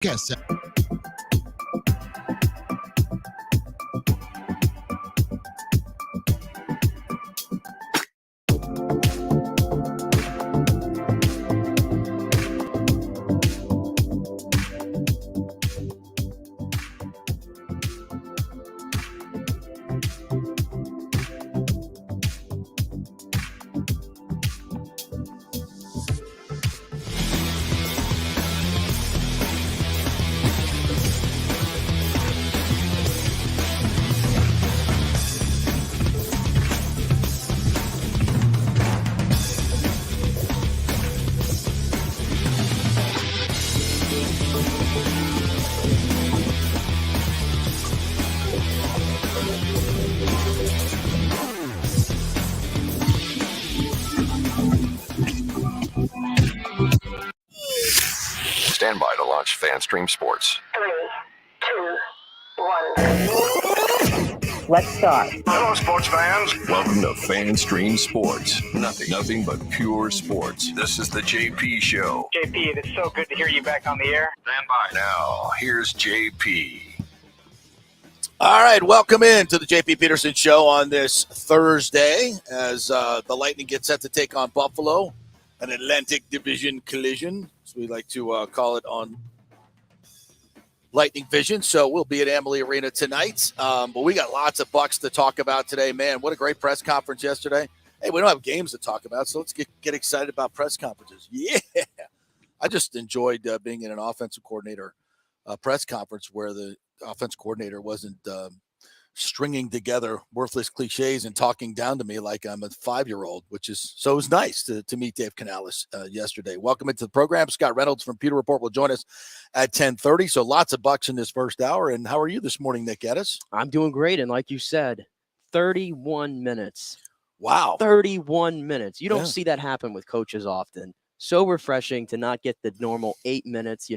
Guess. Stand by to launch FanStream Sports. 3, 2, 1. Let's start. Hello, sports fans. Welcome to FanStream Sports. Nothing but pure sports. This is the JP Show. JP, it's so good to hear you back on the air. Stand by. Now, here's JP. All right, welcome in to the JP Peterson Show on this Thursday as the Lightning get set to take on Buffalo, an Atlantic Division collision, as we like to call it on Lightning Vision. So we'll be at Amalie Arena tonight, but we got lots of Bucks to talk about today. Man, what a great press conference yesterday. Hey, we don't have games to talk about, so let's get excited about press conferences. Yeah, I just enjoyed being in an offensive coordinator press conference where the offense coordinator wasn't stringing together worthless cliches and talking down to me like I'm a 5-year-old, which is so it was nice to meet Dave Canales yesterday. Welcome into the program. Scott Reynolds from Pewter Report will join us at 10:30. So lots of Bucks in this first hour. And how are you this morning, Nick Geddes? I'm doing great. And like you said, 31 minutes. Wow. 31 minutes. You don't see that happen with coaches often. So refreshing to not get the normal 8 minutes,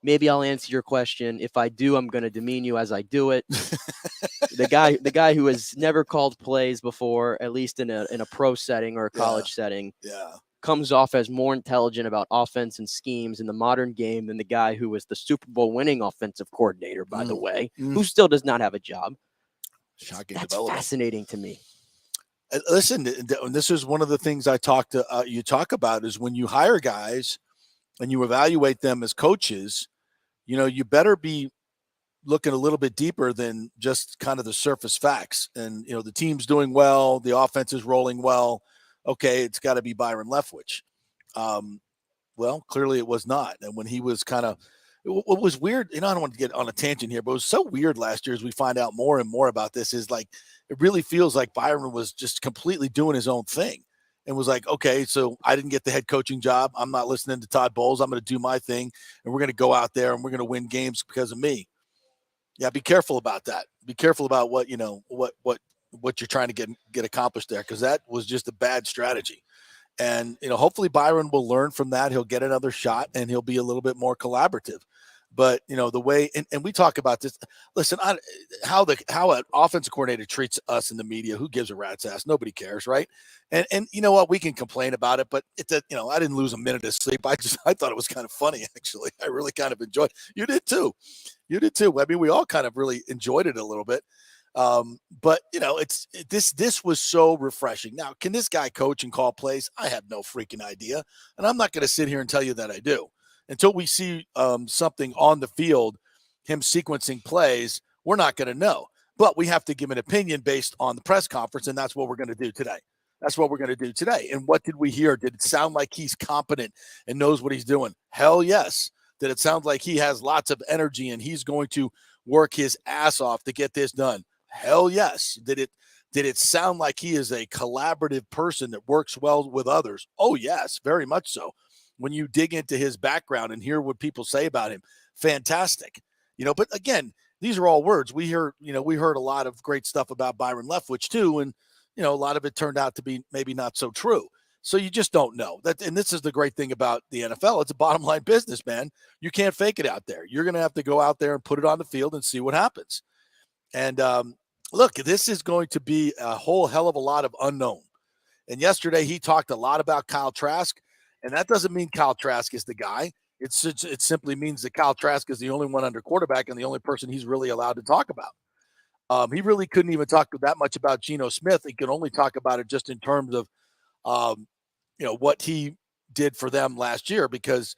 Maybe I'll answer your question. If I do, I'm going to demean you as I do it. The guy who has never called plays before, at least in a pro setting or a college setting, comes off as more intelligent about offense and schemes in the modern game than the guy who was the Super Bowl winning offensive coordinator, by the way, who still does not have a job. Shocking That's development. fascinating to me. Listen, this is one of the things I talk about is when you hire guys and you evaluate them as coaches, you better be looking a little bit deeper than just kind of the surface facts. And, the team's doing well, the offense is rolling well. Okay, it's got to be Byron Leftwich. Well, clearly it was not. And when he was what was weird, I don't want to get on a tangent here, but it was so weird last year as we find out more and more about this is like, it really feels like Byron was just completely doing his own thing. And was like, okay, so I didn't get the head coaching job. I'm not listening to Todd Bowles. I'm going to do my thing, and we're going to go out there and we're going to win games because of me. Yeah, be careful about that. Be careful about what you're trying to get accomplished there, because that was just a bad strategy. And hopefully Byron will learn from that. He'll get another shot, and he'll be a little bit more collaborative. But the way, and we talk about this. Listen, how an offensive coordinator treats us in the media, who gives a rat's ass? Nobody cares, right? And you know what? We can complain about it, but I didn't lose a minute of sleep. I thought it was kind of funny, actually. I really kind of enjoyed it. You did too. I mean, we all kind of really enjoyed it a little bit. But this was so refreshing. Now, can this guy coach and call plays? I have no freaking idea, and I'm not going to sit here and tell you that I do. Until we see something on the field, him sequencing plays, we're not going to know. But we have to give an opinion based on the press conference, and that's what we're going to do today. And what did we hear? Did it sound like he's competent and knows what he's doing? Hell yes. Did it sound like he has lots of energy and he's going to work his ass off to get this done? Hell yes. Did it sound like he is a collaborative person that works well with others? Oh, yes, very much so. When you dig into his background and hear what people say about him, fantastic. But again, these are all words. We heard a lot of great stuff about Byron Leftwich too, and a lot of it turned out to be maybe not so true. So you just don't know that. And this is the great thing about the NFL. It's a bottom line business, man. You can't fake it out there. You're going to have to go out there and put it on the field and see what happens. And look, this is going to be a whole hell of a lot of unknown. And yesterday he talked a lot about Kyle Trask. And that doesn't mean Kyle Trask is the guy. It simply means that Kyle Trask is the only one under quarterback and the only person he's really allowed to talk about. He really couldn't even talk that much about Geno Smith. He could only talk about it just in terms of, what he did for them last year, because,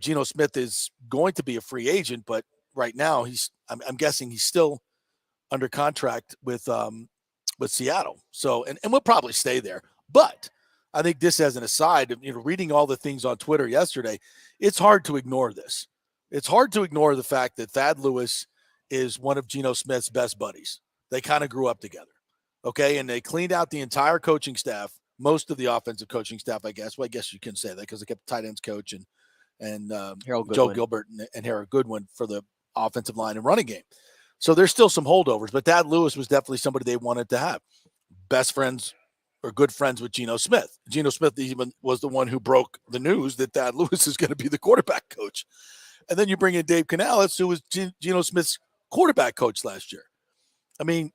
Geno Smith is going to be a free agent, but right now I'm guessing he's still under contract with Seattle. So, and we'll probably stay there. But I think this as an aside, reading all the things on Twitter yesterday, it's hard to ignore this. It's hard to ignore the fact that Thad Lewis is one of Geno Smith's best buddies. They kind of grew up together. Okay. And they cleaned out the entire coaching staff, most of the offensive coaching staff, I guess. Well, I guess you can say that because they kept the tight ends coach and Joe Gilbert and Harold Goodwin for the offensive line and running game. So there's still some holdovers, but Thad Lewis was definitely somebody they wanted to have. Best friends or good friends with Geno Smith. Geno Smith even was the one who broke the news that Thad Lewis is going to be the quarterback coach. And then you bring in Dave Canales, who was Geno Smith's quarterback coach last year. I mean,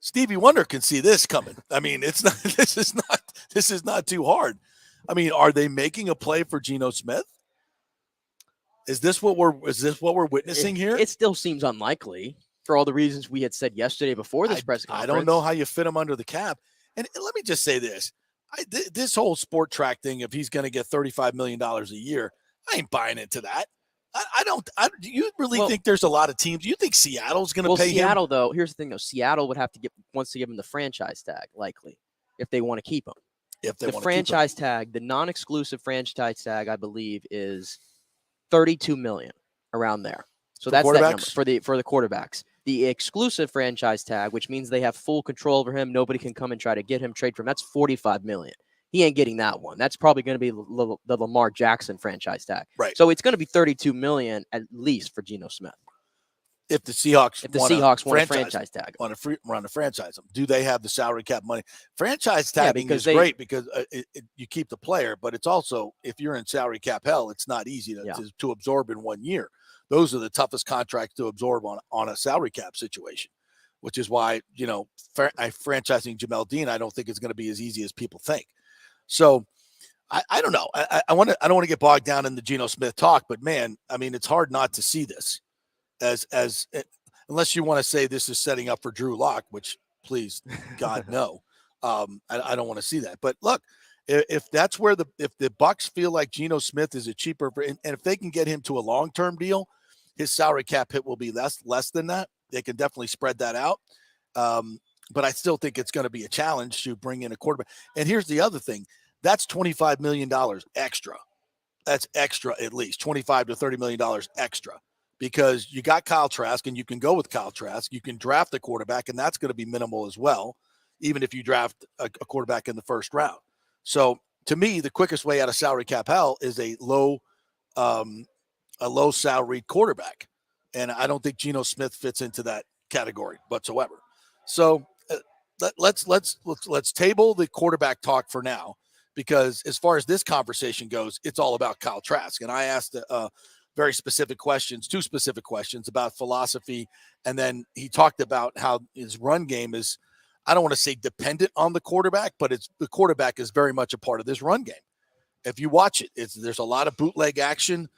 Stevie Wonder can see this coming. I mean, this is not too hard. I mean, are they making a play for Geno Smith? Is this what we're witnessing here? It still seems unlikely for all the reasons we had said yesterday before this press conference. I don't know how you fit him under the cap. And let me just say this. This whole sport track thing, if he's going to get $35 million a year, I ain't buying into that. I don't. Do you really think there's a lot of teams? Do you think Seattle's going to pay Seattle, him? though, here's the thing, though. Seattle would have to wants to give him the franchise tag, likely, if they want to keep him. The franchise tag, the non-exclusive franchise tag, I believe, is $32 million, around there. So that's that number for the quarterbacks. The exclusive franchise tag, which means they have full control over him, nobody can come and try to get him, trade for him, that's $45 million. He ain't getting that one. That's probably going to be the Lamar Jackson franchise tag. Right. So it's going to be $32 million at least for Geno Smith. If the Seahawks want a franchise tag, want to franchise them, do they have the salary cap money? Franchise tagging is great because you keep the player, but it's also, if you're in salary cap hell, it's not easy to absorb in 1 year. Those are the toughest contracts to absorb on a salary cap situation, which is why, franchising Jamel Dean, I don't think it's going to be as easy as people think. So I don't know. I don't want to get bogged down in the Geno Smith talk, but man, I mean, it's hard not to see this as unless you want to say this is setting up for Drew Lock, which please God, no. I don't want to see that. But look, if that's where if the Bucs feel like Geno Smith is a cheaper, and if they can get him to a long-term deal, his salary cap hit will be less than that. They can definitely spread that out. But I still think it's going to be a challenge to bring in a quarterback. And here's the other thing. That's $25 million extra. That's extra, at least $25 to $30 million extra, because you got Kyle Trask and you can go with Kyle Trask. You can draft a quarterback, and that's going to be minimal as well, even if you draft a quarterback in the first round. So to me, the quickest way out of salary cap hell is a low salaried quarterback. And I don't think Geno Smith fits into that category whatsoever. So let's table the quarterback talk for now, because as far as this conversation goes, it's all about Kyle Trask. And I asked two specific questions about philosophy. And then he talked about how his run game is, I don't want to say dependent on the quarterback, but the quarterback is very much a part of this run game. If you watch it, there's a lot of bootleg action.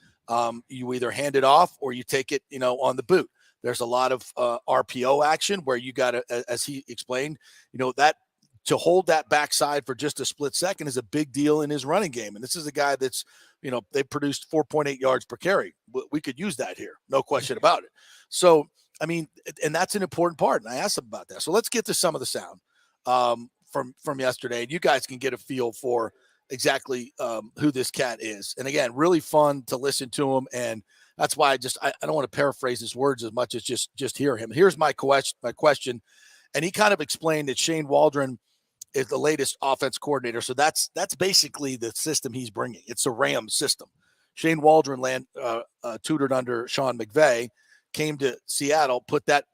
You either hand it off or you take it, on the boot. There's a lot of RPO action where you got to, as he explained, that to hold that backside for just a split second is a big deal in his running game. And this is a guy that's, they produced 4.8 yards per carry. We could use that here. No question about it. So, I mean, and that's an important part. And I asked him about that. So let's get to some of the sound from yesterday. And you guys can get a feel for exactly who this cat is. And again, really fun to listen to him. And that's why I don't want to paraphrase his words as much as just hear him. Here's my question. And he kind of explained that Shane Waldron is the latest offense coordinator. So that's basically the system he's bringing. It's a Rams system. Shane Waldron tutored under Sean McVay, came to Seattle, put that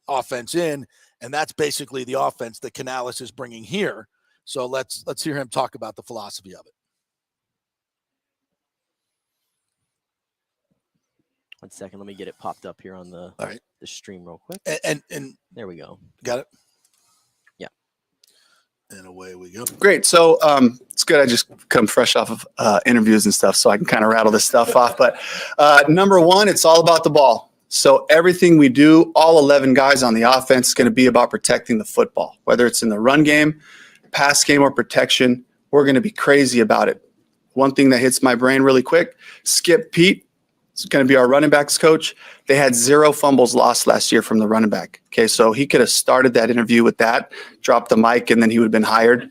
offense in, and that's basically the offense that Canales is bringing here. So let's hear him talk about the philosophy of it. 1 second, let me get it popped up here on the stream real quick. And there we go. Got it? Yeah. And away we go. Great. So it's good. I just come fresh off of interviews and stuff, so I can kind of rattle this stuff off. But number one, it's all about the ball. So everything we do, all 11 guys on the offense, is going to be about protecting the football. Whether it's in the run game, pass game, or protection, we're going to be crazy about it. One thing that hits my brain really quick, Skip Pete, is going to be our running backs coach. They had 0 fumbles lost last year from the running back. Okay, so he could have started that interview with that, dropped the mic, and then he would have been hired.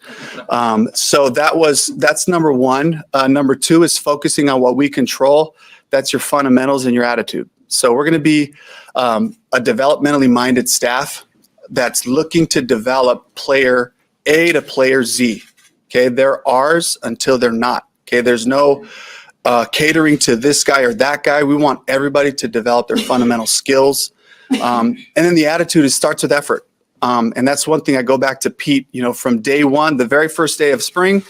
So that's number one. Number two is focusing on what we control. That's your fundamentals and your attitude. So we're going to be a developmentally minded staff that's looking to develop player A to player Z. Okay, they're ours until they're not. Okay, there's no catering to this guy or that guy. We want everybody to develop their fundamental skills. And then the attitude starts with effort. And that's one thing I go back to Pete, from day one, the very first day of spring,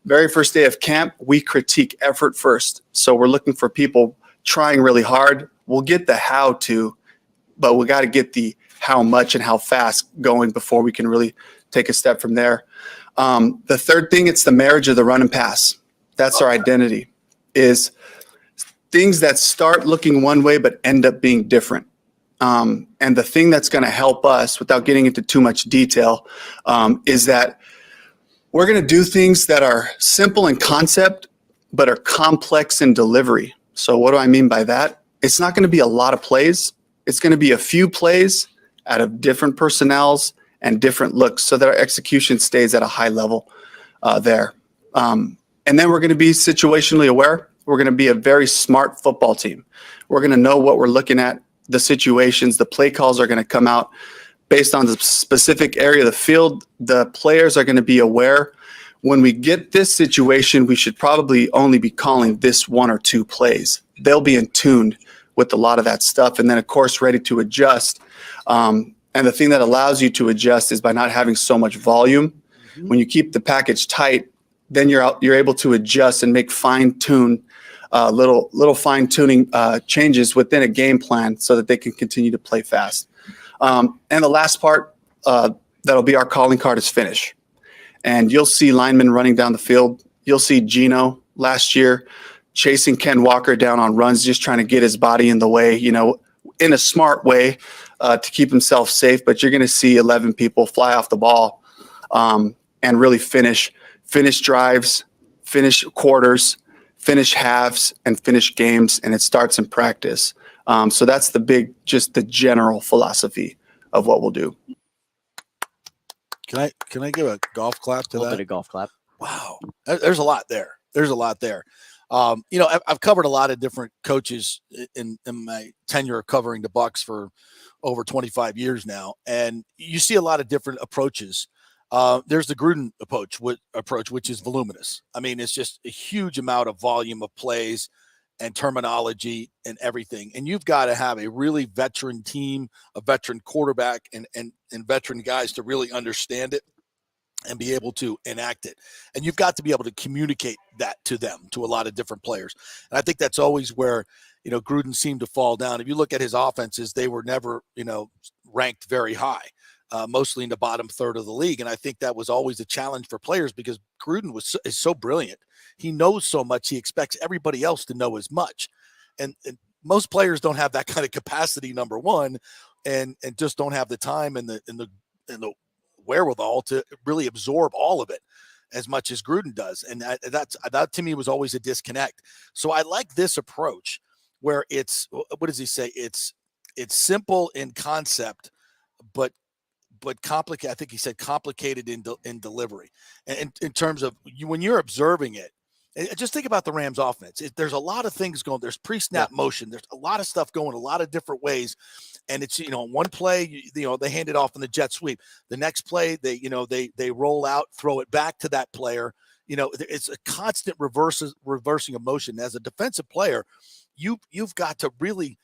very first day of camp, we critique effort first. So we're looking for people trying really hard. We'll get the how to, but we got to get the how much and how fast going before we can really take a step from there. The third thing, it's the marriage of the run and pass. That's our identity, is things that start looking one way but end up being different. And the thing that's going to help us, without getting into too much detail, is that we're going to do things that are simple in concept but are complex in delivery. So what do I mean by that? It's not going to be a lot of plays. It's going to be a few plays out of different personnels and different looks so that our execution stays at a high level there. And then we're going to be situationally aware. We're going to be a very smart football team. We're going to know what we're looking at, the situations, the play calls are going to come out based on the specific area of the field. The players are going to be aware. When we get this situation, we should probably only be calling this 1 or 2 plays. They'll be in tune with a lot of that stuff. And then, of course, ready to adjust. And the thing that allows you to adjust is by not having so much volume. Mm-hmm. When you keep the package tight, then you're able to adjust and make fine-tune little fine-tuning changes within a game plan so that they can continue to play fast. And the last part that'll be our calling card is finish. And you'll see linemen running down the field. You'll see Gino last year chasing Ken Walker down on runs, just trying to get his body in the way, in a smart way to keep himself safe. But you're going to see 11 people fly off the ball and really finish drives, finish quarters, finish halves, and finish games, and it starts in practice. So that's just the general philosophy of what we'll do. Can I give a golf clap to that? A little bit of golf clap. Wow, there's a lot there. I've covered a lot of different coaches in my tenure of covering the Bucs for over 25 years now, and you see a lot of different approaches. There's the Gruden approach, which is voluminous. I mean, it's just a huge amount of volume of plays and terminology and everything. And you've got to have a really veteran team, a veteran quarterback, and veteran guys to really understand it and be able to enact it. And you've got to be able to communicate that to them, to a lot of different players. And I think that's always where, Gruden seemed to fall down. If you look at his offenses, they were never, ranked very high. Mostly in the bottom third of the league. And I think that was always a challenge for players because Gruden is so brilliant. He knows so much. He expects everybody else to know as much. And most players don't have that kind of capacity, number one, and just don't have the time and the wherewithal to really absorb all of it as much as Gruden does. And that to me was always a disconnect. So I like this approach where it's, what does he say? It's simple in concept, but complicated. I think he said complicated in delivery. And in terms of when you're observing it, just think about the Rams offense. There's a lot of things going. There's pre-snap motion. There's a lot of stuff going a lot of different ways. And it's, one play, they hand it off in the jet sweep. The next play, they roll out, throw it back to that player. It's a constant reversing of motion. As a defensive player, you've got to really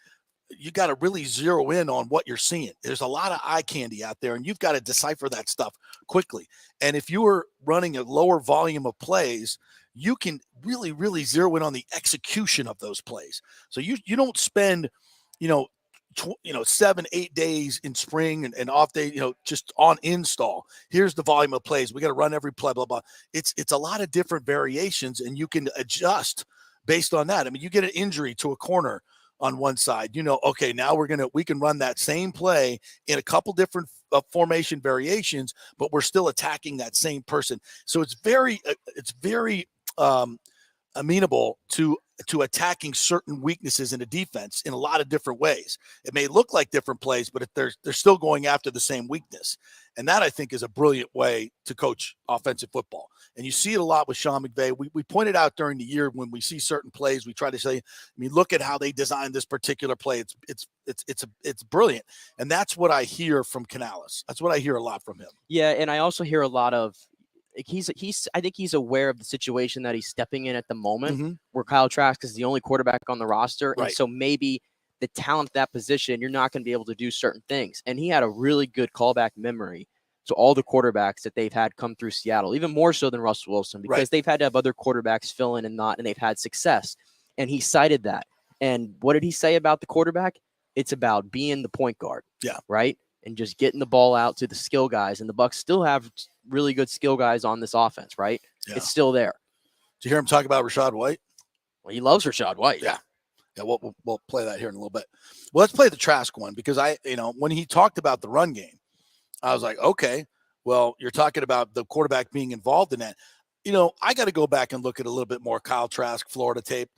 zero in on what you're seeing. There's a lot of eye candy out there, and you've got to decipher that stuff quickly. And if you are running a lower volume of plays, you can really, really zero in on the execution of those plays. So you don't spend, 7-8 days in spring and off day, just on install. Here's the volume of plays. We got to run every play, blah, blah. It's a lot of different variations, and you can adjust based on that. I mean, you get an injury to a corner on one side, okay, now we can run that same play in a couple different formation variations, but we're still attacking that same person. So it's very amenable to attacking certain weaknesses in a defense in a lot of different ways. It may look like different plays, but they're still going after the same weakness. And that, I think, is a brilliant way to coach offensive football. And you see it a lot with Sean McVay. We pointed out during the year when we see certain plays, we try to say, look at how they designed this particular play. It's brilliant. And that's what I hear from Canales. That's what I hear a lot from him. Yeah, and I also hear a lot of I think he's aware of the situation that he's stepping in at the moment, where Kyle Trask is the only quarterback on the roster. Right. And so maybe the talent at that position, you're not going to be able to do certain things. And he had a really good callback memory to all the quarterbacks that they've had come through Seattle, even more so than Russell Wilson, because they've had to have other quarterbacks fill in and they've had success. And he cited that. And what did he say about the quarterback? It's about being the point guard. Yeah. Right. And just getting the ball out to the skill guys. And the Bucs still have really good skill guys on this offense, right? Yeah. It's still there. Did you hear him talk about Rachaad White? Well, he loves Rachaad White. Yeah. Yeah, we'll play that here in a little bit. Well, let's play the Trask one, because when he talked about the run game, I was like, okay, well, you're talking about the quarterback being involved in that. I got to go back and look at a little bit more Kyle Trask Florida tape.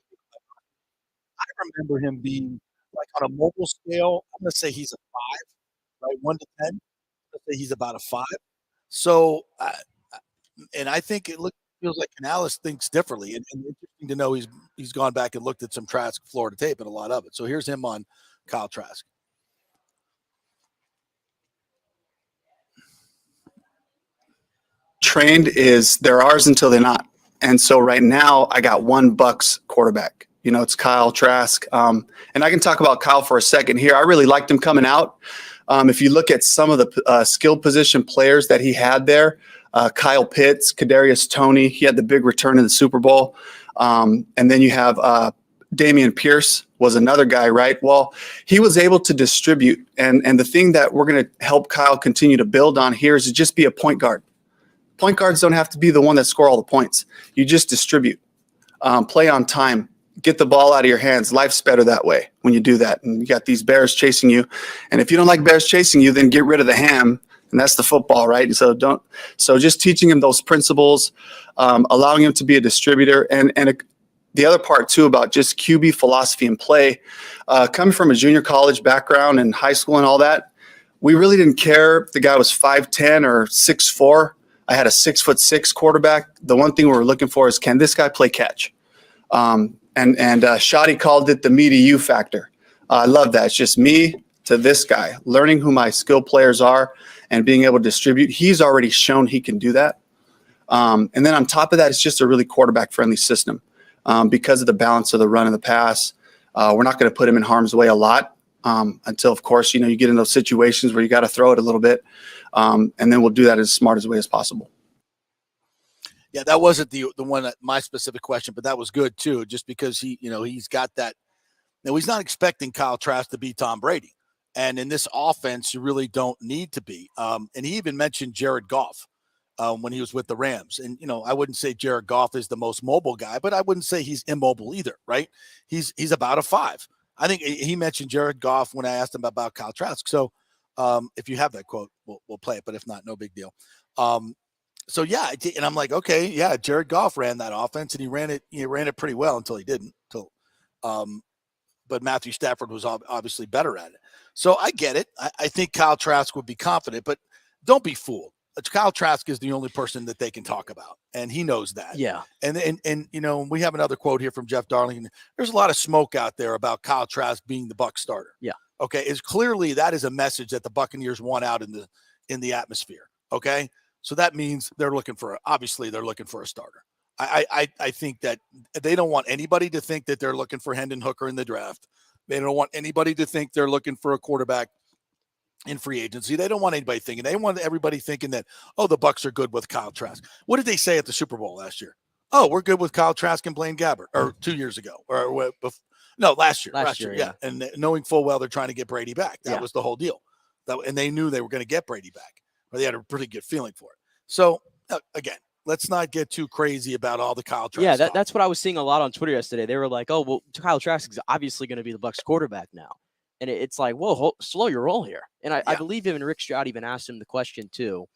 I remember him being like on a mobile scale. I'm going to say he's a 5, right? 1 to 10. I'm going to say he's about a 5. So, and I think feels like Canales thinks differently, and interesting to know he's gone back and looked at some Trask Florida tape and a lot of it. So here's him on Kyle Trask. Trained is they're ours until they're not. And so right now I got one Bucs quarterback. It's Kyle Trask. And I can talk about Kyle for a second here. I really liked him coming out. If you look at some of the skill position players that he had there, Kyle Pitts, Kadarius Toney, he had the big return in the Super Bowl. And then you have Damian Pierce was another guy, right? Well, he was able to distribute. And the thing that we're going to help Kyle continue to build on here is to just be a point guard. Point guards don't have to be the one that score all the points. You just distribute, play on time, get the ball out of your hands. Life's better that way when you do that. And you got these bears chasing you. And if you don't like bears chasing you, then get rid of the ham. And that's the football, right? So just teaching him those principles, allowing him to be a distributor. And the other part too about just QB philosophy and play, coming from a junior college background and high school and all that, we really didn't care if the guy was 5'10" or 6'4". I had a 6'6" quarterback. The one thing we were looking for is, can this guy play catch? And Shotty called it the me to you factor. I love that. It's just me to this guy, learning who my skill players are and being able to distribute. He's already shown he can do that. And then on top of that, it's just a really quarterback-friendly system because of the balance of the run and the pass. We're not going to put him in harm's way a lot until, of course, you get in those situations where you got to throw it a little bit. And then we'll do that as smart as way as possible. Yeah, that wasn't the one that my specific question, but that was good too, just because he's got that. Now, he's not expecting Kyle Trask to be Tom Brady. And in this offense, you really don't need to be. And he even mentioned Jared Goff when he was with the Rams. And, I wouldn't say Jared Goff is the most mobile guy, but I wouldn't say he's immobile either, right? He's about a 5. I think he mentioned Jared Goff when I asked him about Kyle Trask. So if you have that quote, we'll play it, but if not, no big deal. So yeah, and I'm like, okay, yeah, Jared Goff ran that offense and he ran it pretty well until he didn't. But Matthew Stafford was obviously better at it. So I get it. I think Kyle Trask would be confident, but don't be fooled. Kyle Trask is the only person that they can talk about, and he knows that. Yeah. And we have another quote here from Jeff Darlington. There's a lot of smoke out there about Kyle Trask being the Bucs starter. Yeah. Okay. It's clearly that is a message that the Buccaneers want out in the atmosphere. Okay. So that means they're looking for a starter. I think that they don't want anybody to think that they're looking for Hendon Hooker in the draft. They don't want anybody to think they're looking for a quarterback in free agency. They don't want anybody thinking. They want everybody thinking that, the Bucs are good with Kyle Trask. What did they say at the Super Bowl last year? Oh, we're good with Kyle Trask and Blaine Gabbert, or 2 years ago, or No, last year. Last year, yeah. And knowing full well they're trying to get Brady back. That Yeah. was the whole deal. And they knew they were going to get Brady back, or they had a pretty good feeling for it. So, again, let's not get too crazy about all the Kyle Trask. Yeah, that's what I was seeing a lot on Twitter yesterday. They were like, "Oh, well, Kyle Trask is obviously going to be the Bucs quarterback now," and it's like, "Whoa, slow your roll here." And I believe even Rick Stroud even asked him the question too,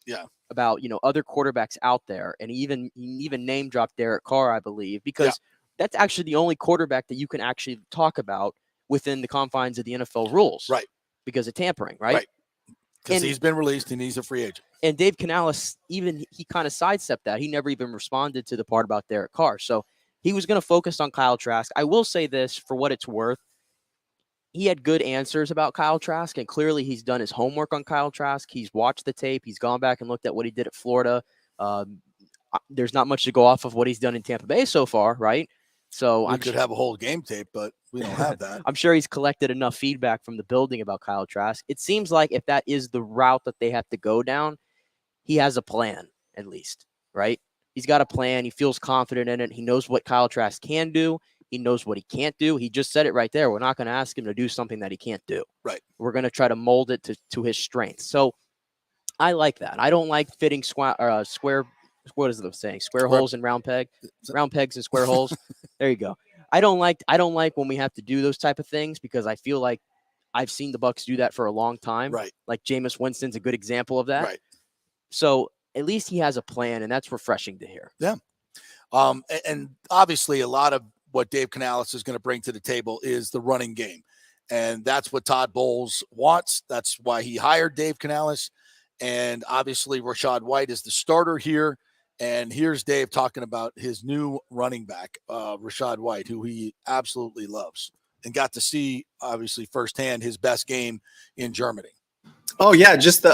about other quarterbacks out there, and he even name dropped Derek Carr, I believe, because that's actually the only quarterback that you can actually talk about within the confines of the NFL rules, right? Because of tampering, right? Because he's been released and he's a free agent. And Dave Canales, he kind of sidestepped that. He never even responded to the part about Derek Carr. So he was going to focus on Kyle Trask. I will say this, for what it's worth, he had good answers about Kyle Trask, and clearly he's done his homework on Kyle Trask. He's watched the tape. He's gone back and looked at what he did at Florida. There's not much to go off of what he's done in Tampa Bay so far, right? So we could have a whole game tape, but we don't have that. I'm sure he's collected enough feedback from the building about Kyle Trask. It seems like if that is the route that they have to go down, he has a plan, at least, right? He's got a plan. He feels confident in it. He knows what Kyle Trask can do. He knows what he can't do. He just said it right there. We're not going to ask him to do something that he can't do. Right. We're going to try to mold it to his strengths. So I like that. I don't like fitting square, what is the saying? Square holes and round pegs and square holes. There you go. I don't like when we have to do those type of things, because I feel like I've seen the Bucs do that for a long time. Right. Like Jameis Winston's a good example of that. Right. So at least he has a plan, and that's refreshing to hear. Yeah. And obviously a lot of what Dave Canales is going to bring to the table is the running game. And that's what Todd Bowles wants. That's why he hired Dave Canales. And obviously Rachaad White is the starter here. And here's Dave talking about his new running back, Rachaad White, who he absolutely loves, and got to see, obviously, firsthand his best game in Germany. Oh, yeah. Just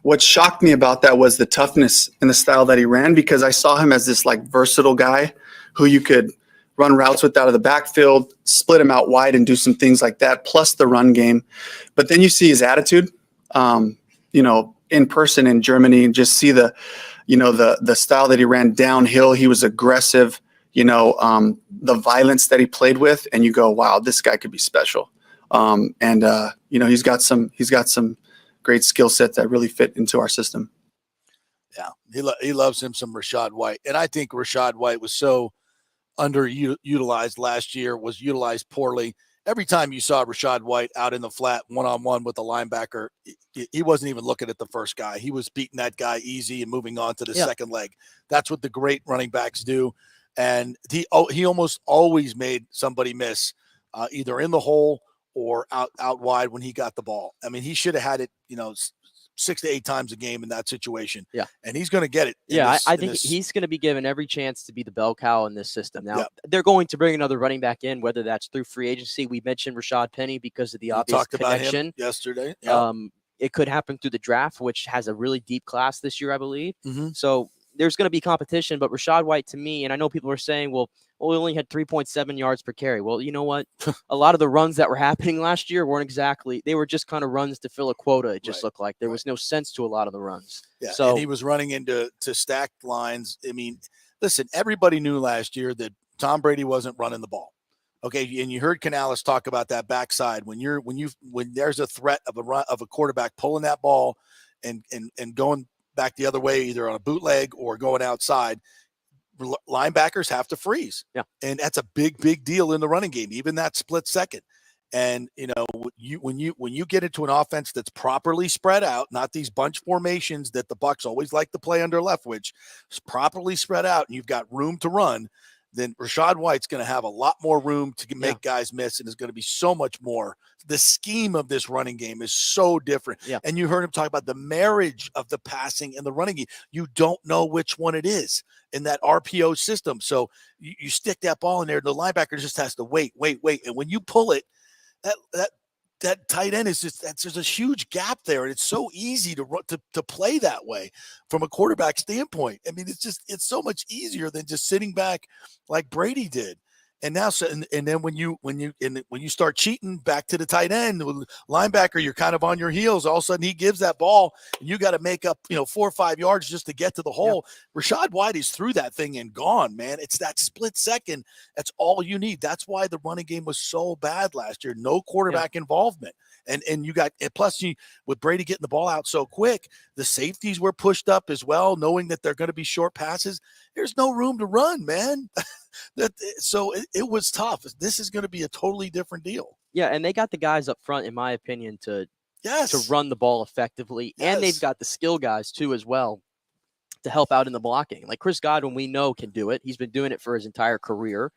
what shocked me about that was the toughness and the style that he ran, because I saw him as this like versatile guy who you could run routes with out of the backfield, split him out wide and do some things like that, plus the run game. But then you see his attitude, in person in Germany, and just see the style that he ran downhill. He was aggressive, the violence that he played with, and you go, wow, this guy could be special. He's got some great skill sets that really fit into our system. Yeah, he loves him some Rachaad White. And I think Rachaad White was so underutilized last year, was utilized poorly. Every time you saw Rachaad White out in the flat one-on-one with the linebacker, he wasn't even looking at the first guy. He was beating that guy easy and moving on to the second leg. That's what the great running backs do. And he almost always made somebody miss, either in the hole or out wide when he got the ball. I mean, he should have had it, 6 to 8 times a game in that situation. Yeah. And he's going to get it. I think he's going to be given every chance to be the bell cow in this system. Now, they're going to bring another running back in, whether that's through free agency. We mentioned Rashad Penny because of the obvious connection. About him yesterday. Yeah. It could happen through the draft, which has a really deep class this year, I believe. Mm-hmm. So there's going to be competition, but Rachaad White, to me, and I know people are saying, well, we only had 3.7 yards per carry. Well, you know what? A lot of the runs that were happening last year they were just kind of runs to fill a quota. It just looked like there was no sense to a lot of the runs. Yeah. So and he was running into stacked lines. I mean, listen, everybody knew last year that Tom Brady wasn't running the ball. Okay. And you heard Canales talk about that backside when there's a threat of a quarterback pulling that ball and going back the other way, either on a bootleg or going outside, linebackers have to freeze. Yeah. And that's a big deal in the running game, even that split second. And, when you get into an offense that's properly spread out, not these bunch formations that the Bucs always like to play under Leftwich, it's properly spread out and you've got room to run, then Rachaad White's going to have a lot more room to make guys miss, and is going to be so much more. The scheme of this running game is so different. Yeah. And you heard him talk about the marriage of the passing and the running game. You don't know which one it is in that RPO system. So you stick that ball in there, the linebacker just has to wait. And when you pull it, that tight end is there's a huge gap there, and it's so easy to play that way from a quarterback standpoint. I mean, it's so much easier than just sitting back like Brady did. And now, and then when you start cheating back to the tight end linebacker, you're kind of on your heels. All of a sudden, he gives that ball, and you got to make up 4 or 5 yards just to get to the hole. Yeah. Rashad White is through that thing and gone, man. It's that split second. That's all you need. That's why the running game was so bad last year. No quarterback involvement, and plus with Brady getting the ball out so quick, the safeties were pushed up as well, knowing that they're going to be short passes. There's no room to run, man. So it was tough. This is going to be a totally different deal. Yeah, and they got the guys up front, in my opinion, to run the ball effectively. Yes. And they've got the skill guys, too, as well, to help out in the blocking. Like Chris Godwin, we know, can do it. He's been doing it for his entire career.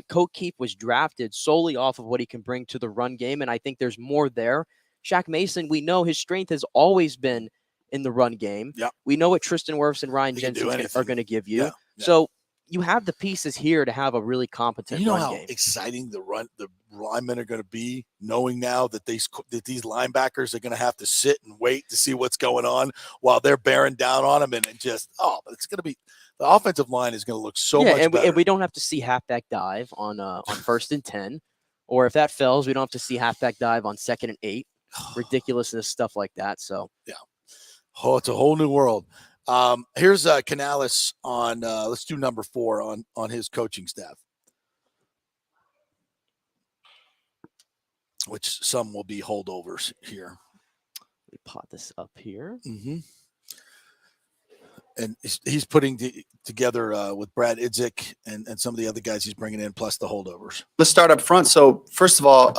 Colt Keep was drafted solely off of what he can bring to the run game, and I think there's more there. Shaq Mason, we know his strength has always been in the run game. Yep. We know what Tristan Wirfs and Ryan Jensen are going to give you. Yeah. So you have the pieces here to have a really competent run how game. Exciting the linemen are going to be, knowing now that these linebackers are going to have to sit and wait to see what's going on while they're bearing down on them, and it's going to be, the offensive line is going to look so much better. And we don't have to see halfback dive on 1st and 10, or if that fails, we don't have to see halfback dive on 2nd and 8. Ridiculousness, stuff like that. So it's a whole new world. Here's Canales on let's do number 4 on his coaching staff, which some will be holdovers here. We pot this up here. Mm-hmm. And he's putting together with Brad Idzik and some of the other guys he's bringing in, plus the holdovers. Let's start up front. So first of all,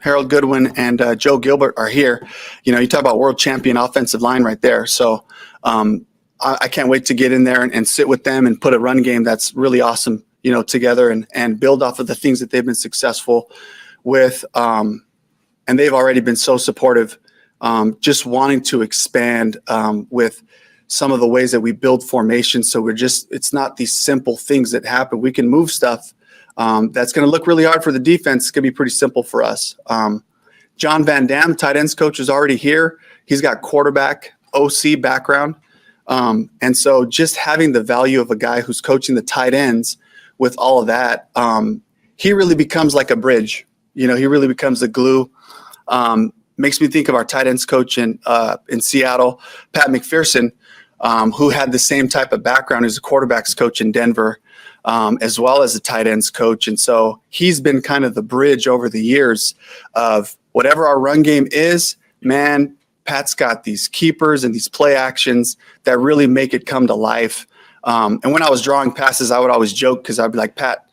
Harold Goodwin and Joe Gilbert are here. You talk about world champion offensive line right there. So I can't wait to get in there and sit with them and put a run game that's really awesome, together and build off of the things that they've been successful with. And they've already been so supportive, just wanting to expand with some of the ways that we build formations. So it's not these simple things that happen. We can move stuff that's going to look really hard for the defense. It's going to be pretty simple for us. John Van Dam, tight ends coach, is already here. He's got quarterback, OC background. And so just having the value of a guy who's coaching the tight ends with all of that, he really becomes like a bridge. He really becomes the glue. Makes me think of our tight ends coach in Seattle, Pat McPherson, who had the same type of background as a quarterbacks coach in Denver, as well as a tight ends coach. And so he's been kind of the bridge over the years of whatever our run game is, man. Pat's got these keepers and these play actions that really make it come to life. And when I was drawing passes, I would always joke because I'd be like, Pat,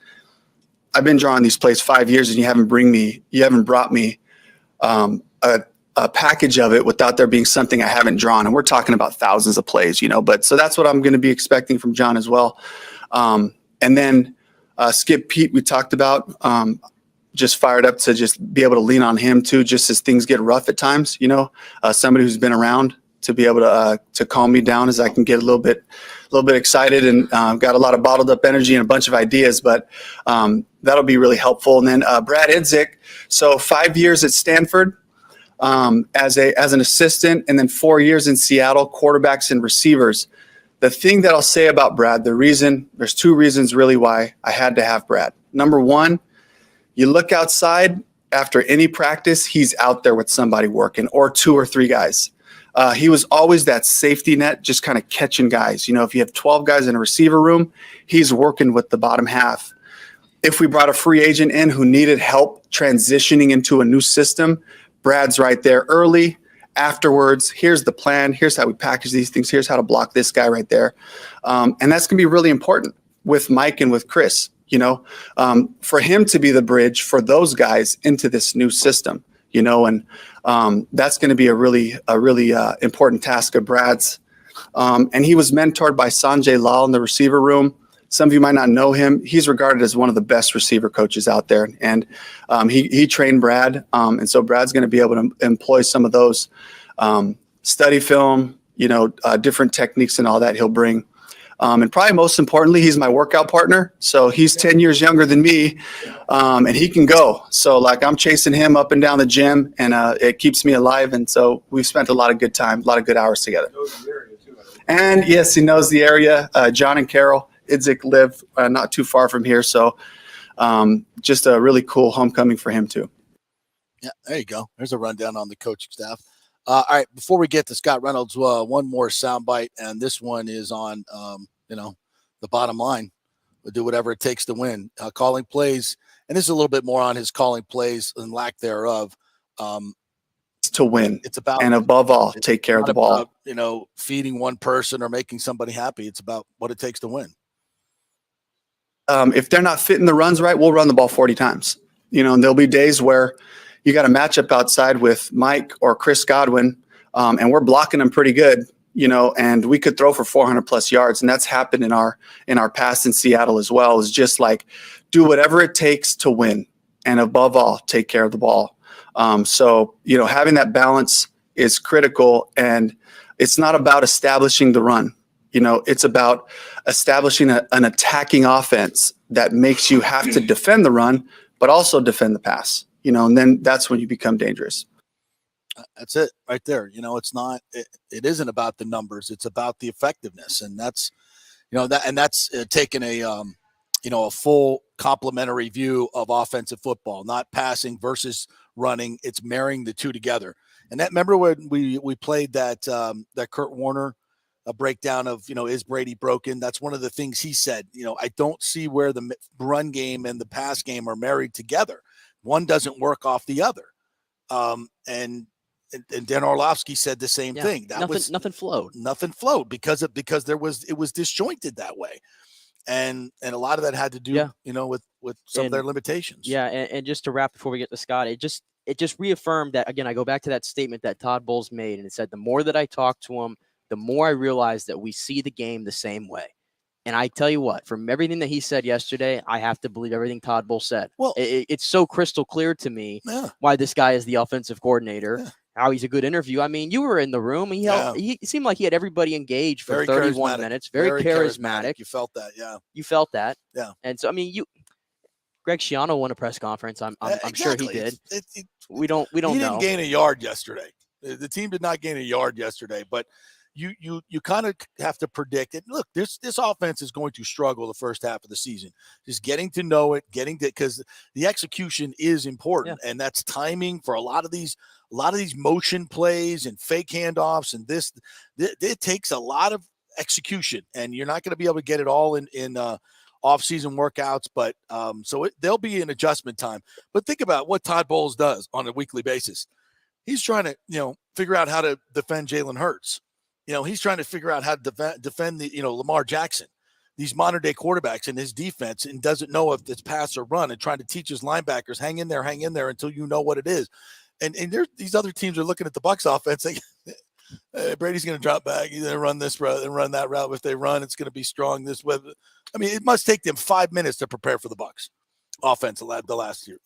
I've been drawing these plays 5 years and you haven't brought me a package of it without there being something I haven't drawn. And we're talking about thousands of plays, but so that's what I'm going to be expecting from John as well. And then Skip Pete, we talked about, just fired up to just be able to lean on him too, just as things get rough at times, somebody who's been around to be able to calm me down as I can get a little bit excited and got a lot of bottled up energy and a bunch of ideas, but that'll be really helpful. And then Brad Idzik, so 5 years at Stanford as an assistant, and then 4 years in Seattle, quarterbacks and receivers. The thing that I'll say about Brad, there's 2 reasons really why I had to have Brad. Number 1, you look outside after any practice, he's out there with somebody working, or 2 or 3 guys. He was always that safety net, just kind of catching guys. If you have 12 guys in a receiver room, he's working with the bottom half. If we brought a free agent in who needed help transitioning into a new system, Brad's right there early. Afterwards, here's the plan. Here's how we package these things. Here's how to block this guy right there. And that's going to be really important with Mike and with Chris. For him to be the bridge for those guys into this new system, and that's going to be a really important task of Brad's. And he was mentored by Sanjay Lal in the receiver room. Some of you might not know him. He's regarded as one of the best receiver coaches out there. And he trained Brad. And so Brad's going to be able to employ some of those study film, different techniques and all that he'll bring. And probably most importantly, he's my workout partner. So he's 10 years younger than me, and he can go. So I'm chasing him up and down the gym, and it keeps me alive. And so we've spent a lot of good time, a lot of good hours together. And yes, he knows the area. John and Carol Idzik live not too far from here. So just a really cool homecoming for him too. Yeah, there you go. There's a rundown on the coaching staff. All right, before we get to Scott Reynolds, one more soundbite, and this one is on, the bottom line. We'll do whatever it takes to win. Calling plays, and this is a little bit more on his calling plays and lack thereof. To win. It's about, and above all, take care of the ball. About, feeding one person or making somebody happy. It's about what it takes to win. If they're not fitting the runs right, we'll run the ball 40 times. And there'll be days where you got a matchup outside with Mike or Chris Godwin, and we're blocking them pretty good, and we could throw for 400 plus yards. And that's happened in our past in Seattle as well, is just like do whatever it takes to win. And above all, take care of the ball. So, having that balance is critical, and it's not about establishing the run. It's about establishing an attacking offense that makes you have to defend the run, but also defend the pass, and then that's when you become dangerous. That's it right there. It isn't about the numbers. It's about the effectiveness. And that's, that's taking a full complementary view of offensive football, not passing versus running. It's marrying the two together. And remember when we played that Kurt Warner breakdown of, is Brady broken? That's one of the things he said. I don't see where the run game and the pass game are married together. One doesn't work off the other. And Dan Orlovsky said the same thing. Nothing flowed because it was disjointed that way. And a lot of that had to do, with some of their limitations. Yeah. And just to wrap before we get to Scott, it just reaffirmed that, again, I go back to that statement that Todd Bowles made, and it said, the more that I talk to him, the more I realize that we see the game the same way. And I tell you what, from everything that he said yesterday, I have to believe everything Todd Bowles said. Well, it's so crystal clear to me why this guy is the offensive coordinator, how he's a good interview. I mean, you were in the room. He seemed like he had everybody engaged for 31 minutes. Very charismatic. You felt that, yeah. You felt that. Yeah. And so, I mean, Greg Schiano won a press conference. I'm sure he did. We don't know. He didn't gain a yard yesterday. The team did not gain a yard yesterday, but you kind of have to predict it. Look, this offense is going to struggle the first half of the season. Just getting to know it, because the execution is important, and that's timing for a lot of these motion plays and fake handoffs, and it takes a lot of execution, and you're not going to be able to get it all in off-season workouts, but there'll be an adjustment time. But think about what Todd Bowles does on a weekly basis. He's trying to figure out how to defend Jalen Hurts. He's trying to figure out how to defend the, Lamar Jackson, these modern day quarterbacks in his defense, and doesn't know if it's pass or run, and trying to teach his linebackers, hang in there until you know what it is. And these other teams are looking at the Bucs offense saying, hey, Brady's going to drop back. He's going to run this route and run that route. If they run, it's going to be strong this way. I mean, it must take them 5 minutes to prepare for the Bucs offense the last year.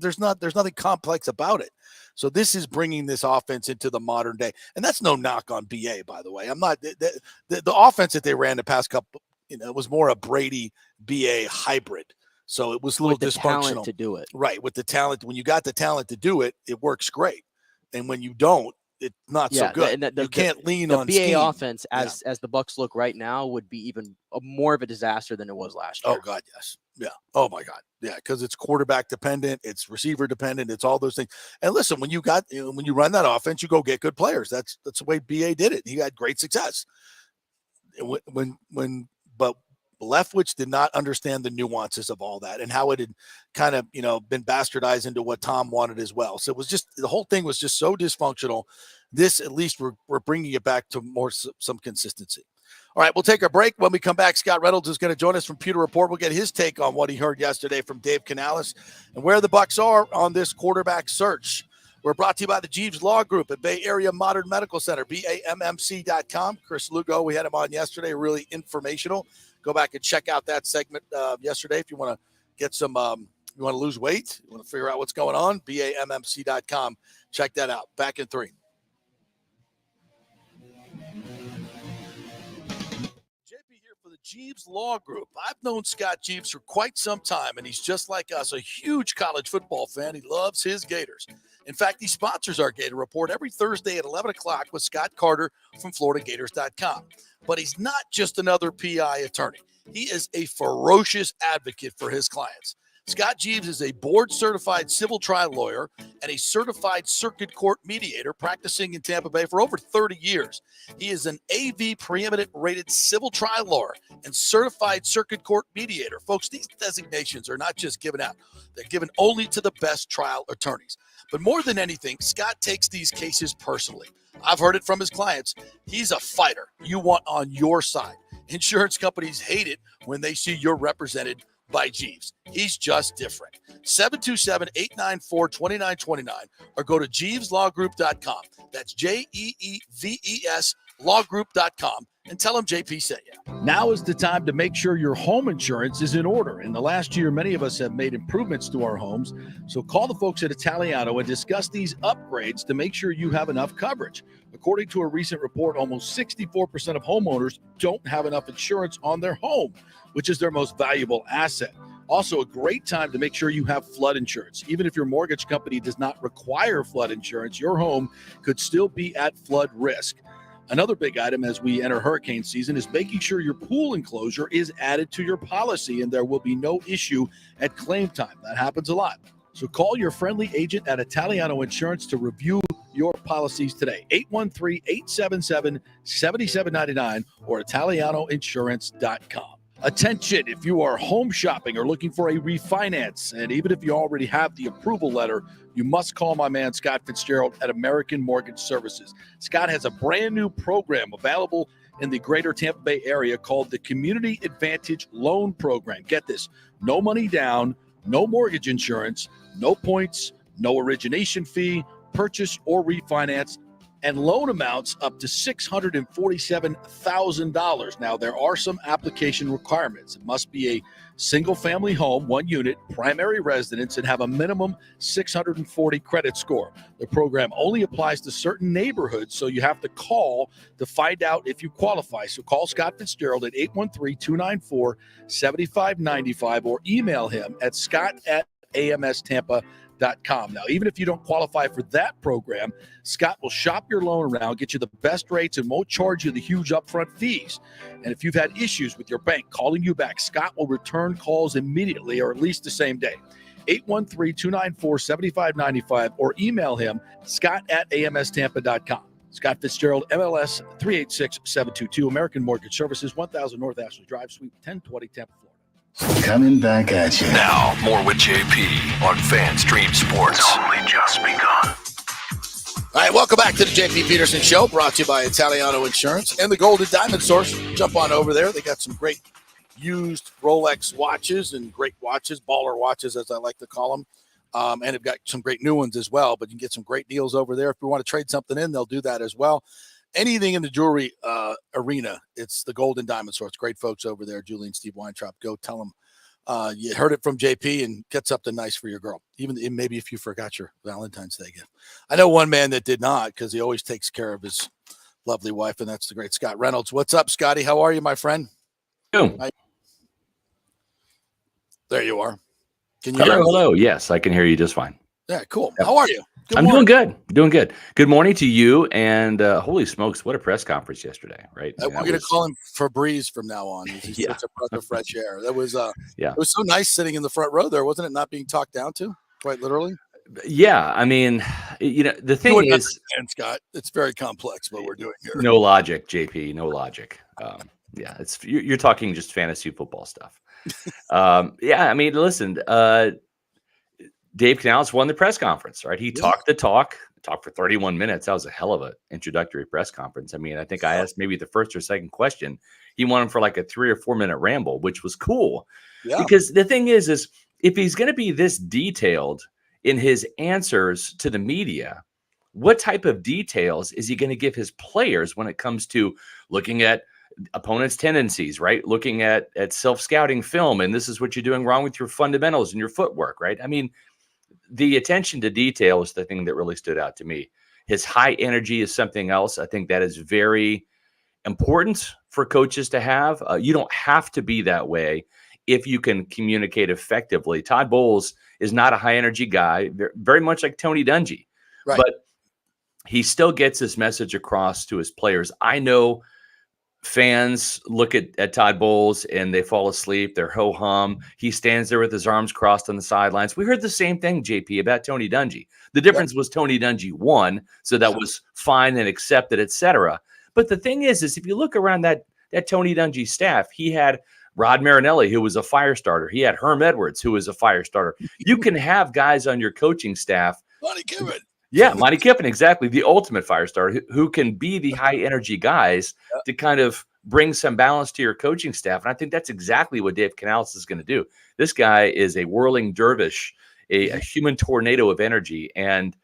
There's nothing complex about it. So this is bringing this offense into the modern day, and that's no knock on BA, by the way. I'm not the offense that they ran the past couple. It was more a Brady BA hybrid. So it was a little dysfunctional. Talent to do it, right? With the talent, when you got the talent to do it, it works great, and when you don't, it's not so good. And you can't lean on the BA scheme. Offense as the Bucs look right now would be even more of a disaster than it was last year. Oh God, yes, yeah. Oh my God, yeah. Because it's quarterback dependent, it's receiver dependent, it's all those things. And listen, when you run that offense, you go get good players. That's the way BA did it. He had great success. But Leftwich did not understand the nuances of all that and how it had kind of, been bastardized into what Tom wanted as well. So it was just, the whole thing was just so dysfunctional. This, at least we're bringing it back to some consistency. All right, we'll take a break. When we come back, Scott Reynolds is going to join us from Pewter Report. We'll get his take on what he heard yesterday from Dave Canales and where the Bucs are on this quarterback search. We're brought to you by the Jeeves Law Group at Bay Area Modern Medical Center, BAMMC.com. Chris Lugo, we had him on yesterday, really informational. Go back and check out that segment yesterday if you want to get some, you want to lose weight, you want to figure out what's going on, BAMMC.com. Check that out. Back in 3. For the Jeeves Law Group. I've known Scott Jeeves for quite some time, and he's just like us, a huge college football fan. He loves his Gators. In fact, he sponsors our Gator Report every Thursday at 11 o'clock with Scott Carter from FloridaGators.com. But he's not just another PI attorney. He is a ferocious advocate for his clients. Scott Jeeves is a board-certified civil trial lawyer and a certified circuit court mediator practicing in Tampa Bay for over 30 years. He is an AV preeminent rated civil trial lawyer and certified circuit court mediator. Folks, these designations are not just given out. They're given only to the best trial attorneys. But more than anything, Scott takes these cases personally. I've heard it from his clients. He's a fighter you want on your side. Insurance companies hate it when they see you're represented by Jeeves. He's just different. 727-894-2929 or go to JeevesLawGroup.com. That's JEEVES lawgroup.com and tell them JP sent you. Now is the time to make sure your home insurance is in order. In the last year, many of us have made improvements to our homes. So call the folks at Italiano and discuss these upgrades to make sure you have enough coverage. According to a recent report, almost 64% of homeowners don't have enough insurance on their home, which is their most valuable asset. Also, a great time to make sure you have flood insurance. Even if your mortgage company does not require flood insurance, your home could still be at flood risk. Another big item as we enter hurricane season is making sure your pool enclosure is added to your policy and there will be no issue at claim time. That happens a lot. So call your friendly agent at Italiano Insurance to review your policies today. 813-877-7799 or ItalianoInsurance.com. Attention, if you are home shopping or looking for a refinance, and even if you already have the approval letter, you must call my man Scott Fitzgerald at American Mortgage Services. Scott has a brand new program available in the greater Tampa Bay area called the Community Advantage Loan Program. Get this, no money down, no mortgage insurance, no points, no origination fee, purchase or refinance, and loan amounts up to $647,000. Now, there are some application requirements. It must be a single-family home, one unit, primary residence, and have a minimum 640 credit score. The program only applies to certain neighborhoods, so you have to call to find out if you qualify. So call Scott Fitzgerald at 813-294-7595 or email him at scott@amstampa.com. Now, even if you don't qualify for that program, Scott will shop your loan around, get you the best rates, and won't charge you the huge upfront fees. And if you've had issues with your bank calling you back, Scott will return calls immediately or at least the same day. 813-294-7595 or email him, scott@amstampa.com. Scott Fitzgerald, MLS 386722, American Mortgage Services, 1000 North Ashley Drive, Suite 1020, Tampa, Florida. Coming back at you. Now, more with JP on FanStream Sports. It's only just begun. All right, welcome back to the JP Peterson Show, brought to you by Italiano Insurance and the Golden Diamond Source. Jump on over there. They got some great used Rolex watches and great watches, baller watches, as I like to call them. And they've got some great new ones as well, but you can get some great deals over there. If you want to trade something in, they'll do that as well. Anything in the jewelry arena, it's the Golden Diamond Source. Great folks over there, Julie and Steve Weintraub. Go tell them you heard it from JP and get something nice for your girl, even maybe if you forgot your Valentine's Day gift. I know one man that did not because he always takes care of his lovely wife, and that's the great Scott Reynolds. What's up, Scotty? How are you, my friend? Hi. There you are. Can you hear me? Hello. Yes, I can hear you just fine. Yeah, cool. How are you? I'm doing good. Doing good. Good morning to you. And holy smokes, what a press conference yesterday, right? We're going to call him Febreze from now on. He's such a breath of fresh air. That was It was so nice sitting in the front row there, wasn't it? Not being talked down to, quite literally. Yeah, I mean, the thing is, Scott, it's very complex what we're doing here. No logic, JP. No logic. Yeah, you're talking just fantasy football stuff. Yeah, I mean, listen. Dave Canales won the press conference, right? He talked the talk for 31 minutes. That was a hell of an introductory press conference. I mean, I think I asked maybe the first or second question. He won him for like a 3 or 4 minute ramble, which was cool. Yeah. Because the thing is if he's going to be this detailed in his answers to the media, what type of details is he going to give his players when it comes to looking at opponents' tendencies, right? Looking at self-scouting film, and this is what you're doing wrong with your fundamentals and your footwork, right? I mean, the attention to detail is the thing that really stood out to me. His high energy is something else. I think that is very important for coaches to have. You don't have to be that way if you can communicate effectively. Todd Bowles is not a high energy guy, very much like Tony Dungy, right? But he still gets his message across to his players. I know fans look at Todd Bowles and they fall asleep. They're ho-hum. He stands there with his arms crossed on the sidelines. We heard the same thing, JP, about Tony Dungy. The difference was Tony Dungy won, so that was fine and accepted, etc. But the thing is if you look around that Tony Dungy staff, he had Rod Marinelli, who was a fire starter. He had Herm Edwards, who was a fire starter. You can have guys on your coaching staff. Monty Kiffin. Yeah, Monty Kiffin, exactly. The ultimate fire starter who can be the high energy guys to kind of bring some balance to your coaching staff. And I think that's exactly what Dave Canales is going to do. This guy is a whirling dervish, a human tornado of energy. And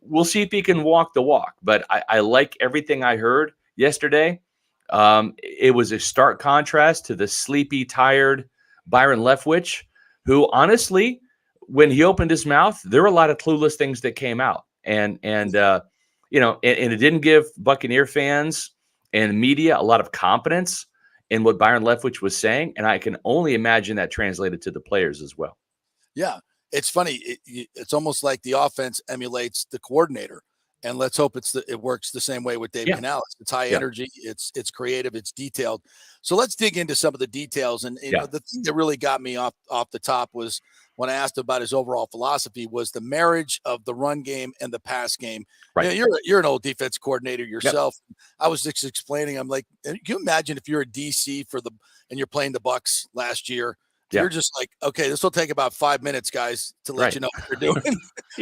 we'll see if he can walk the walk. But I like everything I heard yesterday. It was a stark contrast to the sleepy, tired Byron Leftwich, who honestly, when he opened his mouth, there were a lot of clueless things that came out. And it didn't give Buccaneer fans and media a lot of confidence in what Byron Leftwich was saying. And I can only imagine that translated to the players as well. Yeah. It's funny. It's almost like the offense emulates the coordinator. And let's hope it works the same way with Dave Canales. It's high energy. It's creative. It's detailed. So let's dig into some of the details. And you know, the thing that really got me off the top was when I asked about his overall philosophy was the marriage of the run game and the pass game. Right. You know, you're an old defense coordinator yourself. Yep. I was just explaining. I'm like, can you imagine if you're a DC and you're playing the Bucs last year? You're just like, okay, this will take about 5 minutes, guys, to let you know what you're doing.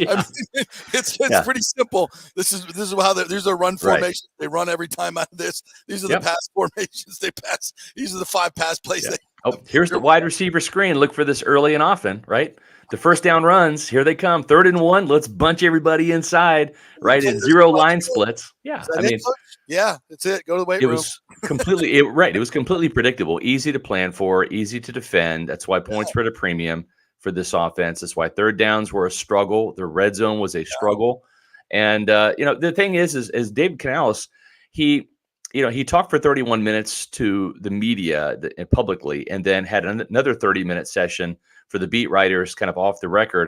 I mean, it's pretty simple. This is how these are run formations. They run every time out of this. These are the pass formations. They pass. These are the 5 pass plays. Here's the wide receiver screen. Look for this early and often, right? The first down runs, here they come. 3rd and 1. Let's bunch everybody inside, right? And 0 line splits. Yeah, I mean, that's it. Go to the weight room. It was completely predictable, easy to plan for, easy to defend. That's why points were at a premium for this offense. That's why 3rd downs were a struggle. The red zone was a struggle. And the thing is Dave Canales, he talked for 31 minutes to the media publicly, and then had another 30-minute session for the beat writers, kind of off the record.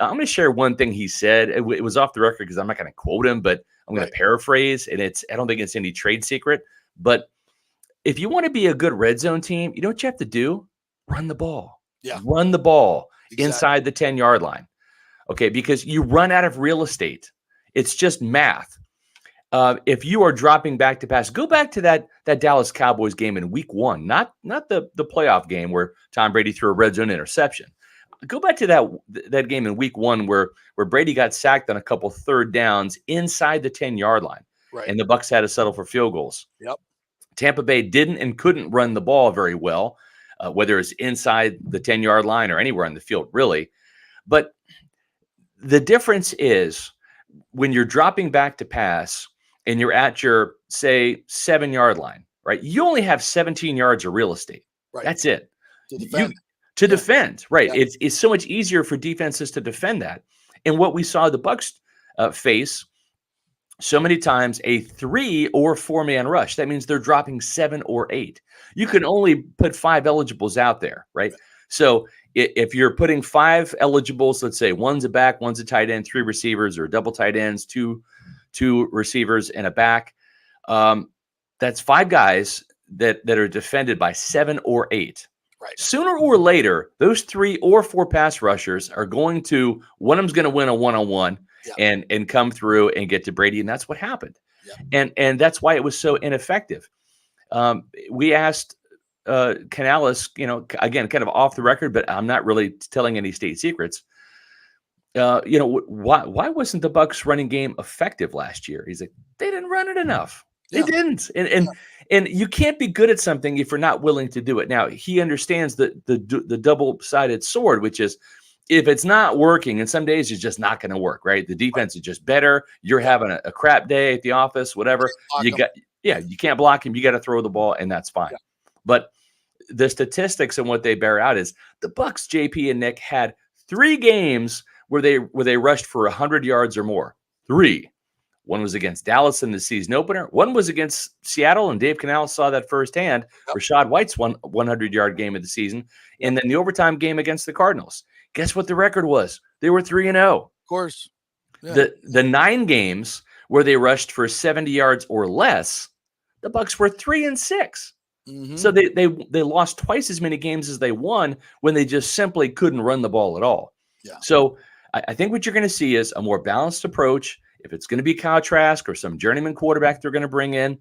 I'm going to share one thing he said. It was off the record because I'm not going to quote him, but I'm going to paraphrase, and I don't think it's any trade secret. But if you want to be a good red zone team, you know what you have to do? Run the ball. Yeah. Run the ball inside the 10-yard line. Okay, because you run out of real estate. It's just math. If you are dropping back to pass, go back to that Dallas Cowboys game in week 1, not the playoff game where Tom Brady threw a red zone interception. Go back to that game in week 1 where Brady got sacked on a couple 3rd downs inside the 10-yard line. Right. And the Bucs had to settle for field goals. Yep. Tampa Bay didn't and couldn't run the ball very well, whether it's inside the 10-yard line or anywhere on the field, really. But the difference is when you're dropping back to pass and you're at your, say, 7-yard line, right? You only have 17 yards of real estate. Right. That's it. To defend, right? Yeah. It's so much easier for defenses to defend that. And what we saw the Bucs face so many times, a 3 or 4-man rush. That means they're dropping 7 or 8. You can only put 5 eligibles out there, right? So if you're putting 5 eligibles, let's say one's a back, one's a tight end, 3 receivers, or double tight ends, two receivers and a back, that's 5 guys that are defended by 7 or 8. Right. Sooner or later, those 3 or 4 pass rushers are going to, one of them's going to win a one-on-one and come through and get to Brady. And that's what happened. Yeah. And that's why it was so ineffective. We asked Canales, again, kind of off the record, but I'm not really telling any state secrets. Why wasn't the Bucs running game effective last year? He's like, they didn't run it enough. They didn't. And you can't be good at something if you're not willing to do it. Now, he understands the double-sided sword, which is if it's not working, and some days it's just not going to work, right? The defense is just better. You're having a crap day at the office, whatever. You can't block him. You got to throw the ball, and that's fine. Yeah. But the statistics and what they bear out is the Bucs, JP and Nick, had 3 games where they rushed for 100 yards or more. 3. One was against Dallas in the season opener. One was against Seattle, and Dave Canales saw that firsthand. Yep. Rashad White's 100-yard game of the season. And then the overtime game against the Cardinals. Guess what the record was? They were 3-0. Of course. Yeah. The 9 games where they rushed for 70 yards or less, the Bucs were 3-6. Mhm. So they lost twice as many games as they won when they just simply couldn't run the ball at all. Yeah. So I think what you're going to see is a more balanced approach. If it's going to be Kyle Trask or some journeyman quarterback they're going to bring in,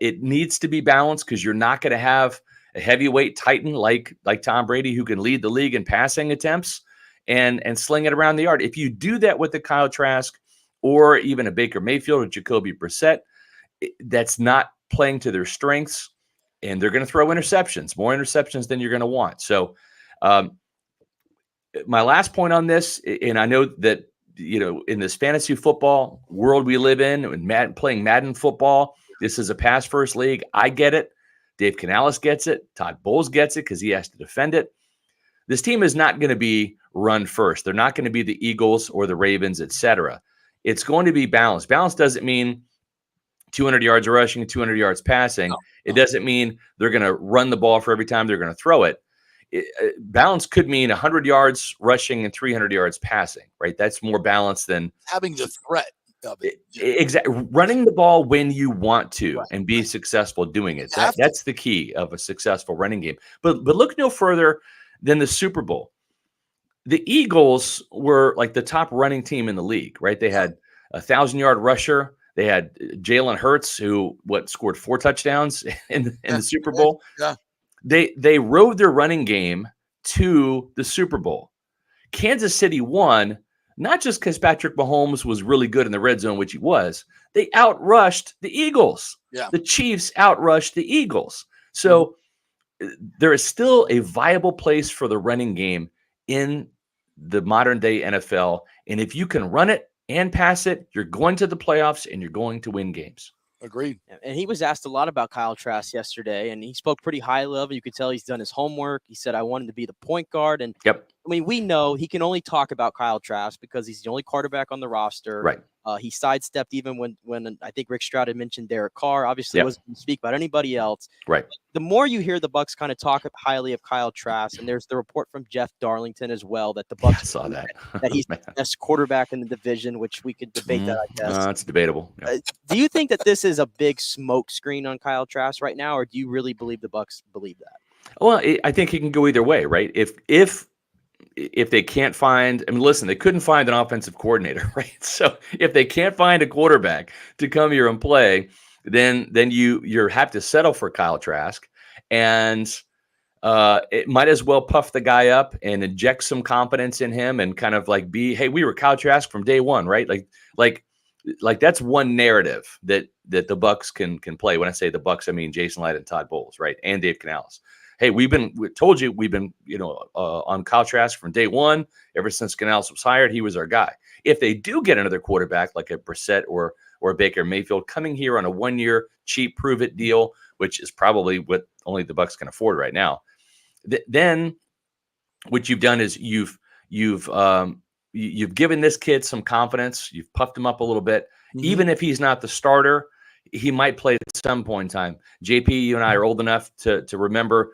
it needs to be balanced because you're not going to have a heavyweight titan like Tom Brady who can lead the league in passing attempts and sling it around the yard. If you do that with the Kyle Trask or even a Baker Mayfield or Jacoby Brissett, that's not playing to their strengths, and they're going to throw interceptions, more interceptions than you're going to want. So my last point on this, and I know that, in this fantasy football world we live in, and playing Madden football, this is a pass-first league. I get it. Dave Canales gets it. Todd Bowles gets it because he has to defend it. This team is not going to be run first. They're not going to be the Eagles or the Ravens, etc. It's going to be balanced. Balance doesn't mean 200 yards rushing, 200 yards passing. No. It doesn't mean they're going to run the ball for every time they're going to throw it. Balance could mean 100 yards rushing and 300 yards passing, right? That's more balanced than Having the threat of it. exactly running the ball when you want to Right. and be successful doing it. You have to. That's the key of a successful running game. But look no further than the Super Bowl. The Eagles were like the top running team in the league, right? They had a 1,000-yard rusher. They had Jalen Hurts, who scored 4 touchdowns in the Super Bowl. Yeah. They rode their running game to the Super Bowl. Kansas City won, not just because Patrick Mahomes was really good in the red zone, which he was. They outrushed the Eagles. Yeah. The Chiefs outrushed the Eagles. So there is still a viable place for the running game in the modern day NFL. And if you can run it and pass it, you're going to the playoffs and you're going to win games. Agreed. And he was asked a lot about Kyle Trask yesterday, and he spoke pretty highly of it. You could tell he's done his homework. He said, I wanted to be the point guard. And Yep. I mean, we know he can only talk about Kyle Trask because he's the only quarterback on the roster. Right. He sidestepped even when I think Rick Stroud had mentioned Derek Carr. Obviously, Yep. wasn't going to speak about anybody else. Right. The more you hear the Bucs kind of talk highly of Kyle Trask, and there's the report from Jeff Darlington as well that the Bucs I saw that. that he's Man. the best quarterback in the division, which we could debate that, I guess. It's debatable. Yeah. Do you think that this is a big smoke screen on Kyle Trask right now, or do you really believe the Bucs believe that? Well, I think it can go either way, right? If they can't find, I mean, listen, they couldn't find an offensive coordinator, right? So if they can't find a quarterback to come here and play, then you have to settle for Kyle Trask, and it might as well puff the guy up and inject some confidence in him and kind of like hey, we were Kyle Trask from day one, right? Like that's one narrative that the Bucs can play. When I say the Bucs, I mean Jason Light and Todd Bowles, right? And Dave Canales. Hey, we told you we've been on Kyle Trask from day one. Ever since Canales was hired, he was our guy. If they do get another quarterback like a Brissett or a Baker Mayfield coming here on a 1-year cheap prove it deal, which is probably what only the Bucs can afford right now, then what you've done is you've given this kid some confidence. You've puffed him up a little bit. Mhm. Even if he's not the starter, he might play at some point in time. JP, you and I are old enough to remember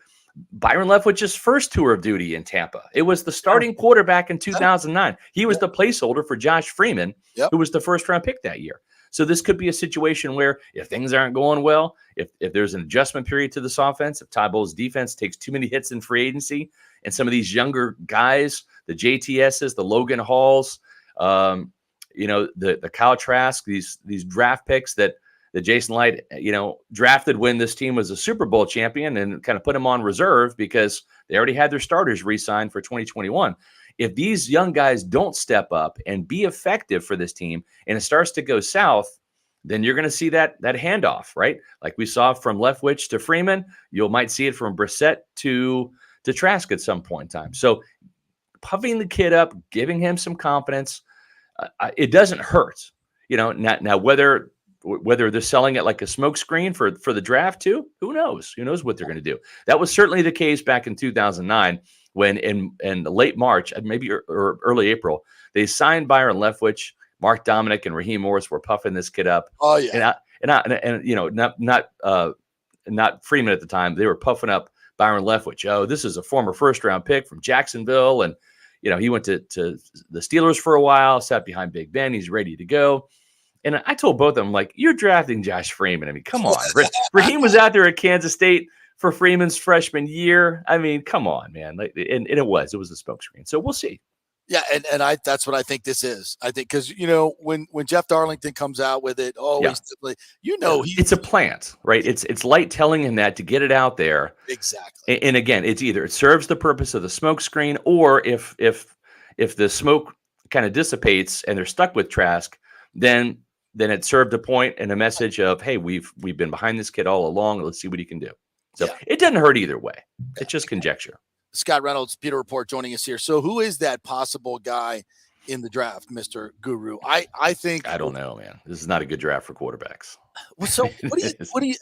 Byron Leftwich's first tour of duty in Tampa. It was the starting quarterback in 2009. He was the placeholder for Josh Freeman, who was the first-round pick that year. So this could be a situation where if things aren't going well, if there's an adjustment period to this offense, if Todd Bowles' defense takes too many hits in free agency, and some of these younger guys, the JTSs, the Logan Halls, the Kyle Trask, these draft picks that Jason Light, drafted when this team was a Super Bowl champion and kind of put them on reserve because they already had their starters re-signed for 2021. If these young guys don't step up and be effective for this team and it starts to go south, then you're going to see that handoff, right? Like we saw from Leftwich to Freeman, you might see it from Brissett to Trask at some point in time. So puffing the kid up, giving him some confidence, it doesn't hurt. Now whether they're selling it like a smokescreen for the draft too, who knows? Who knows what they're going to do? That was certainly the case back in 2009 when in late March, maybe or early April, they signed Byron Leftwich. Mark Dominic and Raheem Morris were puffing this kid up. Oh yeah, not Freeman at the time. They were puffing up Byron Leftwich. Oh, this is a former first-round pick from Jacksonville, and he went to the Steelers for a while, sat behind Big Ben. He's ready to go. And I told both of them, like, you're drafting Josh Freeman. I mean, come on. Raheem was out there at Kansas State for Freeman's freshman year. I mean, come on, man. Like, and it was a smokescreen. So we'll see. Yeah, and that's what I think this is. I think because when Jeff Darlington comes out with it, it's a plant, right? It's light telling him that to get it out there. Exactly. And again, it's either it serves the purpose of the smokescreen, or if the smoke kind of dissipates and they're stuck with Trask, then it served a point and a message of, hey, we've been behind this kid all along. Let's see what he can do. So it doesn't hurt either way. It's just conjecture. Scott Reynolds, Peter Report, joining us here. So who is that possible guy in the draft, Mr. Guru? I think I don't know, man. This is not a good draft for quarterbacks. Well, so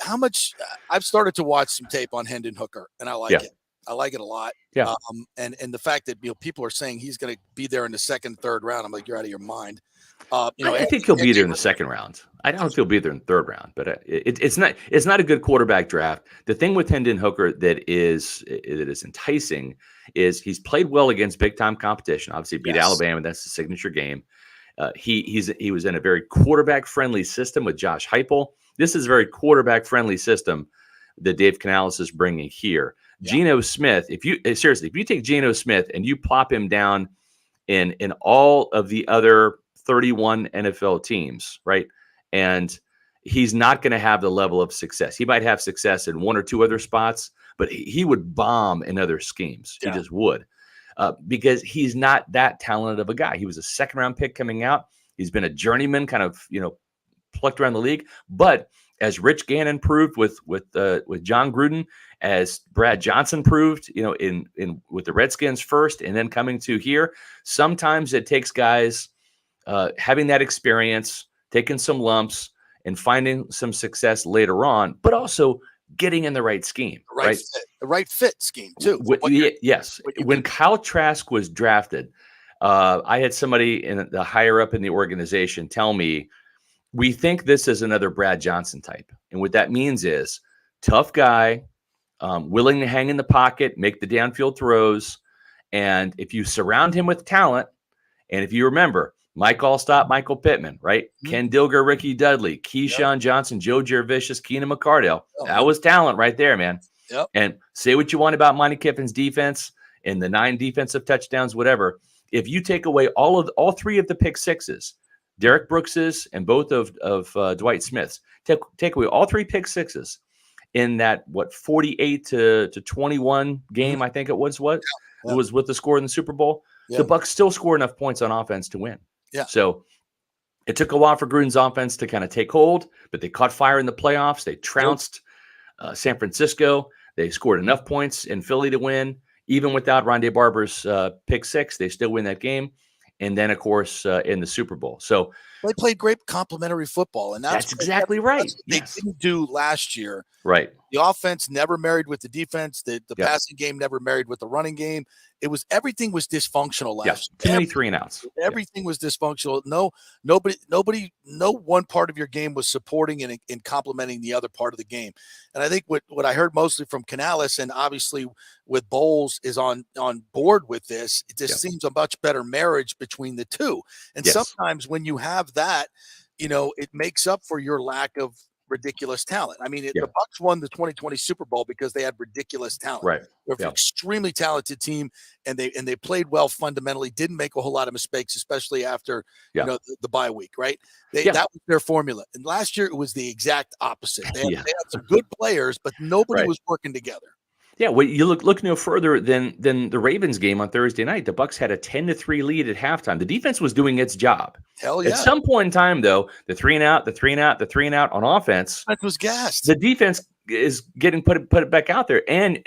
how much I've started to watch some tape on Hendon Hooker, and I like it. I like it a lot. Yeah. And the fact that people are saying he's going to be there in the second, third round, I'm like, you're out of your mind. I think he'll be there in the second round. I don't know if he'll be there in the third round, but it's not a good quarterback draft. The thing with Hendon Hooker that is enticing is he's played well against big time competition. Obviously, beat Alabama. That's the signature game. He was in a very quarterback friendly system with Josh Heupel. This is a very quarterback friendly system that Dave Canales is bringing here. Yeah. Geno Smith, if you take Geno Smith and you plop him down in all of the other 31 NFL teams, right? And he's not going to have the level of success. He might have success in one or two other spots, but he would bomb in other schemes. He just would, because he's not that talented of a guy. He was a second-round pick coming out. He's been a journeyman, kind of, plucked around the league. But as Rich Gannon proved with John Gruden, as Brad Johnson proved, in with the Redskins first, and then coming to here, sometimes it takes guys having that experience, taking some lumps, and finding some success later on, but also getting in the right scheme, right? The right fit scheme too. Yes. When Kyle Trask was drafted, I had somebody in the higher up in the organization tell me, we think this is another Brad Johnson type. And what that means is tough guy, willing to hang in the pocket, make the downfield throws. And if you surround him with talent, and if you remember, Mike Allstott, Michael Pittman, right? Mm-hmm. Ken Dilger, Ricky Dudley, Keyshawn Johnson, Joe Jervicius, Keenan McCardell. That was talent right there, man. Yep. And say what you want about Monty Kiffin's defense and the 9 defensive touchdowns, whatever. If you take away all 3 of the pick sixes, Derek Brooks's and both of Dwight Smith's, take away all 3 pick sixes in that 48 to 21 game, I think it was it was with the score in the Super Bowl. Yeah. The Bucs still score enough points on offense to win. Yeah. So it took a while for Gruden's offense to kind of take hold, but they caught fire in the playoffs. They trounced San Francisco. They scored enough points in Philly to win. Even without Rondé Barber's pick 6, they still win that game. And then, of course, in the Super Bowl. So they played great complementary football, and that's exactly right. That's what they didn't do last year. Right. The offense never married with the defense. The passing game never married with the running game. Everything was dysfunctional last year. Too many 3 and outs. Everything was dysfunctional. No one part of your game was supporting and complementing the other part of the game. And I think what I heard mostly from Canales, and obviously with Bowles is on board with this, it just seems a much better marriage between the two. And sometimes when you have that, it makes up for your lack of ridiculous talent. I mean, the Bucs won the 2020 Super Bowl because they had ridiculous talent. Right. They're an extremely talented team, and they played well fundamentally. Didn't make a whole lot of mistakes, especially after the bye week. Right. That was their formula. And last year it was the exact opposite. They had some good players, but nobody was working together. Yeah, well, you look no further than the Ravens game on Thursday night. The Bucs had a 10-3 lead at halftime. The defense was doing its job. Hell yeah. At some point in time, though, the 3 and out on offense. That was gassed. The defense is getting put back out there, and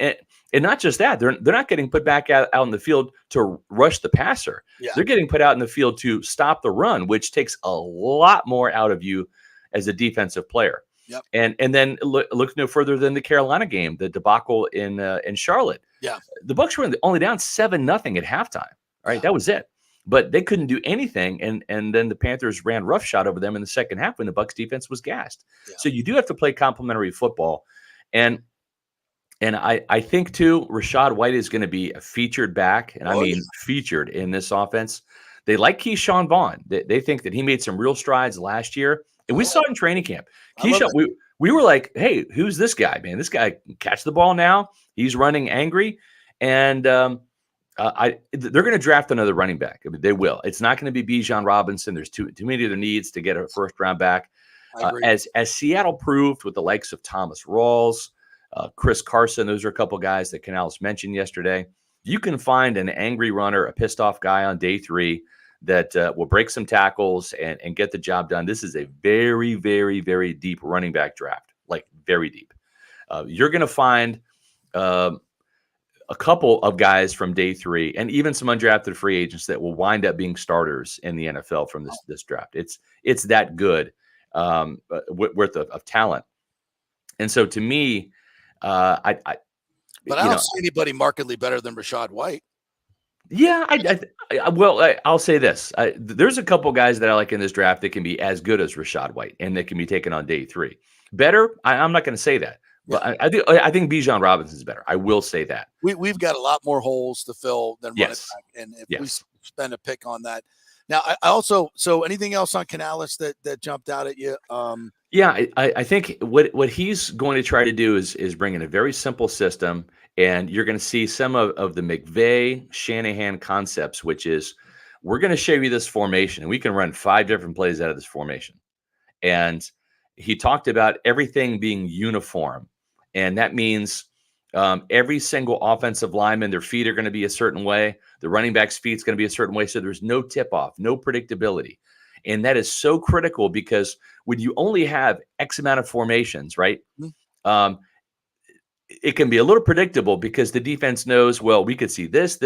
not just that, they're not getting put back out in the field to rush the passer. Yeah. They're getting put out in the field to stop the run, which takes a lot more out of you as a defensive player. Yep. And then look no further than the Carolina game, the debacle in Charlotte. Yeah. The Bucs were only down 7-0 at halftime. Right. That was it. But they couldn't do anything. And then the Panthers ran roughshod over them in the second half when the Bucs defense was gassed. Yeah. So you do have to play complementary football. And I think too, Rachaad White is going to be a featured back. And I mean featured in this offense. They like Keyshawn Vaughn. They think that he made some real strides last year, and we saw it in training camp. Keyshawn, we were like, hey, who's this guy, man? This guy can catch the ball now. He's running angry, and they're going to draft another running back. I mean, they will. It's not going to be Bijan Robinson. There's too many other needs to get a first round back. As Seattle proved with the likes of Thomas Rawls, Chris Carson, those are a couple guys that Canales mentioned yesterday. You can find an angry runner, a pissed off guy on day 3 that will break some tackles and get the job done. This is a very, very, very deep running back draft, like very deep. You're going to find a couple of guys from day 3 and even some undrafted free agents that will wind up being starters in the NFL from this draft. It's that good worth of talent. And so to me, I don't see anybody markedly better than Rachaad White. Yeah, I'll say this. There's a couple guys that I like in this draft that can be as good as Rachaad White and that can be taken on day 3. Better? I'm not going to say that. But I think Bijan Robinson is better. I will say that. We've got a lot more holes to fill than running back. And if we spend a pick on that. Now, I also – so anything else on Canales that jumped out at you? I think what he's going to try to do is bring in a very simple system, and you're going to see some of the McVay-Shanahan concepts, which is we're going to show you this formation, and we can run 5 different plays out of this formation. And he talked about everything being uniform, and that means every single offensive lineman, their feet are going to be a certain way. The running back's feet is going to be a certain way, so there's no tip-off, no predictability. And that is so critical because when you only have X amount of formations, right, it can be a little predictable because the defense knows, well, we could see this,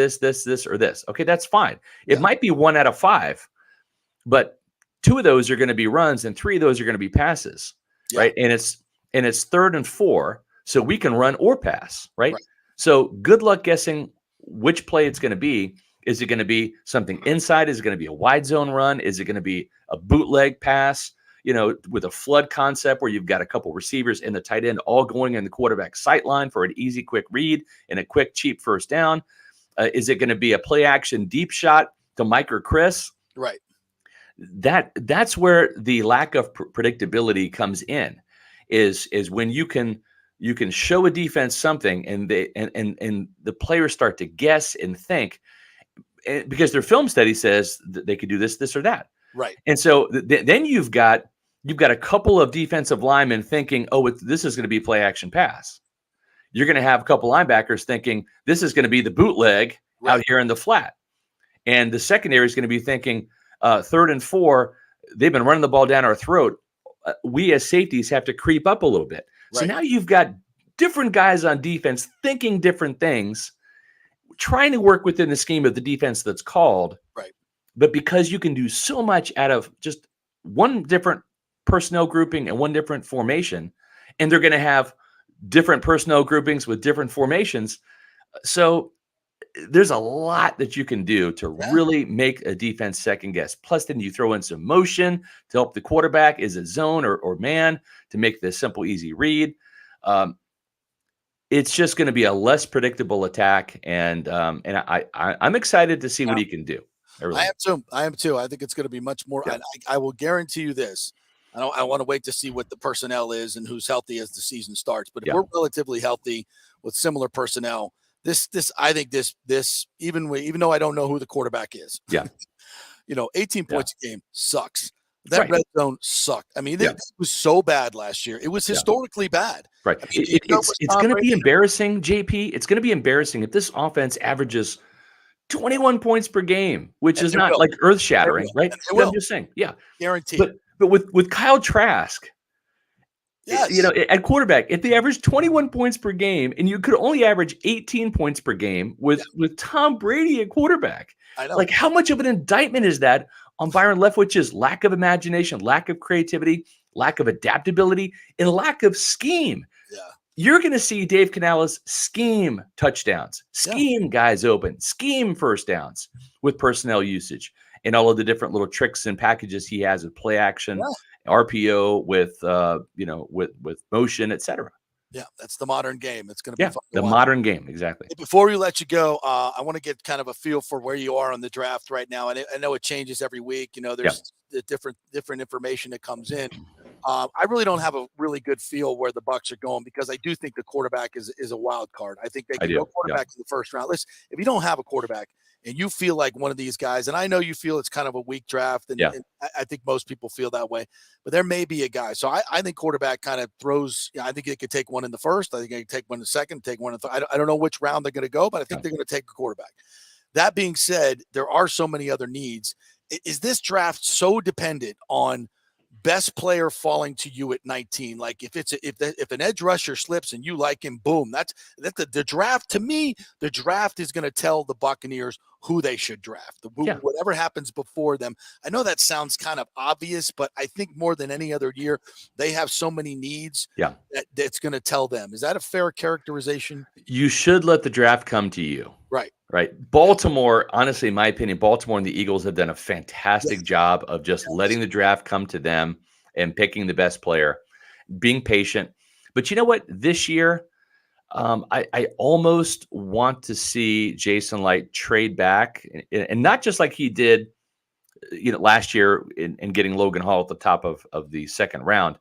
or this. Okay, that's fine. It might be 1 out of 5, but 2 of those are going to be runs and 3 of those are going to be passes, right? And it's 3rd and 4, so we can run or pass, right? So good luck guessing which play it's going to be. Is it going to be something inside? Is it going to be a wide zone run? Is it going to be a bootleg pass, with a flood concept where you've got a couple receivers and the tight end all going in the quarterback sight line for an easy, quick read and a quick, cheap first down? Is it going to be a play action deep shot to Mike or Chris? Right. That's where the lack of predictability comes in, is when you can show a defense something and the players start to guess and think, because their film study says that they could do this, or that. Right. And so then you've got a couple of defensive linemen thinking, oh, this is going to be play action pass. You're going to have a couple linebackers thinking this is going to be the bootleg out here in the flat. And the secondary is going to be thinking 3rd and 4, they've been running the ball down our throat. We as safeties have to creep up a little bit. Right. So now you've got different guys on defense thinking different things, trying to work within the scheme of the defense that's called. Right. But because you can do so much out of just one different personnel grouping and one different formation, and they're going to have different personnel groupings with different formations. So there's a lot that you can do to really make a defense second guess. Plus, then you throw in some motion to help the quarterback. Is it zone or man to make this simple, easy read? It's just going to be a less predictable attack, and I'm excited to see what he can do. I am too. I think it's going to be much more. Yeah. I will guarantee you this. I want to wait to see what the personnel is and who's healthy as the season starts. But if we're relatively healthy with similar personnel, I think this even though I don't know who the quarterback is. Yeah. 18 points a game sucks. That red zone sucked. I mean, it was so bad last year. It was historically bad. Right. I mean, it's going to be embarrassing, JP. It's going to be embarrassing if this offense averages 21 points per game, which is not like earth shattering, right? I'm just saying, guaranteed. But with Kyle Trask, at quarterback, if they average 21 points per game, and you could only average 18 points per game with Tom Brady at quarterback, I know. Like how much of an indictment is that on Byron Leftwich's lack of imagination, lack of creativity, lack of adaptability, and lack of scheme? Yeah. You're going to see Dave Canales scheme touchdowns, scheme guys open, scheme first downs with personnel usage and all of the different little tricks and packages he has with play action, RPO with with motion, etc. Yeah, that's the modern game. It's going to be Yeah, fun to the watch. modern game, exactly. Before we let you go, I want to get kind of a feel for where you are on the draft right now. And I know it changes every week. You know, there's the different information that comes in. I really don't have a really good feel where the Bucs are going because I do think the quarterback is a wild card. I think they can go quarterback in the first round. Listen, if you don't have a quarterback and you feel like one of these guys, and I know you feel it's kind of a weak draft, and I think most people feel that way, but there may be a guy. So I think quarterback kind of throws. I think they could take one in the first. I think they could take one in the second, take one in the third. I don't know which round they're going to go, but I think they're going to take a quarterback. That being said, there are so many other needs. Is this draft so dependent on best player falling to you at 19? Like if an edge rusher slips and you like him, boom, that's the draft. To me, the draft is going to tell the Buccaneers who they should draft. Whatever happens before them. I know that sounds kind of obvious, but I think more than any other year, they have so many needs that's going to tell them. Is that a fair characterization? You should let the draft come to you. Right. Baltimore, honestly, in my opinion, Baltimore and the Eagles have done a fantastic job of just letting the draft come to them and picking the best player, being patient. But you know what? This year, I almost want to see Jason Light trade back, and not just like he did, last year in getting Logan Hall at the top of the second round.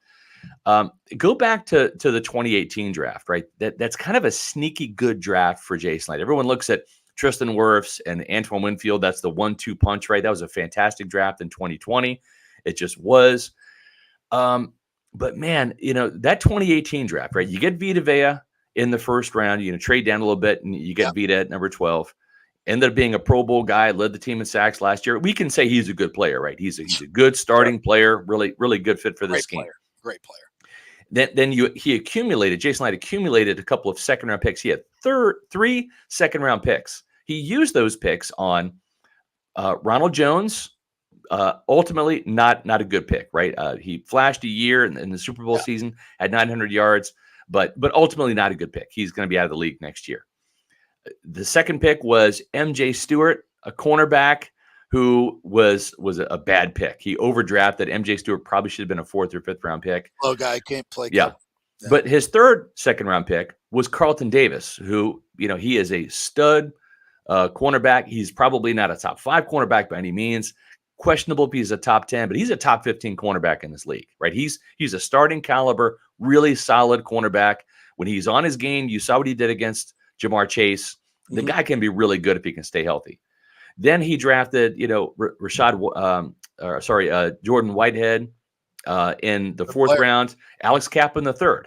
Go back to the 2018 draft, right? That's kind of a sneaky good draft for Jason Light. Everyone looks at Tristan Wirfs and Antoine Winfield. That's the 1-2 punch, right? That was a fantastic draft in 2020. It just was. But man, that 2018 draft, right? You get Vita Vea in the first round, trade down a little bit and you get Vita at number 12. Ended up being a Pro Bowl guy, led the team in sacks last year. We can say he's a good player, right? He's a good starting player, really, really good fit for this scheme. Great player. Jason Light accumulated a couple of second-round picks. He had 3 second-round picks. He used those picks on Ronald Jones, ultimately not a good pick, right? He flashed a year in the Super Bowl season, had 900 yards, but ultimately not a good pick. He's going to be out of the league next year. The second pick was MJ Stewart, a cornerback who was a bad pick. He overdrafted. MJ Stewart probably should have been a 4th or 5th round pick. Low guy, can't play. Yeah. But his third second round pick was Carlton Davis, who, he is a stud cornerback. He's probably not a top 5 cornerback by any means. Questionable if he's a top 10, but he's a top 15 cornerback in this league, right? He's a starting caliber, really solid cornerback. When he's on his game, you saw what he did against Jamar Chase. The guy can be really good if he can stay healthy. Then he drafted, Jordan Whitehead in the 4th round, Alex Kappa in the 3rd.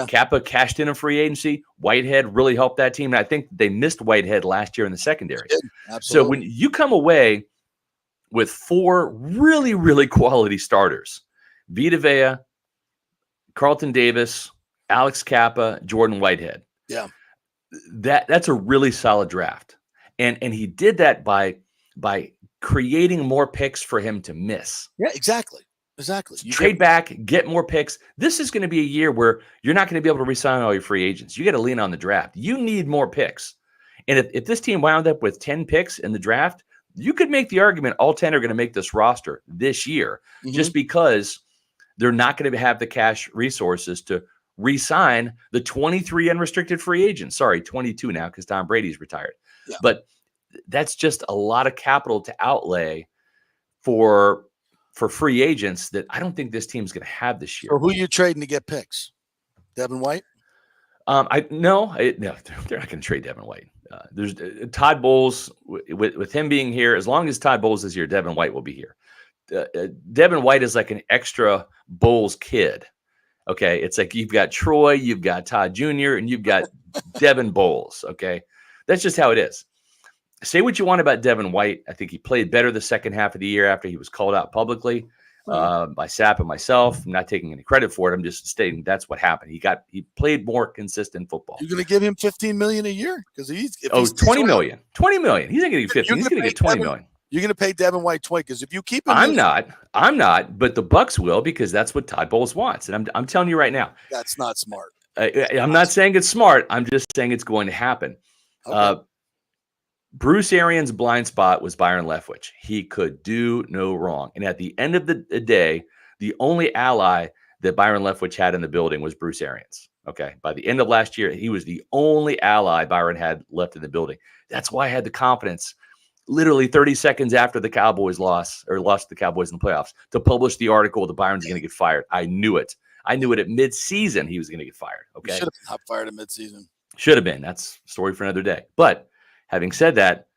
Kappa cashed in a free agency. Whitehead really helped that team. And I think they missed Whitehead last year in the secondary. So when you come away with 4 really, really quality starters, Vita Vea, Carlton Davis, Alex Kappa, Jordan Whitehead. Yeah. That's a really solid draft. And he did that by creating more picks for him to miss. Yeah, exactly. You trade back, get more picks. This is going to be a year where you're not going to be able to re-sign all your free agents. You got to lean on the draft. You need more picks. And if this team wound up with 10 picks in the draft, you could make the argument all 10 are going to make this roster this year just because they're not going to have the cash resources to re-sign the 23 unrestricted free agents. Sorry, 22 now because Tom Brady's retired. Yeah. But that's just a lot of capital to outlay for free agents that I don't think this team's going to have this year. So who are you trading to get picks? Devin White? No, they're not going to trade Devin White. There's Todd Bowles with him being here. As long as Todd Bowles is here, Devin White will be here. Devin White is like an extra Bowles kid. Okay, it's like you've got Troy, you've got Todd Jr., and you've got Devin Bowles. Okay, that's just how it is. Say what you want about Devin White. I think he played better the second half of the year after he was called out publicly by Sapp and myself. I'm not taking any credit for it. I'm just stating that's what happened. He played more consistent football. You're going to give him $15 million a year because he's $20 million. $20 million. He's not going to get 15. He's going to get $20 million. You're going to pay Devin White $20 because if you keep him, I'm not, but the Bucs will because that's what Todd Bowles wants, and I'm telling you right now, that's not smart. I'm not saying it's smart. I'm just saying it's going to happen. Okay. Bruce Arians' blind spot was Byron Leftwich. He could do no wrong. And at the end of the day, the only ally that Byron Leftwich had in the building was Bruce Arians. Okay. By the end of last year, he was the only ally Byron had left in the building. That's why I had the confidence literally 30 seconds after the Cowboys lost to the Cowboys in the playoffs to publish the article that Byron's going to get fired. I knew it. I knew it at midseason he was going to get fired. Okay. Should have been top fired at midseason. Should have been. That's a story for another day. But having said that,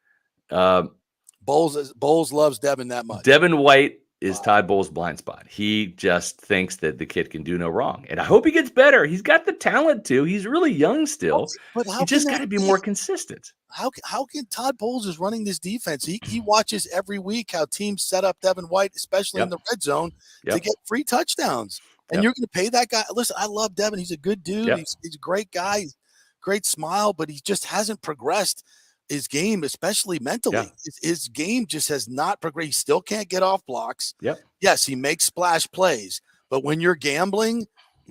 Bowles loves Devin that much. Devin White is Todd Bowles' blind spot. He just thinks that the kid can do no wrong. And I hope he gets better. He's got the talent to. He's really young still. But He just got to be more consistent. How can Todd Bowles is running this defense? He watches every week how teams set up Devin White, especially in the red zone, to get free touchdowns. And you're going to pay that guy. Listen, I love Devin. He's a good dude. He's a great guy. He's great smile, but he just hasn't progressed his game, especially mentally. His game just has not progressed. He still can't get off blocks. Yes, he makes splash plays, but when you're gambling,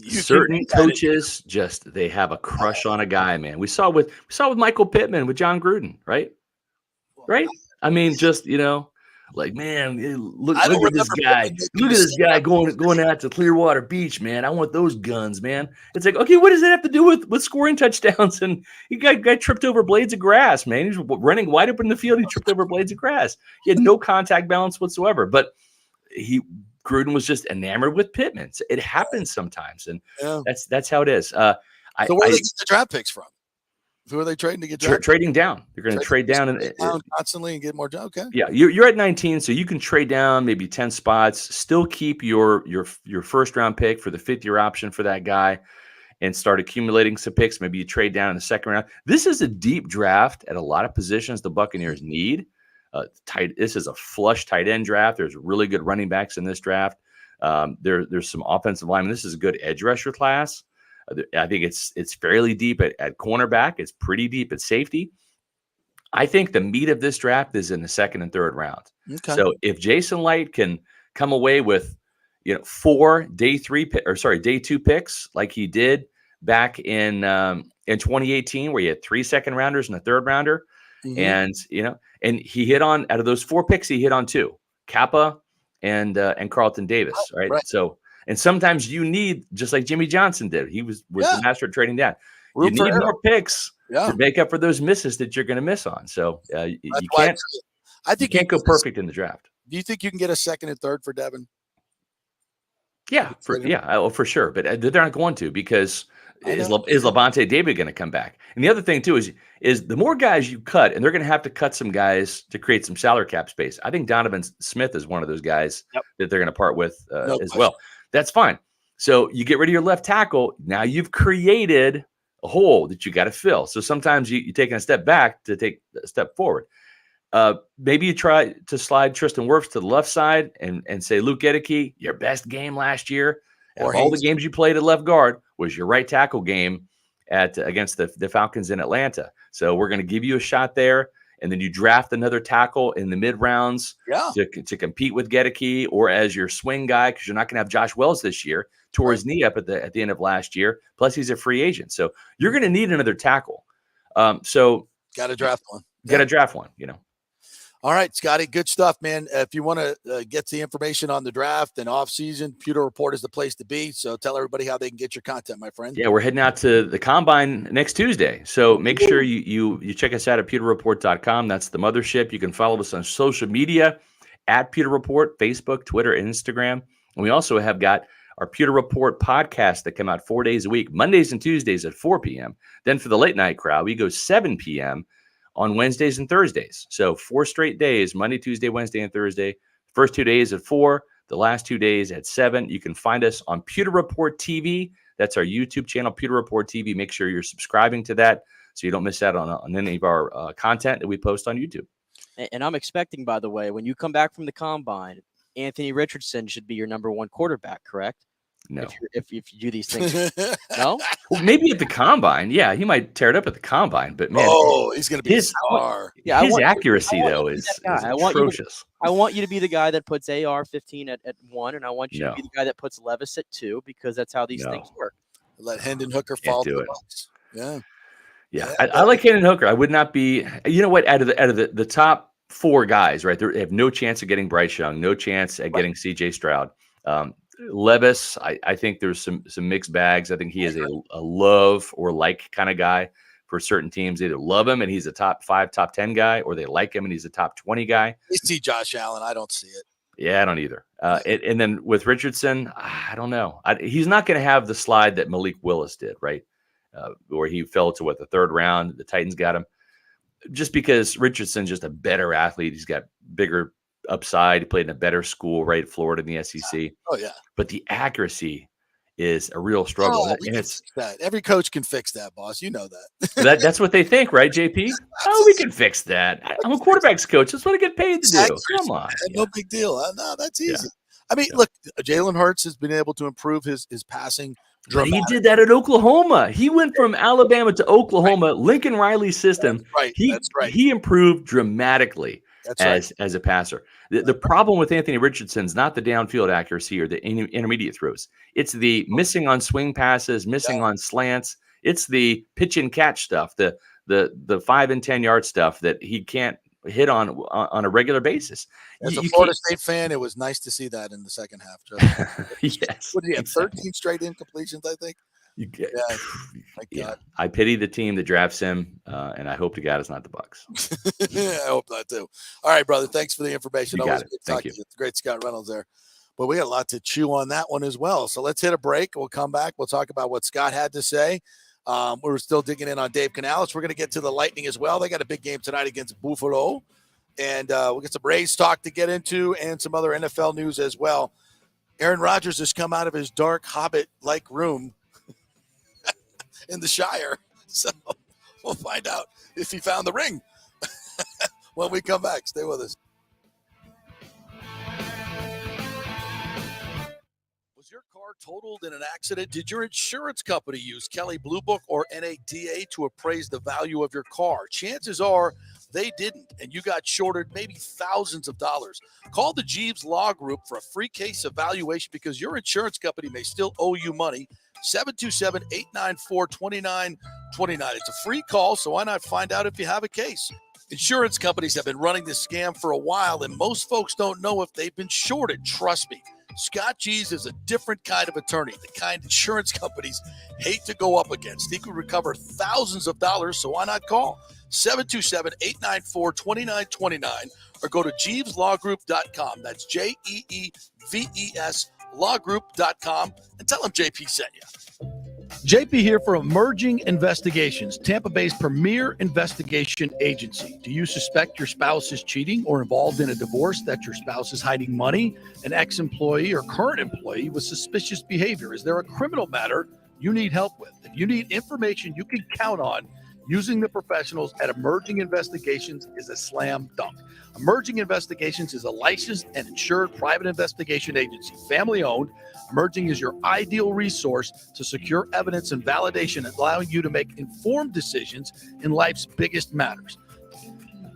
certain coaches they have a crush on a guy, man. We saw with Michael Pittman with John Gruden, right? I mean, just like, man, look at this guy. Look at this guy going out to Clearwater Beach, man. I want those guns, man. It's like, okay, what does that have to do with scoring touchdowns? And he got tripped over blades of grass, man. He's running wide open in the field. He tripped over blades of grass. He had no contact balance whatsoever. But Gruden was just enamored with Pittman. So it happens sometimes, and that's how it is. So where are they getting the draft picks from? Who are they trading to get trading down? They're going to trade down and constantly and get more. Okay. Yeah, you're at 19, so you can trade down maybe 10 spots, still keep your first round pick for the 5th-year option for that guy, and start accumulating some picks. Maybe you trade down in the second round. This is a deep draft at a lot of positions the Buccaneers need. This is a flush tight end draft. There's really good running backs in this draft. There's some offensive linemen. This is a good edge rusher class. I think it's fairly deep at cornerback. It's pretty deep at safety. I think the meat of this draft is in the 2nd and 3rd round. Okay. So if Jason Light can come away with 4 day 2 picks like he did back in 2018, where he had 3 second rounders and a 3rd rounder, and he hit on, out of those 4 picks, he hit on 2, Kappa and Carlton Davis. Right. So. And sometimes you need, just like Jimmy Johnson did, he was the master at trading down. You need more picks to make up for those misses that you're going to miss on. So you can't go perfect in the draft. Do you think you can get a 2nd and 3rd for Devin? Yeah, for sure. But they're not going to, because is Levante David going to come back? And the other thing too is the more guys you cut, and they're going to have to cut some guys to create some salary cap space. I think Donovan Smith is one of those guys that they're going to part with as well. That's fine. So you get rid of your left tackle. Now you've created a hole that you got to fill. So sometimes you're taking a step back to take a step forward. Maybe you try to slide Tristan Wirfs to the left side and say, Luke Gedeke, your best game last year, or all the games you played at left guard, was your right tackle game against the Falcons in Atlanta. So we're going to give you a shot there. And then you draft another tackle in the mid rounds to compete with Gedeke, or as your swing guy, because you're not going to have Josh Wells this year. Tore his knee up at the end of last year. Plus, he's a free agent, so you're going to need another tackle. So got to draft one. Got to draft one. All right, Scotty, good stuff, man. If you want to get the information on the draft and off-season, Pewter Report is the place to be. So tell everybody how they can get your content, my friend. Yeah, we're heading out to the Combine next Tuesday. So make sure you check us out at pewterreport.com. That's the mothership. You can follow us on social media at Pewter Report, Facebook, Twitter, and Instagram. And we also have got our Pewter Report podcast that come out 4 days a week, Mondays and Tuesdays at 4 p.m. Then for the late night crowd, we go 7 p.m. on Wednesdays and Thursdays. So 4 straight days, Monday, Tuesday, Wednesday, and Thursday. First 2 days at 4, the last 2 days at 7. You can find us on Pewter Report TV. That's our YouTube channel, Pewter Report TV. Make sure you're subscribing to that so you don't miss out on any of our content that we post on YouTube. And I'm expecting, by the way, when you come back from the Combine, Anthony Richardson should be your number 1 quarterback, correct? No. If you do these things. No? Well, maybe at the Combine. Yeah, he might tear it up at the Combine, but man. He's going to be a star. His accuracy, though, is atrocious. I want you to be the guy that puts AR-15 at 1, and I want you to be the guy that puts Levis at 2, because that's how these things work. Let Hendon Hooker fall to the box. Yeah. I like Hendon Hooker. I would not be, you know what, out of the top 4 guys, right, they have no chance of getting Bryce Young, no chance at getting CJ Stroud. Levis, I think there's some mixed bags. I think he is a love or like kind of guy for certain teams. They either love him and he's a top 5, top 10 guy, or they like him and he's a top 20 guy. You see Josh Allen. I don't see it. Yeah, I don't either. And then with Richardson, I don't know. He's not going to have the slide that Malik Willis did, right? Where he fell to the 3rd round. The Titans got him. Just because Richardson's just a better athlete. He's got bigger upside. He played in a better school, right? Florida in the SEC. Oh, yeah. But the accuracy is a real struggle. Oh, and it's that. Every coach can fix that, boss. You know that. that's what they think, right, JP? Oh, we can fix that. I'm a quarterback's coach. That's what I get paid to do. Come on. No big deal. No, that's easy. Yeah. I mean, look, Jalen Hurts has been able to improve his passing. But he did that at Oklahoma. He went from Alabama to Oklahoma, Lincoln Riley's system. That's right. He improved dramatically as a passer. The problem with Anthony Richardson's not the downfield accuracy or the intermediate throws. It's the missing on swing passes, missing on slants. It's the pitch and catch stuff, the 5 and 10 yard stuff that he can't hit on a regular basis. As a Florida State fan, it was nice to see that in the second half. Yes. What did he have? 13 straight incompletions, I think. Yeah. I pity the team that drafts him, and I hope to God it's not the Bucks. I hope not too. All right, brother. Thanks for the information. You got it. Thank you. Great Scott Reynolds there. But we got a lot to chew on that one as well. So let's hit a break. We'll come back. We'll talk about what Scott had to say. We're still digging in on Dave Canales. We're going to get to the Lightning as well. They got a big game tonight against Buffalo. And we'll get some Rays talk to get into and some other NFL news as well. Aaron Rodgers has come out of his dark Hobbit-like room in the Shire. So we'll find out if he found the ring when we come back. Stay with us. Was your car totaled in an accident? Did your insurance company use Kelley Blue Book or NADA to appraise the value of your car? Chances are they didn't, and you got shorted maybe thousands of dollars. Call the Jeeves Law Group for a free case evaluation because your insurance company may still owe you money. 727-894-2929. It's a free call, so why not find out if you have a case? Insurance companies have been running this scam for a while, and most folks don't know if they've been shorted. Trust me. Scott Jeeves is a different kind of attorney, the kind insurance companies hate to go up against. He could recover thousands of dollars, so why not call? 727-894-2929 or go to JeevesLawGroup.com. That's JEEVES lawgroup.com and tell them JP sent you. JP here for Emerging Investigations, Tampa Bay's premier investigation agency. Do you suspect your spouse is cheating or involved in a divorce, that your spouse is hiding money, an ex-employee or current employee with suspicious behavior? Is there a criminal matter you need help with? If you need information you can count on, using the professionals at Emerging Investigations is a slam dunk. Emerging Investigations is a licensed and insured private investigation agency, family-owned. Emerging is your ideal resource to secure evidence and validation, allowing you to make informed decisions in life's biggest matters.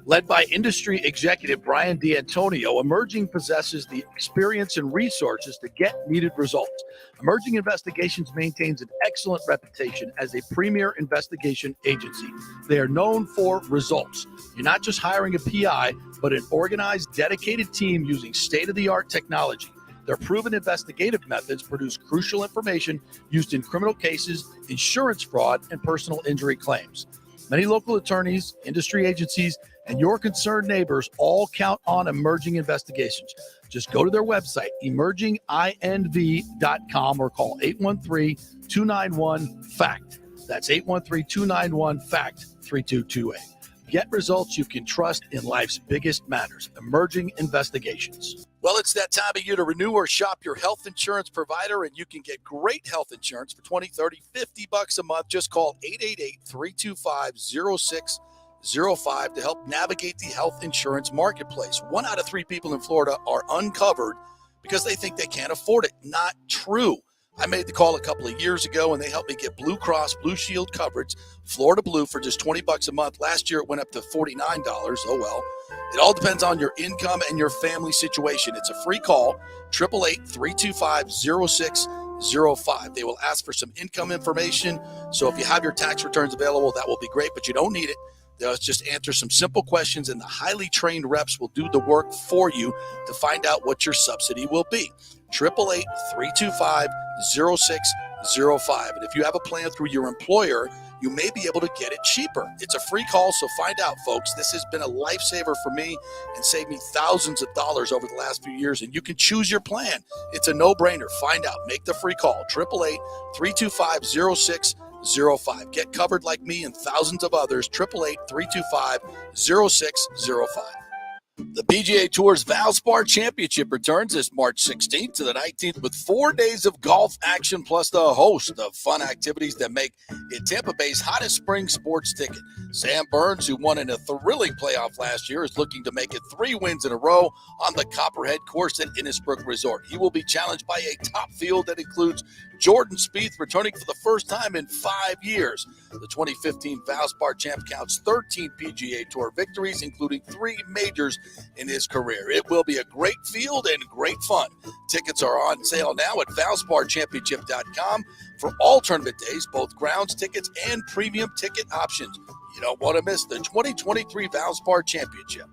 Led by industry executive Brian D'Antonio, Emerging possesses the experience and resources to get needed results. Emerging Investigations maintains an excellent reputation as a premier investigation agency. They are known for results. You're not just hiring a PI, but an organized, dedicated team using state-of-the-art technology. Their proven investigative methods produce crucial information used in criminal cases, insurance fraud, and personal injury claims. Many local attorneys, industry agencies, and your concerned neighbors all count on Emerging Investigations. Just go to their website, emerginginv.com, or call 813-291-FACT. That's 813-291-FACT-3228. Get results you can trust in life's biggest matters. Emerging Investigations. Well, it's that time of year to renew or shop your health insurance provider, and you can get great health insurance for $20, $30, $50 a month. Just call 888-325-0605 to help navigate the health insurance marketplace. 1 out of 3 people in Florida are uncovered because they think they can't afford it. Not true. I made the call a couple of years ago, and they helped me get Blue Cross Blue Shield coverage, Florida Blue, for just $20 a month. Last year, it went up to $49. Oh, well. It all depends on your income and your family situation. It's a free call, 888-325-0605. They will ask for some income information. So if you have your tax returns available, that will be great, but you don't need it. They'll just answer some simple questions, and the highly trained reps will do the work for you to find out what your subsidy will be. 888-325-0605. And if you have a plan through your employer, you may be able to get it cheaper. It's a free call, so find out, folks. This has been a lifesaver for me and saved me thousands of dollars over the last few years, and you can choose your plan. It's a no-brainer. Find out. Make the free call. 888-325-0605. Get covered like me and thousands of others. 888-325-0605. The PGA Tour's Valspar Championship returns this March 16th to the 19th with 4 days of golf action plus the host of fun activities that make it Tampa Bay's hottest spring sports ticket. Sam Burns, who won in a thrilling playoff last year, is looking to make it 3 wins in a row on the Copperhead course at Innisbrook Resort. He will be challenged by a top field that includes Jordan Spieth, returning for the first time in 5 years. The 2015 Valspar champ counts 13 PGA Tour victories, including 3 majors in his career. It will be a great field and great fun. Tickets are on sale now at ValsparChampionship.com for all tournament days, both grounds tickets and premium ticket options. You don't want to miss the 2023 Valspar Championship.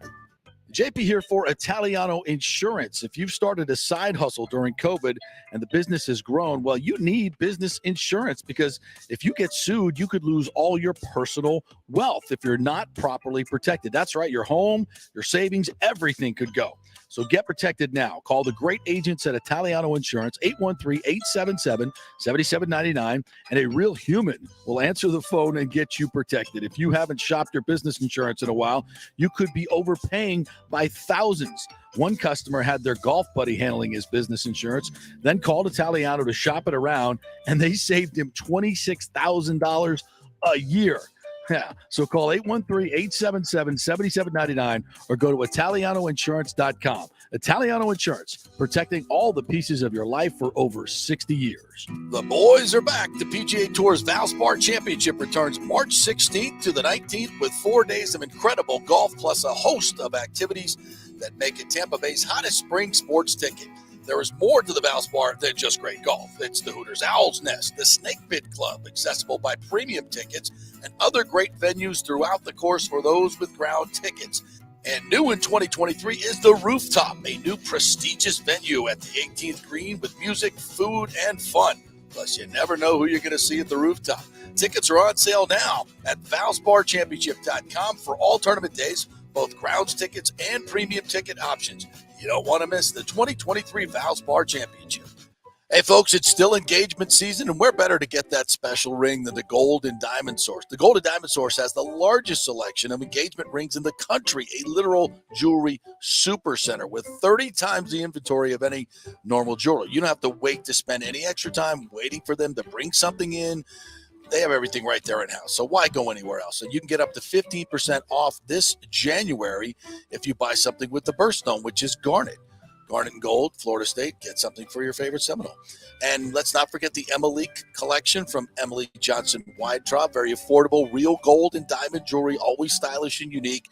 JP here for Italiano Insurance. If you've started a side hustle during COVID and the business has grown, well, you need business insurance, because if you get sued, you could lose all your personal wealth if you're not properly protected. That's right. Your home, your savings, everything could go. So get protected now. Call the great agents at Italiano Insurance, 813-877-7799, and a real human will answer the phone and get you protected. If you haven't shopped your business insurance in a while, you could be overpaying by thousands. One customer had their golf buddy handling his business insurance, then called Italiano to shop it around, and they saved him $26,000 a year. Yeah. So call 813-877-7799 or go to ItalianoInsurance.com. Italiano Insurance, protecting all the pieces of your life for over 60 years. The boys are back. The PGA Tour's Valspar Championship returns March 16th to the 19th with 4 days of incredible golf plus a host of activities that make it Tampa Bay's hottest spring sports ticket. There is more to the Valspar than just great golf. It's the Hooters Owl's Nest, the Snake Pit Club, accessible by premium tickets, and other great venues throughout the course for those with ground tickets. And new in 2023 is the Rooftop, a new prestigious venue at the 18th green with music, food, and fun. Plus, you never know who you're going to see at the Rooftop. Tickets are on sale now at ValsparChampionship.com for all tournament days, both grounds tickets and premium ticket options. You don't want to miss the 2023 Valspar Championship. Hey, folks, it's still engagement season, and where better to get that special ring than the Gold and Diamond Source? The Gold and Diamond Source has the largest selection of engagement rings in the country, a literal jewelry supercenter with 30 times the inventory of any normal jeweler. You don't have to wait to spend any extra time waiting for them to bring something in. They have everything right there in-house, so why go anywhere else? And you can get up to 15% off this January if you buy something with the birthstone, which is garnet. Garnet and Gold, Florida State, get something for your favorite Seminole. And let's not forget the Emily collection from Emily Johnson Weintraub. Very affordable, real gold and diamond jewelry, always stylish and unique.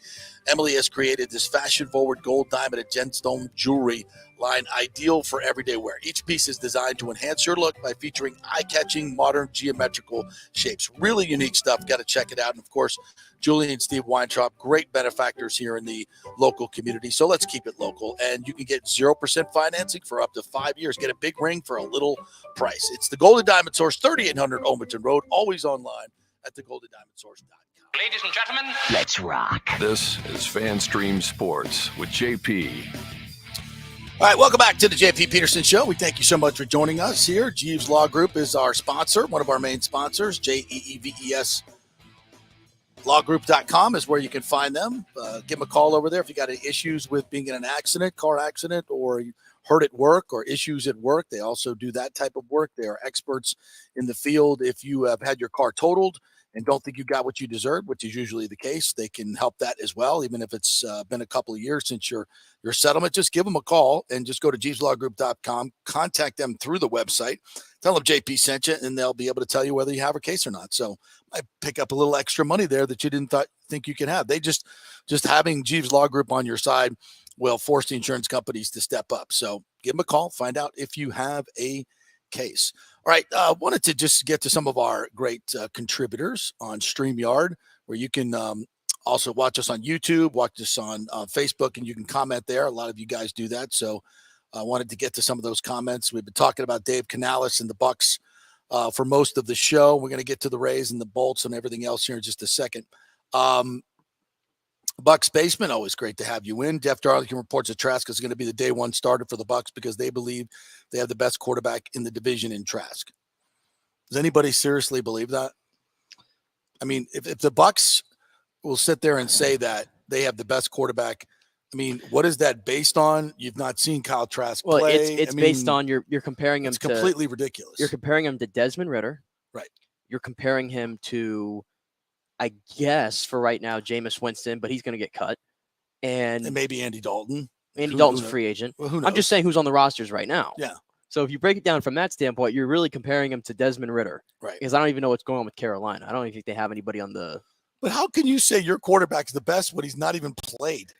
Emily has created this fashion-forward gold, diamond, and gemstone jewelry line ideal for everyday wear. Each piece is designed to enhance your look by featuring eye-catching, modern geometrical shapes. Really unique stuff. Got to check it out. And, of course, Julie and Steve Weintraub, great benefactors here in the local community. So let's keep it local. And you can get 0% financing for up to 5 years. Get a big ring for a little price. It's the Golden Diamond Source, 3800 Omerton Road, always online at thegoldendiamondsource.com. Ladies and gentlemen, Let's rock. This is FanStream Sports with JP. All right, welcome back to the JP Peterson Show. We thank you so much for joining us here. Jeeves Law Group is our sponsor, one of our main sponsors. JEEVES lawgroup.com is where you can find them. Give them a call over there if you got any issues with being in an accident, car accident, or you hurt at work or issues at work. They also do that type of work. They are experts in the field. If you have had your car totaled and don't think you got what you deserve, which is usually the case, they can help that as well. Even if it's been a couple of years since your settlement, just give them a call and just go to jeeveslawgroup.com, contact them through the website, tell them JP sent you, and they'll be able to tell you whether you have a case or not. So I pick up a little extra money there that you didn't think you could have. They just having Jeeves Law Group on your side will force the insurance companies to step up. So give them a call, find out if you have a case. All right, wanted to just get to some of our great contributors on StreamYard, where you can Also, watch us on YouTube, watch us on Facebook, and you can comment there. A lot of you guys do that. So I wanted to get to some of those comments. We've been talking about Dave Canales and the Bucks for most of the show. We're going to get to the Rays and the Bolts and everything else here in just a second. Bucks Basement, always great to have you in. Jeff Darlington reports that Trask is going to be the day one starter for the Bucks because they believe they have the best quarterback in the division in Trask. Does anybody seriously believe that? I mean, if the Bucks will sit there and say that they have the best quarterback, I mean, what is that based on? You've not seen Kyle Trask play. Well, it's based on you're comparing him it's completely ridiculous. You're comparing him to Desmond Ritter. Right. You're comparing him to, I guess, for right now, Jameis Winston, but he's going to get cut. And maybe Andy Dalton. Andy Dalton's a free agent. Well, who knows? I'm just saying who's on the rosters right now. Yeah. So if you break it down from that standpoint, you're really comparing him to Desmond Ritter. Right. Because I don't even know what's going on with Carolina. I don't even think they have anybody on the – But how can you say your quarterback is the best when he's not even played?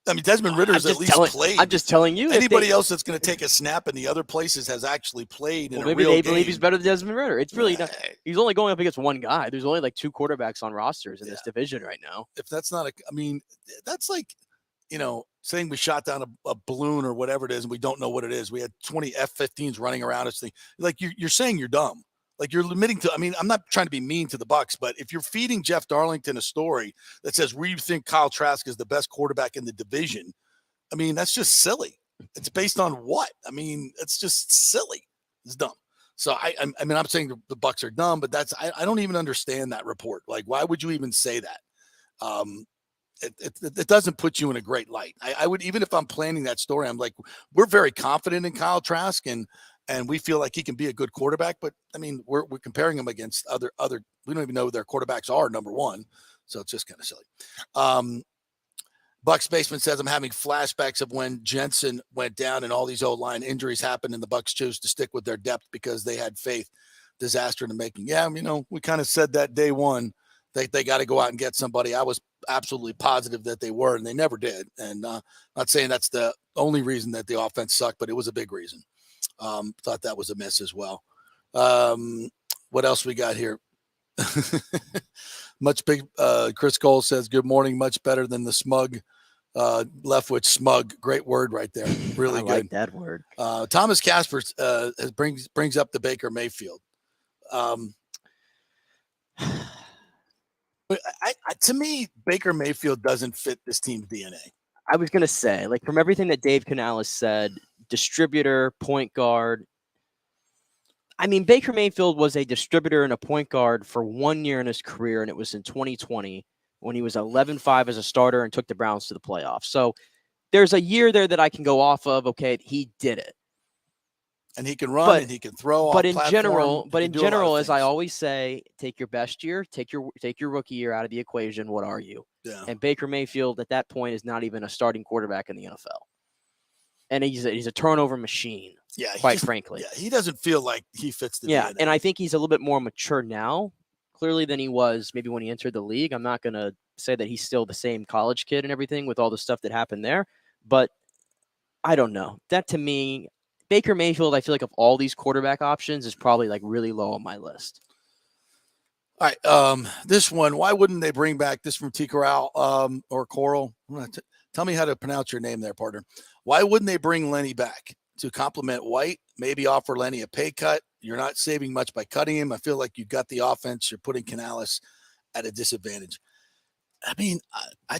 I mean, Desmond Ritter's at least played. I'm just telling you. Anybody else that's going to take a snap in the other places has actually played in a real game. Maybe they believe he's better than Desmond Ritter. It's really not. He's only going up against one guy. There's only like 2 quarterbacks on rosters in this division right now. If that's not I mean, that's like, saying we shot down a balloon or whatever it is and we don't know what it is. We had 20 F-15s running around us. Like you're saying you're dumb. Like you're limiting to, I mean, I'm not trying to be mean to the Bucks, but if you're feeding Jeff Darlington a story that says we think Kyle Trask is the best quarterback in the division, I mean, that's just silly. It's based on what? I mean, it's just silly. It's dumb. So I mean, I'm saying the Bucks are dumb, but I don't even understand that report. Like, why would you even say that? It doesn't put you in a great light. I would, even if I'm planning that story, I'm like, we're very confident in Kyle Trask and we feel like he can be a good quarterback, but I mean, we're comparing him against other, we don't even know who their quarterbacks are, number one. So it's just kind of silly. Bucks Basement says, I'm having flashbacks of when Jensen went down and all these O-line injuries happened and the Bucks chose to stick with their depth because they had faith. Disaster in the making. Yeah, we kind of said that day one. They got to go out and get somebody. I was absolutely positive that they were, and they never did. And not saying that's the only reason that the offense sucked, but it was a big reason. Thought that was a miss as well. What else we got here? Chris Cole says, good morning. Much better than the smug Leftwich smug. Great word right there. Really good. I like that word. Thomas Casper brings up the Baker Mayfield. But to me, Baker Mayfield doesn't fit this team's DNA. I was going to say, like, from everything that Dave Canales said, distributor, point guard. I mean, Baker Mayfield was a distributor and a point guard for 1 year in his career, and it was in 2020 when he was 11-5 as a starter and took the Browns to the playoffs. So there's a year there that I can go off of. Okay, he did it. And he can run and he can throw. But in general, as I always say, take your best year, take your rookie year out of the equation. What are you? Yeah. And Baker Mayfield at that point is not even a starting quarterback in the NFL, and he's a turnover machine. Yeah, quite frankly. Yeah, he doesn't feel like he fits the DNA. and I think he's a little bit more mature now, clearly, than he was maybe when he entered the league. I'm not going to say that he's still the same college kid and everything with all the stuff that happened there, but I don't know. That to me, Baker Mayfield, I feel like of all these quarterback options, is probably like really low on my list. All right. This one, why wouldn't they bring back this from T. Corral or Coral? Tell me how to pronounce your name there, partner. Why wouldn't they bring Lenny back to complement White? Maybe offer Lenny a pay cut. You're not saving much by cutting him. I feel like you've got the offense. You're putting Canales at a disadvantage. I mean, I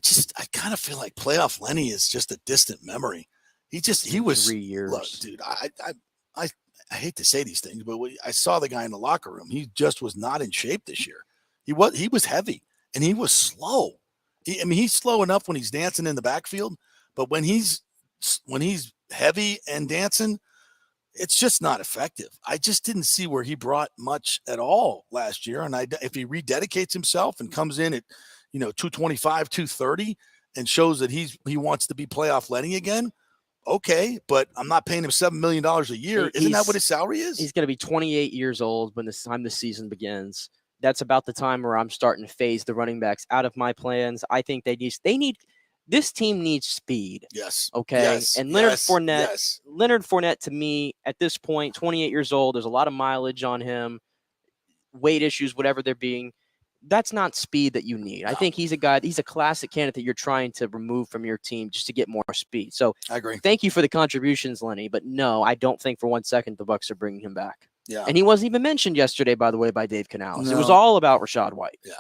kind of feel like playoff Lenny is just a distant memory. He was 3 years. Look, dude, I hate to say these things, but I saw the guy in the locker room. He just was not in shape this year. He was heavy and he was slow. He's slow enough when he's dancing in the backfield, but when he's heavy and dancing, it's just not effective. I just didn't see where he brought much at all last year. And if he rededicates himself and comes in at 225, 230 and shows that he wants to be playoff Lenny again, okay, but I'm not paying him $7 million a year. Isn't that what his salary is? He's going to be 28 years old when the season begins. That's about the time where I'm starting to phase the running backs out of my plans. I think this team needs speed. Yes. Okay. Yes. And Leonard Fournette, to me, at this point, 28 years old, there's a lot of mileage on him, weight issues, whatever they're being. that's not speed that you need. I think he's a classic candidate that you're trying to remove from your team just to get more speed. So I agree. Thank you for the contributions, Lenny, but no, I don't think for 1 second the Bucs are bringing him back. Yeah. And he wasn't even mentioned yesterday, by the way, by Dave Canales. It was No. all about Rashad White. Yeah.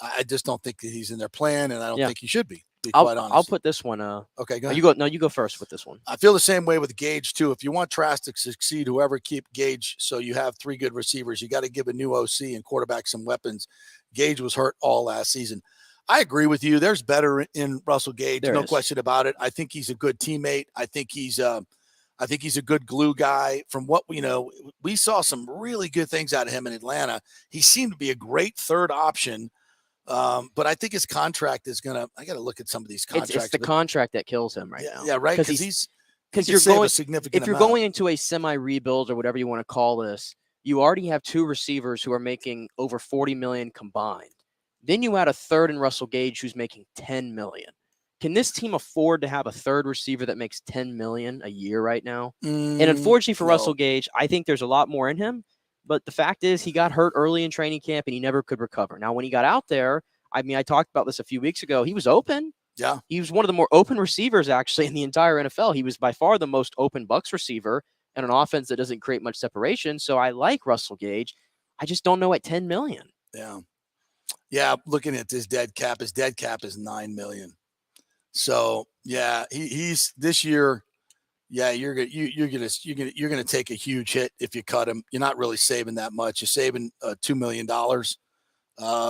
I just don't think that he's in their plan, and I don't think he should be quite honest. I'll put this one. Okay, go ahead. ahead. You go first with this one. I feel the same way with Gage, too. If you want Trask to succeed, whoever keep Gage so you have 3 good receivers, you got to give a new OC and quarterback some weapons. Gage was hurt all last season. I agree with you. There's better in Russell Gage, no question about it. I think he's a good teammate. I think he's a good glue guy. From what we saw some really good things out of him in Atlanta. He seemed to be a great third option. But I think his contract is I got to look at some of these contracts. It's the contract that kills him right now. Yeah, right. Because you're going into a semi-rebuild or whatever you want to call this, you already have 2 receivers who are making over $40 million combined. Then you add a third in Russell Gage who's making $10 million. Can this team afford to have a third receiver that makes $10 million a year right now? And unfortunately for Russell Gage, I think there's a lot more in him. But the fact is he got hurt early in training camp and he never could recover. Now, when he got out there, I talked about this a few weeks ago. He was open. Yeah. He was one of the more open receivers, actually, in the entire NFL. He was by far the most open Bucs receiver and an offense that doesn't create much separation. So I like Russell Gage. I just don't know at $10 million. Yeah. Yeah. Looking at his dead cap is $9 million. So yeah, he's this year. Yeah, you're gonna take a huge hit if you cut him. You're not really saving that much. You're saving $2 million.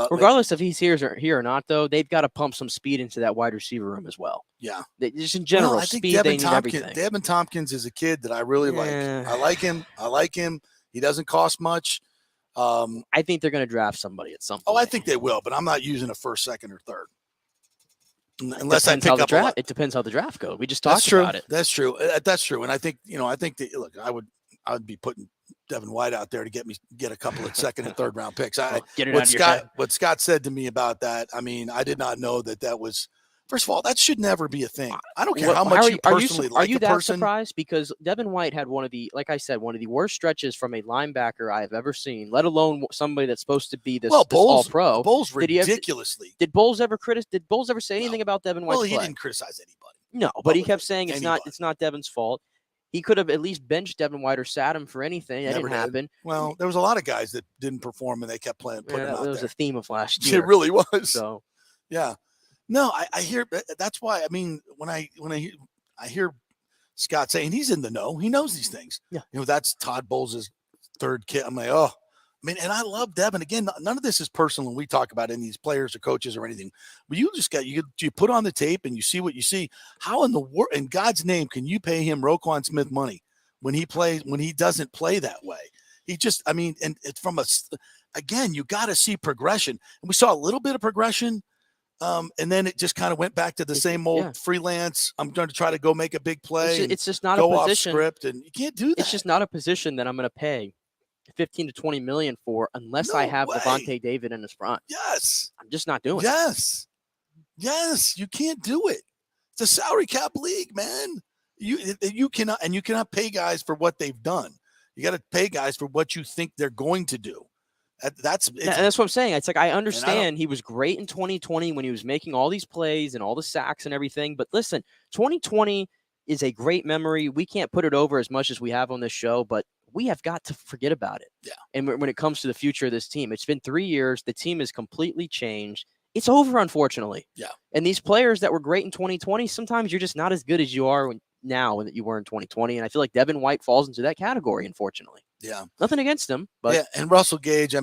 Regardless if he's here or not, though, they've got to pump some speed into that wide receiver room as well. Yeah, just in general, I think speed. They need everything. Devin Tompkins is a kid that I really like. I like him. He doesn't cost much. I think they're going to draft somebody at some point. Oh, I think they will, but I'm not using a first, second, or third. Unless I pick up it depends how the draft goes. We just talked about it. That's true. That's true. And I think that look, I would be putting Devin White out there to get a couple of second and third round picks. What Scott said to me about that, I did not know that was. First of all, that should never be a thing. I don't care how much you personally like a person. Are you that surprised? Because Devin White had one of the worst stretches from a linebacker I have ever seen, let alone somebody that's supposed to be this all-pro. Bowles ridiculously. Did Bowles ever say anything about Devin White's play? Well, he didn't criticize anybody. No, but he kept saying it's not Devin's fault. He could have at least benched Devin White or sat him for anything. That didn't happen. Well, there was a lot of guys that didn't perform, and they kept putting him out there. That was a theme of last year. It really was. So, yeah. No, I hear. That's why. When I hear Scott saying he's in the know, he knows these things. Yeah. That's Todd Bowles' third kid. I'm like, oh, and I love Devin. Again, none of this is personal when we talk about any of these players or coaches or anything. But you just you put on the tape and you see what you see. How in the world, in God's name, can you pay him Roquan Smith money when he doesn't play that way? He just, and it's again, you got to see progression. And we saw a little bit of progression. And then it just kind of went back to the same old freelance. I'm going to try to go make a big play. It's just not a position. Off script, and you can't do that. It's just not a position that I'm going to pay $15 to $20 million for unless I have Devontae David in his front. Yes, I'm just not doing it. Yes, you can't do it. It's a salary cap league, man. You cannot pay guys for what they've done. You got to pay guys for what you think they're going to do. That's what I'm saying. It's like I understand he was great in 2020 when he was making all these plays and all the sacks and everything. But listen, 2020 is a great memory. We can't put it over as much as we have on this show, but we have got to forget about it. Yeah. And when it comes to the future of this team, it's been 3 years. The team has completely changed. It's over, unfortunately. Yeah. And these players that were great in 2020, sometimes you're just not as good as you are now that you were in 2020. And I feel like Devin White falls into that category, unfortunately. Yeah. Nothing against him. But yeah, and Russell Gage,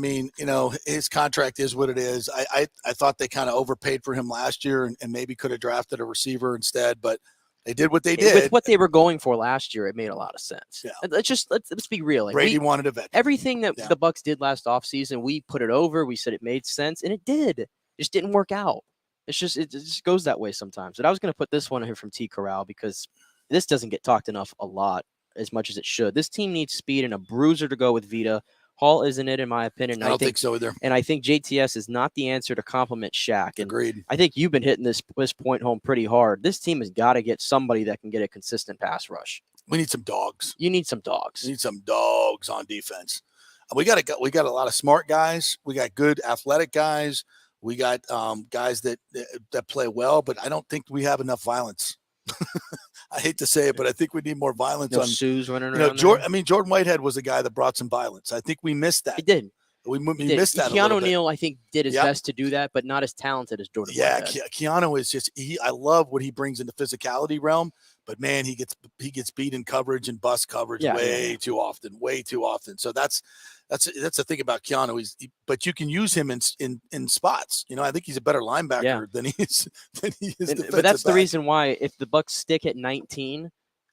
his contract is what it is. I thought they kind of overpaid for him last year and maybe could have drafted a receiver instead, but they did what they did. With what they were going for last year, it made a lot of sense. Yeah. Let's be real. Brady wanted a vet. Everything that the Bucs did last offseason, we put it over. We said it made sense, and it did. It just didn't work out. It just goes that way sometimes. And I was going to put this one here from T. Corral because this doesn't get talked enough a lot. As much as it should. This team needs speed and a bruiser to go with Vita. Hall isn't it, in my opinion. I don't think so either. And I think JTS is not the answer to complement Shaq. And agreed. I think you've been hitting this point home pretty hard. This team has got to get somebody that can get a consistent pass rush. We need some dogs. You need some dogs. We need some dogs on defense. We got a lot of smart guys. We got good athletic guys. We got guys that play well, but I don't think we have enough violence. I hate to say it, but I think we need more violence. No on Sue's running you know, around. There. I mean, Jordan Whitehead was a guy that brought some violence. I think we missed that. He did. We missed that. Keanu O'Neal, I think, did his best to do that, but not as talented as Jordan. Yeah, Whitehead. Keanu is just I love what he brings in the physicality realm, but man, he gets beat in coverage and bust coverage way too often. So that's the thing about Keanu. But you can use him in spots. You know, I think he's a better linebacker than he is. But that's the reason why if the Bucs stick at 19,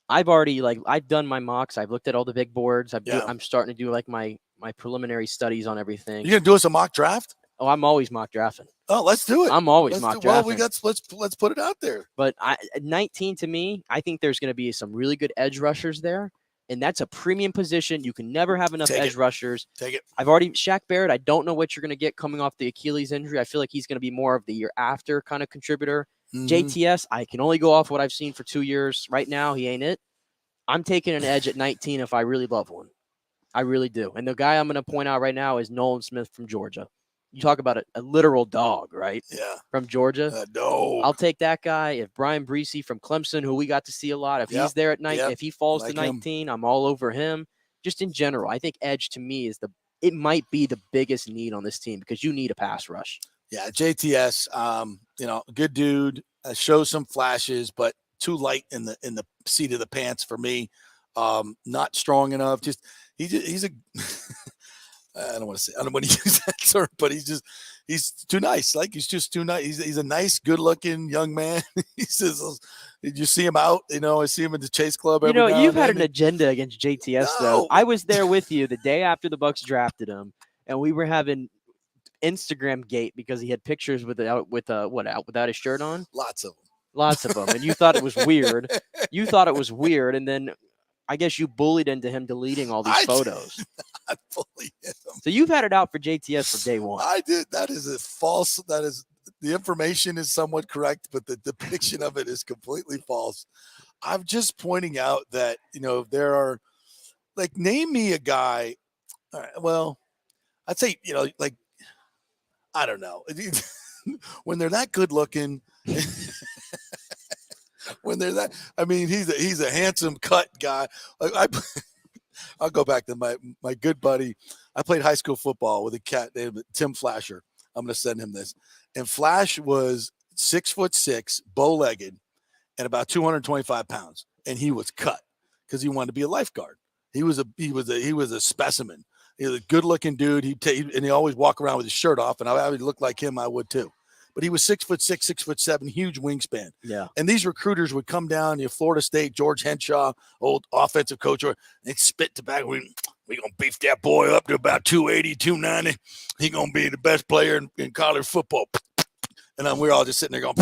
I've done my mocks. I've looked at all the big boards. I'm starting to do like my preliminary studies on everything. You're gonna do us a mock draft? Oh, I'm always mock drafting. Oh, let's do it. I'm always mock drafting. Well, let's put it out there. But 19 to me, I think there's going to be some really good edge rushers there, and that's a premium position. You can never have enough edge rushers. Take it. I've already Shaq Barrett. I don't know what you're going to get coming off the Achilles injury. I feel like he's going to be more of the year after kind of contributor. Mm-hmm. JTS, I can only go off what I've seen for 2 years. Right now, he ain't it. I'm taking an edge at 19 if I really love one. I really do. And the guy I'm going to point out right now is Nolan Smith from Georgia. You talk about a literal dog, right? Yeah. From Georgia. No. I'll take that guy. If Brian Breesy from Clemson, who we got to see a lot, if he's there at night, if he falls to 19, I'm all over him. Just in general, I think edge to me it might be the biggest need on this team because you need a pass rush. Yeah, JTS, good dude, shows some flashes, but too light in the seat of the pants for me. Not strong enough. He's a I don't want to use that term, but he's too nice. Like he's just too nice. He's a nice, good looking young man. He says, did you see him out? You know, I see him at the Chase Club. You've had an agenda against JTS though. I was there with you the day after the Bucs drafted him, and we were having Instagram gate because he had pictures without his shirt on. Lots of them, and you thought it was weird. And then I guess you bullied into him deleting all these photos. I bullied him. So you've had it out for JTS from day one. I did. That is the information is somewhat correct, but the depiction of it is completely false. I'm just pointing out that, there are name me a guy. All right, well, I'd say, I don't know. When they're that good looking, when they're that, I mean, he's a handsome cut guy. I'll go back to my good buddy. I played high school football with a cat named Tim Flasher. I'm going to send him this. And Flash was 6'6", bow-legged, and about 225 pounds. And he was cut because he wanted to be a lifeguard. He was a specimen. He was a good-looking dude. And he always walk around with his shirt off. And I would look like him, I would too. But he was 6'6", 6'7", huge wingspan. Yeah. And these recruiters would come down, Florida State, George Henshaw, old offensive coach, and they'd spit tobacco. We're going to beef that boy up to about 280, 290. He's going to be the best player in college football. And we're all just sitting there going,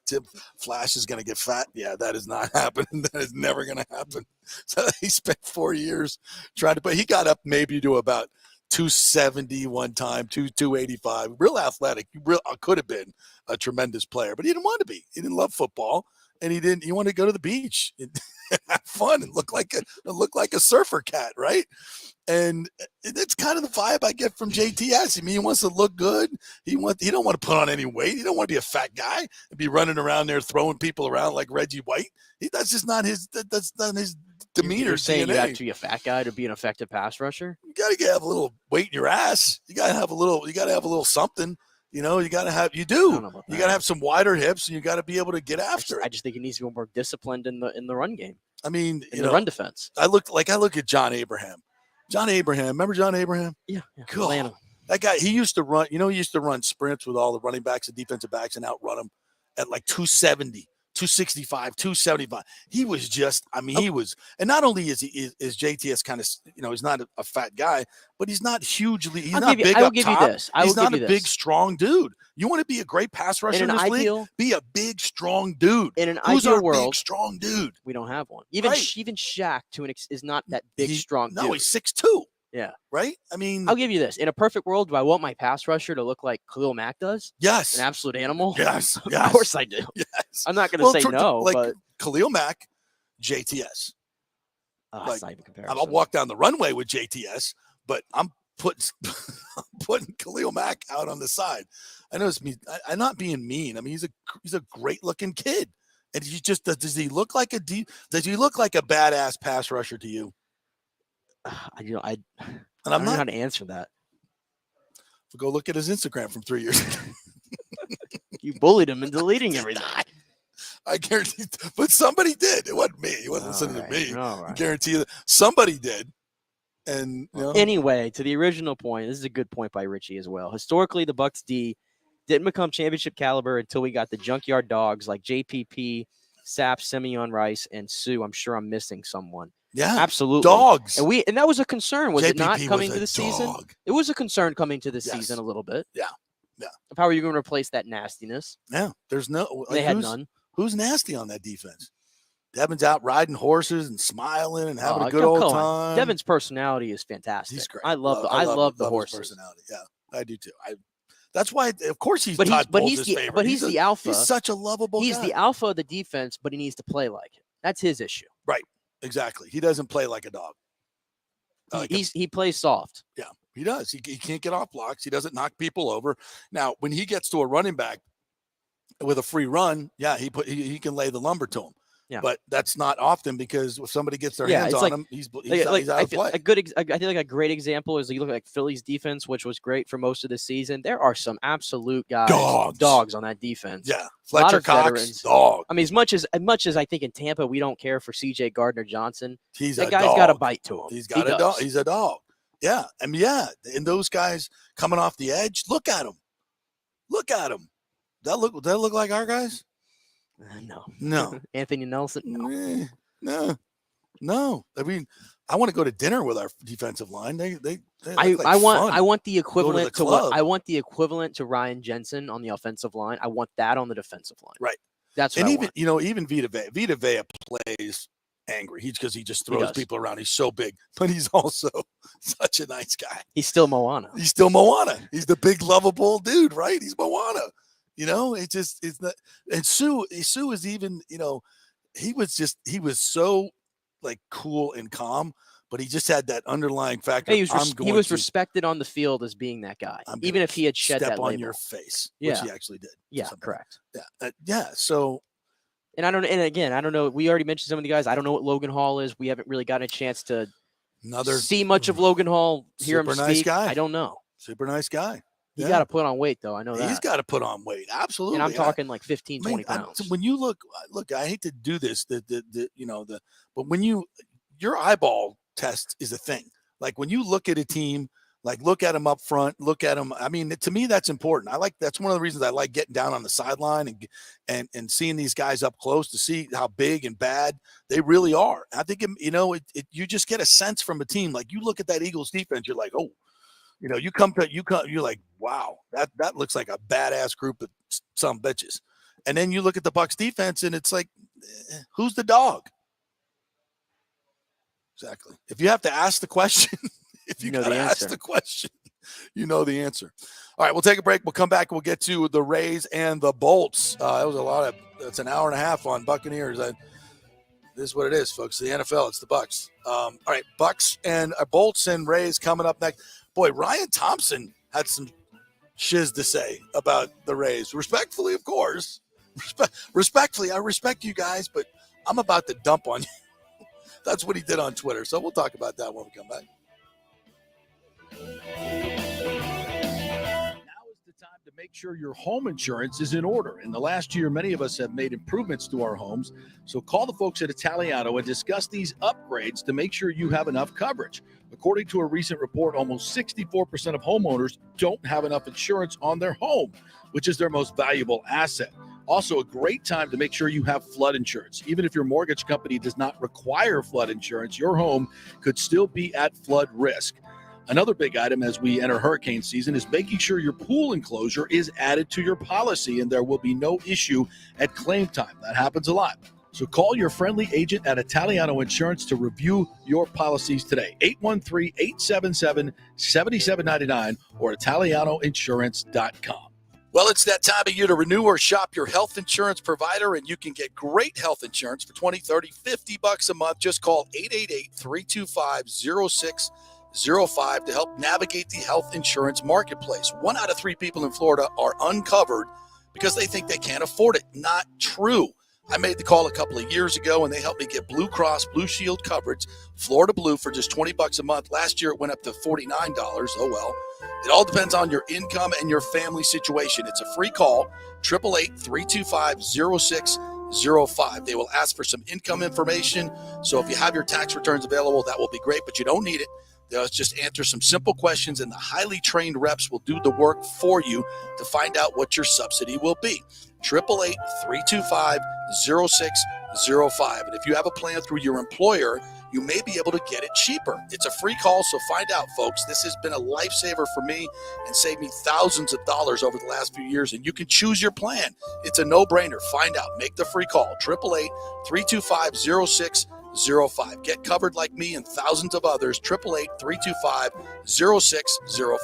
Tim Flash is going to get fat. Yeah, that is not happening. That is never going to happen. So he spent 4 years trying to, but he got up maybe to about 270 one time, 285. Real athletic. Could have been a tremendous player, but he didn't want to be. He didn't love football, and he wanted to go to the beach and have fun and look like a surfer cat, right? And it's kind of the vibe I get from JTS. I mean, he wants to look good. He don't want to put on any weight. He don't want to be a fat guy and be running around there throwing people around like Reggie White. That's just not his. That's not his demeanor. You're saying DNA. you have to be a fat guy to be an effective pass rusher? You got to have a little weight in your ass. You got to have a little something. You got to have. You do. You got to have some wider hips, and you got to be able to get after it. I just think he needs to be more disciplined in the run game. I mean, in the run defense. I look at John Abraham. John Abraham, remember John Abraham? Yeah. Cool. That guy, he used to run. He used to run sprints with all the running backs and defensive backs and outrun them at like 270. 265, 275. He was just, he was, and not only is JTS kind of, he's not a fat guy, but he's not hugely, he's not big up top. I will give you this. He's not a big, strong dude. You want to be a great pass rusher in this league? Be a big, strong dude. In an Who's ideal our world, big, strong dude? We don't have one. Even Shaq is not that big, strong dude. No, he's 6'2". Yeah. Right? I mean, I'll give you this. In a perfect world, do I want my pass rusher to look like Khalil Mack does? Yes. An absolute animal? Yes. Of course I do. Yes. I'm not going to say no. Like but Khalil Mack, JTS. It's not even comparison. I'll walk down the runway with JTS, but I'm putting Khalil Mack out on the side. I know it's me. I'm not being mean. I mean, he's a great looking kid, and he just does he look like does he look like a badass pass rusher to you? I don't I'm know not how to answer that. Go look at his Instagram from 3 years ago. You bullied him and deleting everything. I guarantee, but somebody did. It wasn't me. He wasn't listening to me. I guarantee you that somebody did. And anyway, to the original point, this is a good point by Richie as well. Historically, the Bucs D didn't become championship caliber until we got the junkyard dogs like JPP, Sapp, Simeon Rice, and Sue. I'm sure I'm missing someone. Yeah, absolutely. Dogs. And that was a concern, was it not, JPP coming was to the a season? dog. It was a concern coming to the season a little bit. Yeah. Of how are you going to replace that nastiness? Yeah, there's no. They had none. Who's nasty on that defense? Devin's out riding horses and smiling and having a good old time. Devin's personality is fantastic. He's great. I love the horses. Personality. Yeah, I do too. That's why, of course, he's but Todd he's Bowles' favorite. But he's the alpha. He's such a lovable guy. He's the alpha of the defense, but he needs to play like it. That's his issue. Right. Exactly. He doesn't play like a dog. He plays soft. Yeah, he does. He can't get off blocks. He doesn't knock people over. Now, when he gets to a running back with a free run, yeah, he can lay the lumber to him. Yeah. But that's not often, because if somebody gets their hands on him, he's out of play. I feel like a great example is you look at Philly's defense, which was great for most of the season. There are some absolute guys, dogs on that defense. Yeah, Fletcher Cox, dog. I mean, as much as I think in Tampa we don't care for C.J. Gardner-Johnson. That guy's got a bite to him. He's got a dog. He's a dog. Yeah, I mean, yeah, and those guys coming off the edge, look at them. Look at them. That look like our guys? No. Anthony Nelson? No. I mean, I want to go to dinner with our defensive line. I want the equivalent to what I want the equivalent to Ryan Jensen on the offensive line. I want that on the defensive line. Right. That's what even Vita Vea plays angry. Because he just throws people around. He's so big, but he's also such a nice guy. He's still Moana. He's the big lovable dude, right? He's Moana. It's not. And Sue is even, he was so like cool and calm, but he just had that underlying factor. He was respected on the field as being that guy, even if he had shed that label on your face, which he actually did. Yeah, correct. Yeah. So, and I don't know. We already mentioned some of the guys. I don't know what Logan Hall is. We haven't really gotten a chance to see much of Logan Hall. Hear him speak. Nice guy. I don't know. Super nice guy. He got to put on weight, though. I know that. He's got to put on weight. Absolutely. And I'm talking like 15, 20 pounds. When you look, I hate to do this, but when your eyeball test is a thing. Like when you look at a team, like look at them up front, look at them. I mean, to me, that's important. That's one of the reasons I like getting down on the sideline and seeing these guys up close to see how big and bad they really are. I think, you just get a sense from a team. Like you look at that Eagles defense, you're like, oh, you're like, wow, that looks like a badass group of some bitches. And then you look at the Bucs defense and it's like, who's the dog? Exactly. If you have to ask the question, ask the question, you know the answer. All right, we'll take a break. We'll come back. We'll get to the Rays and the Bolts. That was that's an hour and a half on Buccaneers. This is what it is, folks. The NFL, it's the Bucs. All right, Bucs and Bolts and Rays coming up next. Boy, Ryan Thompson had some shiz to say about the Rays. Respectfully, of course. Respectfully, I respect you guys, but I'm about to dump on you. That's what he did on Twitter. So we'll talk about that when we come back. To make sure your home insurance is in order. In the last year, many of us have made improvements to our homes. So call the folks at Italiano and discuss these upgrades to make sure you have enough coverage. According to a recent report, almost 64% of homeowners don't have enough insurance on their home, which is their most valuable asset. Also, a great time to make sure you have flood insurance. Even if your mortgage company does not require flood insurance, your home could still be at flood risk. Another big item as we enter hurricane season is making sure your pool enclosure is added to your policy and there will be no issue at claim time. That happens a lot. So call your friendly agent at Italiano Insurance to review your policies today. 813-877-7799 or ItalianoInsurance.com. Well, it's that time of year to renew or shop your health insurance provider, and you can get great health insurance for $20, $30, $50 a month. Just call 888-325-0605 to help navigate the health insurance marketplace. 1 out of 3 people in Florida are uncovered because they think they can't afford it. Not true. I made the call a couple of years ago, and they helped me get Blue Cross Blue Shield coverage, Florida Blue, for just $20 a month. Last year, it went up to $49. Oh, well. It all depends on your income and your family situation. It's a free call, 888-325-0605. They will ask for some income information. So if you have your tax returns available, that will be great, but you don't need it. They'll just answer some simple questions, and the highly trained reps will do the work for you to find out what your subsidy will be. 888-325-0605. And if you have a plan through your employer, you may be able to get it cheaper. It's a free call, so find out, folks. This has been a lifesaver for me and saved me thousands of dollars over the last few years, and you can choose your plan. It's a no-brainer. Find out. Make the free call. 888-325-0605. Get covered like me and thousands of others. 888-325-0605.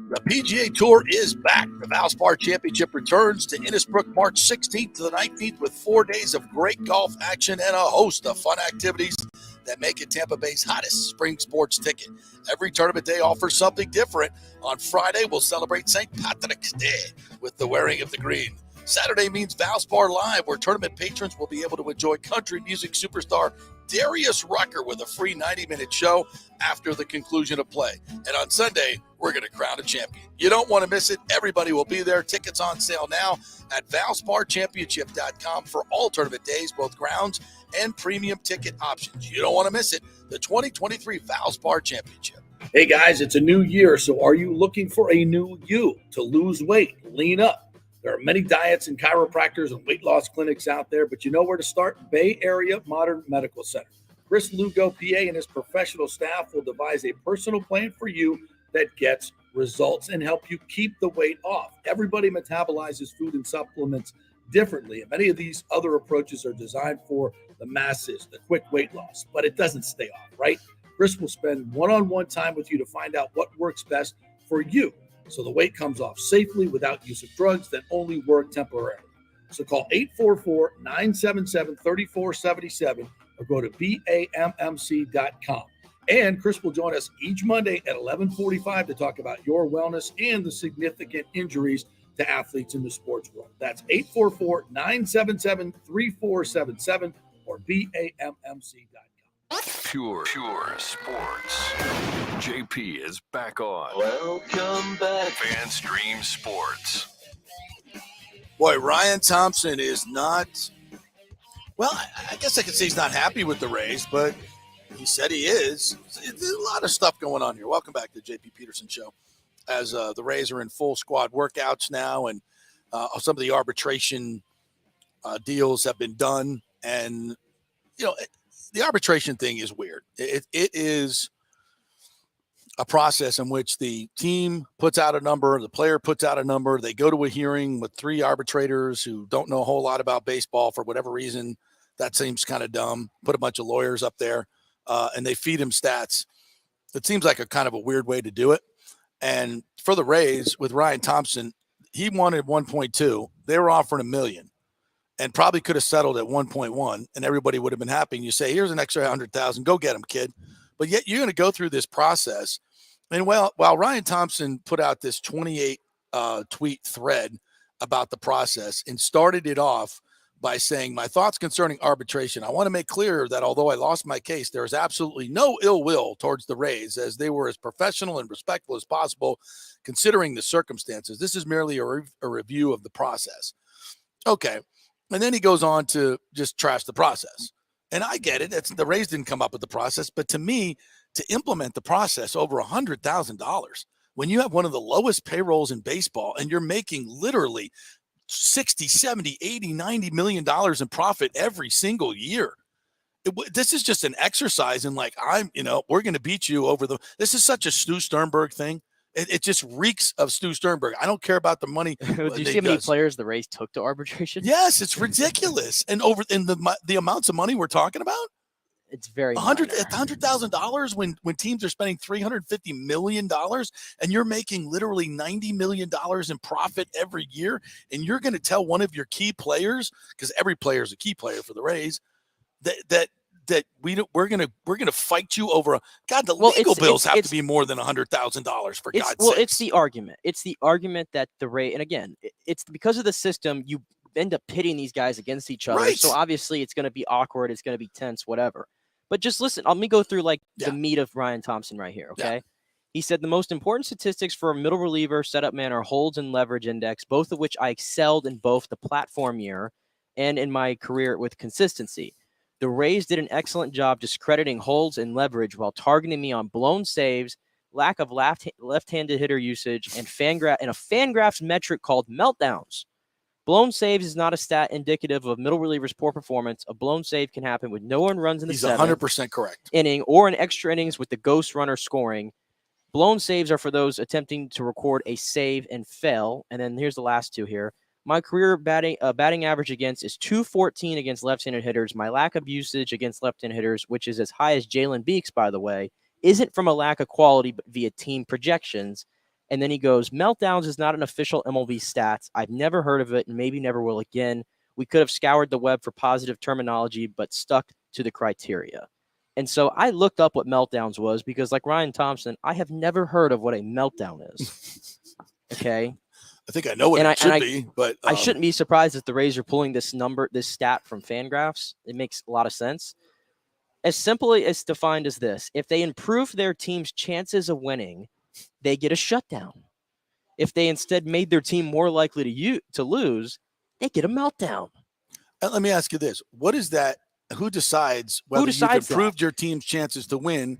The PGA Tour is back. The Valspar Championship returns to Innisbrook March 16th to the 19th with 4 days of great golf action and a host of fun activities that make it Tampa Bay's hottest spring sports ticket. Every tournament day offers something different. On Friday, we'll celebrate St. Patrick's Day with the wearing of the green. Saturday means Valspar Live, where tournament patrons will be able to enjoy country music superstar Darius Rucker with a free 90-minute show after the conclusion of play. And on Sunday, we're going to crown a champion. You don't want to miss it. Everybody will be there. Tickets on sale now at ValsparChampionship.com for all tournament days, both grounds and premium ticket options. You don't want to miss it. The 2023 Valspar Championship. Hey, guys, it's a new year, so are you looking for a new you to lose weight, lean up? There are many diets and chiropractors and weight loss clinics out there, but you know where to start? Bay Area Modern Medical Center. Chris Lugo, PA, and his professional staff will devise a personal plan for you that gets results and help you keep the weight off. Everybody metabolizes food and supplements differently, and many of these other approaches are designed for the masses, the quick weight loss, but it doesn't stay off, right? Chris will spend one-on-one time with you to find out what works best for you, so the weight comes off safely without use of drugs that only work temporarily. So call 844-977-3477 or go to BAMMC.com. And Chris will join us each Monday at 11:45 to talk about your wellness and the significant injuries to athletes in the sports world. That's 844-977-3477 or BAMMC.com. Pure sports. JP is back on. Welcome back. FanStream Sports. Boy, Ryan Thompson is not, well, I guess I could say he's not happy with the Rays, but he said he is. There's a lot of stuff going on here. Welcome back to the JP Peterson Show. As the Rays are in full squad workouts now, and some of the arbitration deals have been done. And, you know, the arbitration thing is weird. It is a process in which the team puts out a number, the player puts out a number, they go to a hearing with 3 arbitrators who don't know a whole lot about baseball for whatever reason. That seems kind of dumb. Put a bunch of lawyers up there, and they feed him stats. It seems like a kind of a weird way to do it. And for the Rays, with Ryan Thompson, he wanted 1.2. They were offering $1 million. And probably could have settled at 1.1, and everybody would have been happy. And you say, here's an extra 100,000, go get him, kid. But yet you're going to go through this process. And while Ryan Thompson put out this 28 tweet thread about the process and started it off by saying, my thoughts concerning arbitration. I want to make clear that although I lost my case, there is absolutely no ill will towards the Rays, as they were as professional and respectful as possible, considering the circumstances. This is merely a review of the process. Okay. And then he goes on to just trash the process. And I get it. The Rays didn't come up with the process. But to me, to implement the process over $100,000, when you have one of the lowest payrolls in baseball and you're making literally 60, 70, 80, 90 million dollars in profit every single year. This is just an exercise in like, we're going to beat you over this is such a Stu Sternberg thing. It just reeks of Stu Sternberg. I don't care about the money. Did you see how many players the Rays took to arbitration? Yes, it's ridiculous. And the amounts of money we're talking about? It's very $100,000 when teams are spending $350 million and you're making literally $90 million in profit every year, and you're going to tell one of your key players, because every player is a key player for the Rays, that we're gonna fight you over the legal bills have to be more than $100,000 for God's sake. Well, it's the argument. It's the argument that the Rays, and again, it's because of the system, you end up pitting these guys against each other. Right. So obviously it's going to be awkward. It's going to be tense, whatever. But just listen, let me go through the meat of Ryan Thompson right here. Okay. Yeah. He said the most important statistics for a middle reliever setup man are holds and leverage index, both of which I excelled in both the platform year and in my career with consistency. The Rays did an excellent job discrediting holds and leverage while targeting me on blown saves, lack of left-handed hitter usage, and a Fangraphs metric called meltdowns. Blown saves is not a stat indicative of middle reliever's poor performance. A blown save can happen with no one runs in the seventh 100% correct inning or in extra innings with the ghost runner scoring. Blown saves are for those attempting to record a save and fail. And then here's the last two here. My career batting average against is .214 against left-handed hitters. My lack of usage against left-handed hitters, which is as high as Jalen Beeks, by the way, isn't from a lack of quality, but via team projections. And then he goes, meltdowns is not an official MLB stats. I've never heard of it and maybe never will again. We could have scoured the web for positive terminology, but stuck to the criteria. And so I looked up what meltdowns was because, like Ryan Thompson, I have never heard of what a meltdown is. Okay. I think I know what it should be, but I shouldn't be surprised if the Rays are pulling this stat from Fangraphs. It makes a lot of sense. As simply as defined as this: if they improve their team's chances of winning, they get a shutdown. If they instead made their team more likely to lose, they get a meltdown. Let me ask you this: what is that? Who decides whether you've improved your team's chances to win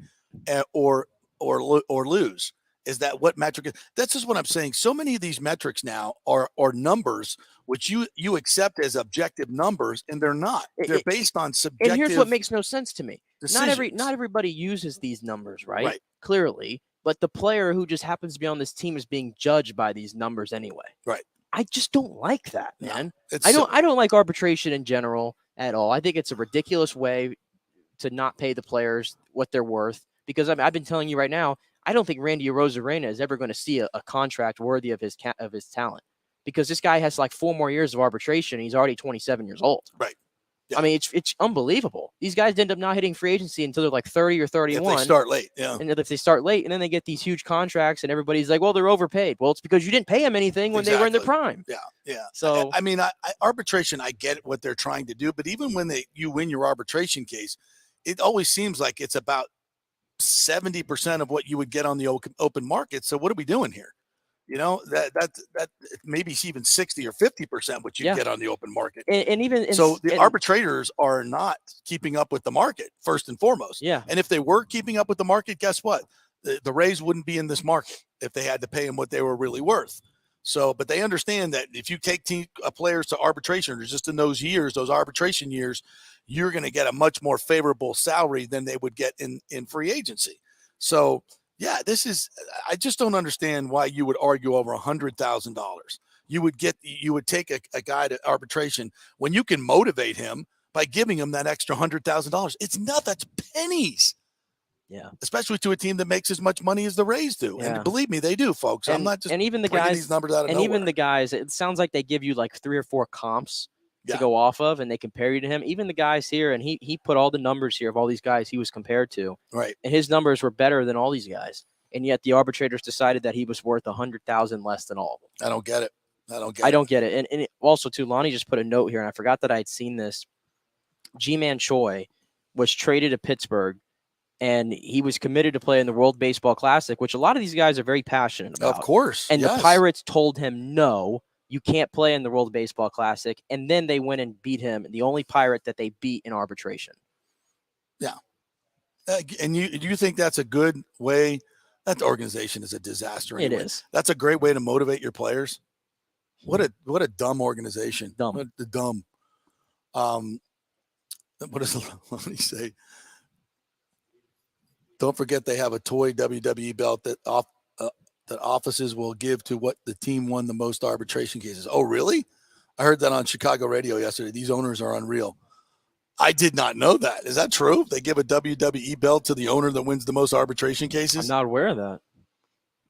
or lose? Is that what metric? That's just what I'm saying. So many of these metrics now are numbers which you accept as objective numbers, and they're not. They're based on subjective. And here's what makes no sense to me: decisions. not everybody uses these numbers, right? Clearly, but the player who just happens to be on this team is being judged by these numbers anyway. Right. I just don't like that, man. No, I don't like arbitration in general at all. I think it's a ridiculous way to not pay the players what they're worth. Because I've been telling you right now, I don't think Randy Arozarena is ever going to see a contract worthy of his talent, because this guy has like 4 more years of arbitration. And he's already 27 years old. Right. Yeah. I mean, it's unbelievable. These guys end up not hitting free agency until they're like 30 or 31. If they start late, yeah. And if they start late, and then they get these huge contracts, and everybody's like, well, they're overpaid. Well, it's because you didn't pay them anything when they were in their prime. Yeah, yeah. So, I mean, arbitration, I get what they're trying to do, but even when you win your arbitration case, it always seems like it's about 70% of what you would get on the open market. So what are we doing here? You know, that maybe even 60 or 50% what you get on the open market. And even the arbitrators are not keeping up with the market first and foremost. Yeah. And if they were keeping up with the market, guess what? The Rays wouldn't be in this market if they had to pay them what they were really worth. So, but they understand that if you take players to arbitration, or just in those arbitration years, you're going to get a much more favorable salary than they would get in free agency. So, yeah, I just don't understand why you would argue over $100,000. You would take a guy to arbitration when you can motivate him by giving him that extra $100,000. It's not, that's pennies. Yeah. Especially to a team that makes as much money as the Rays do. Yeah. And believe me, they do, folks. I'm not just even the guys, these numbers out of and nowhere. even the guys, it sounds like they give you like 3 or 4 comps to go off of, and they compare you to him. Even the guys here, and he put all the numbers here of all these guys he was compared to. Right. And his numbers were better than all these guys. And yet the arbitrators decided that he was worth $100,000 less than all of them. I don't get it. I don't get it. And also, too, Lonnie just put a note here, and I forgot that I had seen this. G-Man Choi was traded to Pittsburgh, and he was committed to play in the World Baseball Classic, which a lot of these guys are very passionate about. Of course. And the Pirates told him, no, you can't play in the World Baseball Classic. And then they went and beat him, the only Pirate that they beat in arbitration. Yeah. And you think that's a good way? That organization is a disaster. Anyway. It is. That's a great way to motivate your players. What a dumb organization. Dumb. Dumb. What does Lonnie say? Don't forget they have a toy WWE belt that offices will give to what the team won the most arbitration cases. Oh, really? I heard that on Chicago radio yesterday. These owners are unreal. I did not know that. Is that true? They give a WWE belt to the owner that wins the most arbitration I'm cases? not aware of that.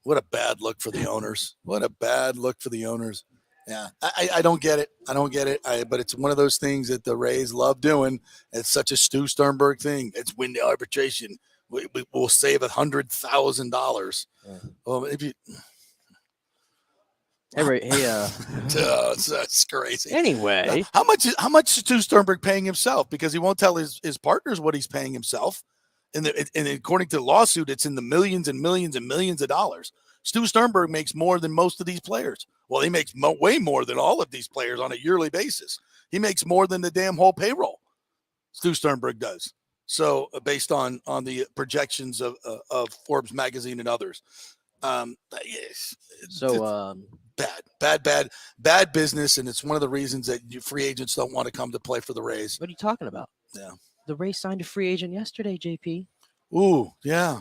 What a bad look for the owners. What a bad look for the owners. Yeah, I don't get it. I don't get it. But it's one of those things that the Rays love doing. It's such a Stu Sternberg thing. It's win the arbitration. We'll save $100,000. Yeah. Well, if you, that's crazy. Anyway, How much is Stu Sternberg paying himself? Because he won't tell his partners what he's paying himself. And according to the lawsuit, it's in the millions and millions and millions of dollars. Stu Sternberg makes more than most of these players. Well, he makes way more than all of these players on a yearly basis. He makes more than the damn whole payroll. Stu Sternberg does. So based on the projections of Forbes magazine and others. Yes. so Bad business. And it's one of the reasons that free agents don't want to come to play for the Rays. what are you talking about? Yeah. The Rays signed a free agent yesterday, JP. Ooh, yeah.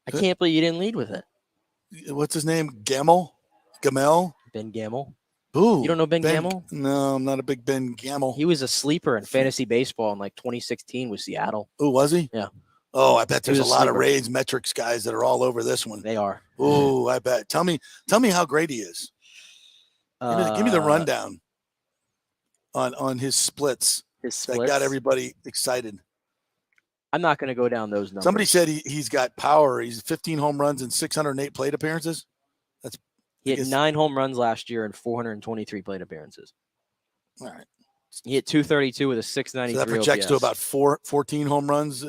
I can't believe you didn't lead with it. What's his name? Gamel? Ben Gamel. Ooh. You don't know Ben Gamel? No, I'm not a big Ben Gamel. He was a sleeper in fantasy baseball in like 2016 with Seattle. Ooh, was he? Yeah. Oh, I bet there's a was a lot of sleeper. Rays metrics guys that are all over this one. They are. Ooh, I bet. Tell me how great he is. Give me the rundown on his splits. His That splits. got everybody excited. I'm not going to go down those numbers. Somebody said he's got power. He's 15 home runs and 608 plate appearances. he had 9 home runs last year and 423 plate appearances. All right. He hit 232 with a 693 So that projects to OPS. about 14 home runs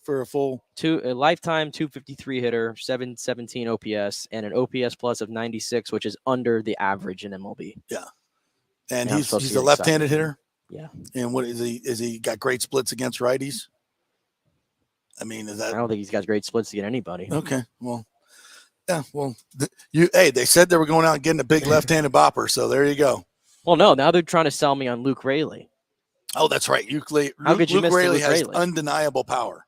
for a full. A lifetime 253 hitter, 717 OPS, and an OPS plus of 96, which is under the average in MLB. Yeah. And Yeah, I'm he's supposed to a get left-handed excited. hitter. Yeah. And what is he? Is he got great splits against righties? I mean, is I that don't think he's got great splits to get anybody. okay? Well, yeah. Well, they said they were going out and getting a big left-handed bopper, so there you go. Well, no, now they're trying to sell me on Luke Raley. Oh, that's right. Luke How could you miss the Raley Luke has Raley? undeniable power.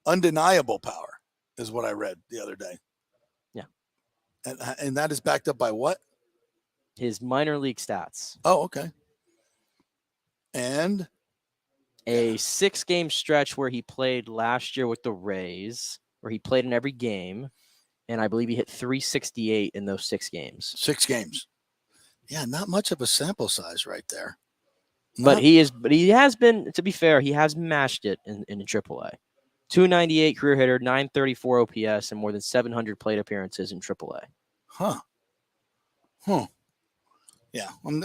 Undeniable power is what I read the other day. Yeah. And that is backed up by what? His minor league stats. Oh, okay. And A 6-game stretch where he played last year with the Rays, where he played in every game, and I believe he hit 368 in those 6 games. 6 games. Yeah, not much of a sample size right there. But he has been, to be fair, he has matched it in AAA. 298 career hitter, 934 OPS, and more than 700 plate appearances in AAA. Huh. Yeah. I'm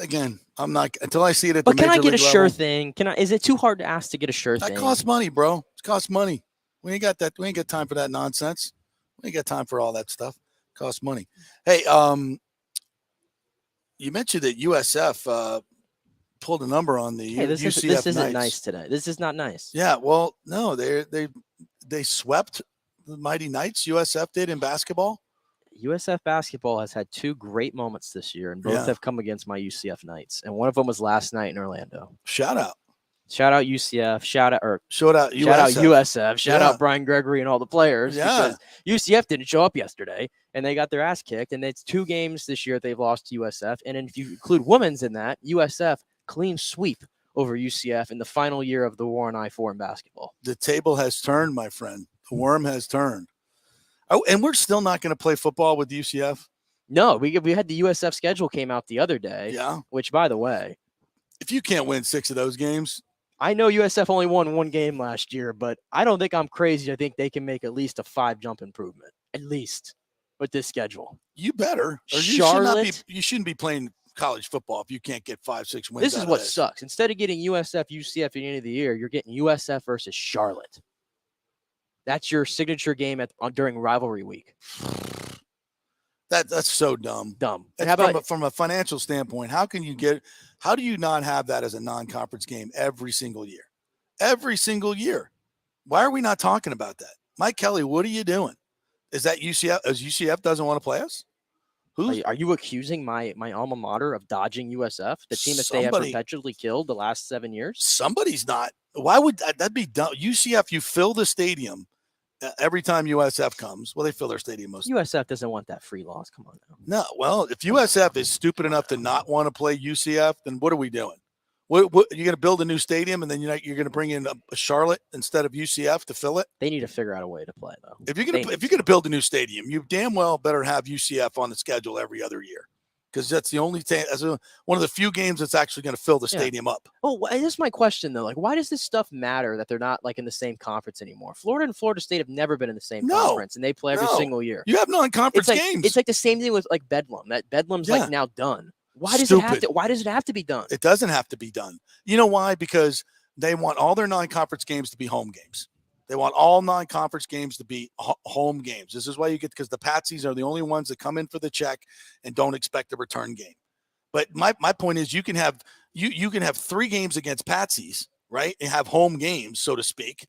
not until I see it at But the can I major get a league sure level. thing? Is it too hard to ask to get a sure That thing? costs money, bro. It costs money. We ain't got that. We ain't got time for that nonsense. We ain't got time for all that stuff. It costs money. Hey, you mentioned that USF pulled a number on the Hey, this UCF isn't Knights. nice today. This is not nice. Yeah, well, no, they swept the mighty Knights. USF did in basketball. USF basketball has had 2 great moments this year, and both Yeah. have come against my UCF Knights. And one of them was last night in Orlando. Shout out UCF. Shout out USF. USF. Shout Yeah. out Brian Gregory and all the players. Yeah. Because UCF didn't show up yesterday, and they got their ass kicked. And it's 2 games this year they've lost to USF. And if you include women's in that, USF clean sweep over UCF in the final year of the war on I-4 in basketball. The table has turned, my friend. The worm has turned. Oh, and we're still not going to play football with UCF. No, we had the USF schedule came out the other day. Yeah. Which, by the way, If you can't win 6 of those games, I know USF only won 1 game last year, but I don't think I'm crazy. I think they can make at least a 5-jump improvement, at least with this schedule. you better. Or Charlotte. you shouldn't be playing college football if you can't get 5-6 wins. This is out of what sucks. Instead of getting USF, UCF at the end of the year, you're getting USF versus Charlotte. That's your signature game during rivalry week. That's so dumb. Dumb. And That's how about from a financial standpoint, how do you not have that as a non-conference game every single year? Every single year. Why are we not talking about that? Mike Kelly, what are you doing? Is that UCF? As UCF doesn't want to play us? are you accusing my alma mater of dodging USF, the team that they have perpetually killed the last 7 years? Somebody's not. Why would that be dumb? UCF, you fill the stadium every time USF comes. Well, they fill their stadium most. USF doesn't want that free loss. Come on now. No, well, if USF is stupid enough to not want to play UCF, then what are we doing? What you're going to build a new stadium, and then you're going to bring in a Charlotte instead of UCF to fill it? They need to figure out a way to play though. If you're going to build a new stadium, you damn well better have UCF on the schedule every other year, because that's the only thing. That's one of the few games that's actually going to fill the stadium up. Oh, this is my question though. Like, why does this stuff matter that they're not like in the same conference anymore? Florida and Florida State have never been in the same conference, and they play every single year. You have non-conference games. It's like the same thing with like Bedlam. That Bedlam's like now done. Why does it have to? Why does it have to be done? It doesn't have to be done. You know why? Because they want all their non-conference games to be home games. They want all non-conference games to be home games. This is why because the Patsies are the only ones that come in for the check and don't expect a return game. But my point is, you can have 3 games against Patsies, right, and have home games, so to speak,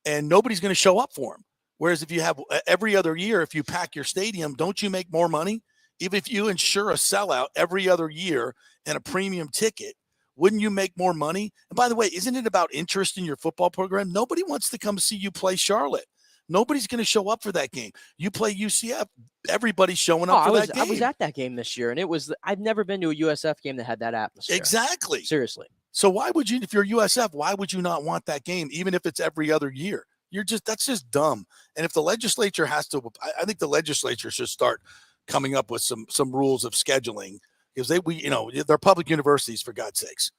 and nobody's going to show up for them. Whereas if you have every other year, if you pack your stadium, don't you make more money? Even if you insure a sellout every other year and a premium ticket, wouldn't you make more money? And by the way, isn't it about interest in your football program? Nobody wants to come see you play Charlotte. Nobody's going to show up for that game. You play UCF, everybody's showing up for that game. I was at that game this year, and I've never been to a USF game that had that atmosphere. Exactly. Seriously. So why would you, if you're USF, why would you not want that game, even if it's every other year? That's just dumb. And if the legislature has to, I think the legislature should start coming up with some rules of scheduling, because they're public universities, for God's sakes.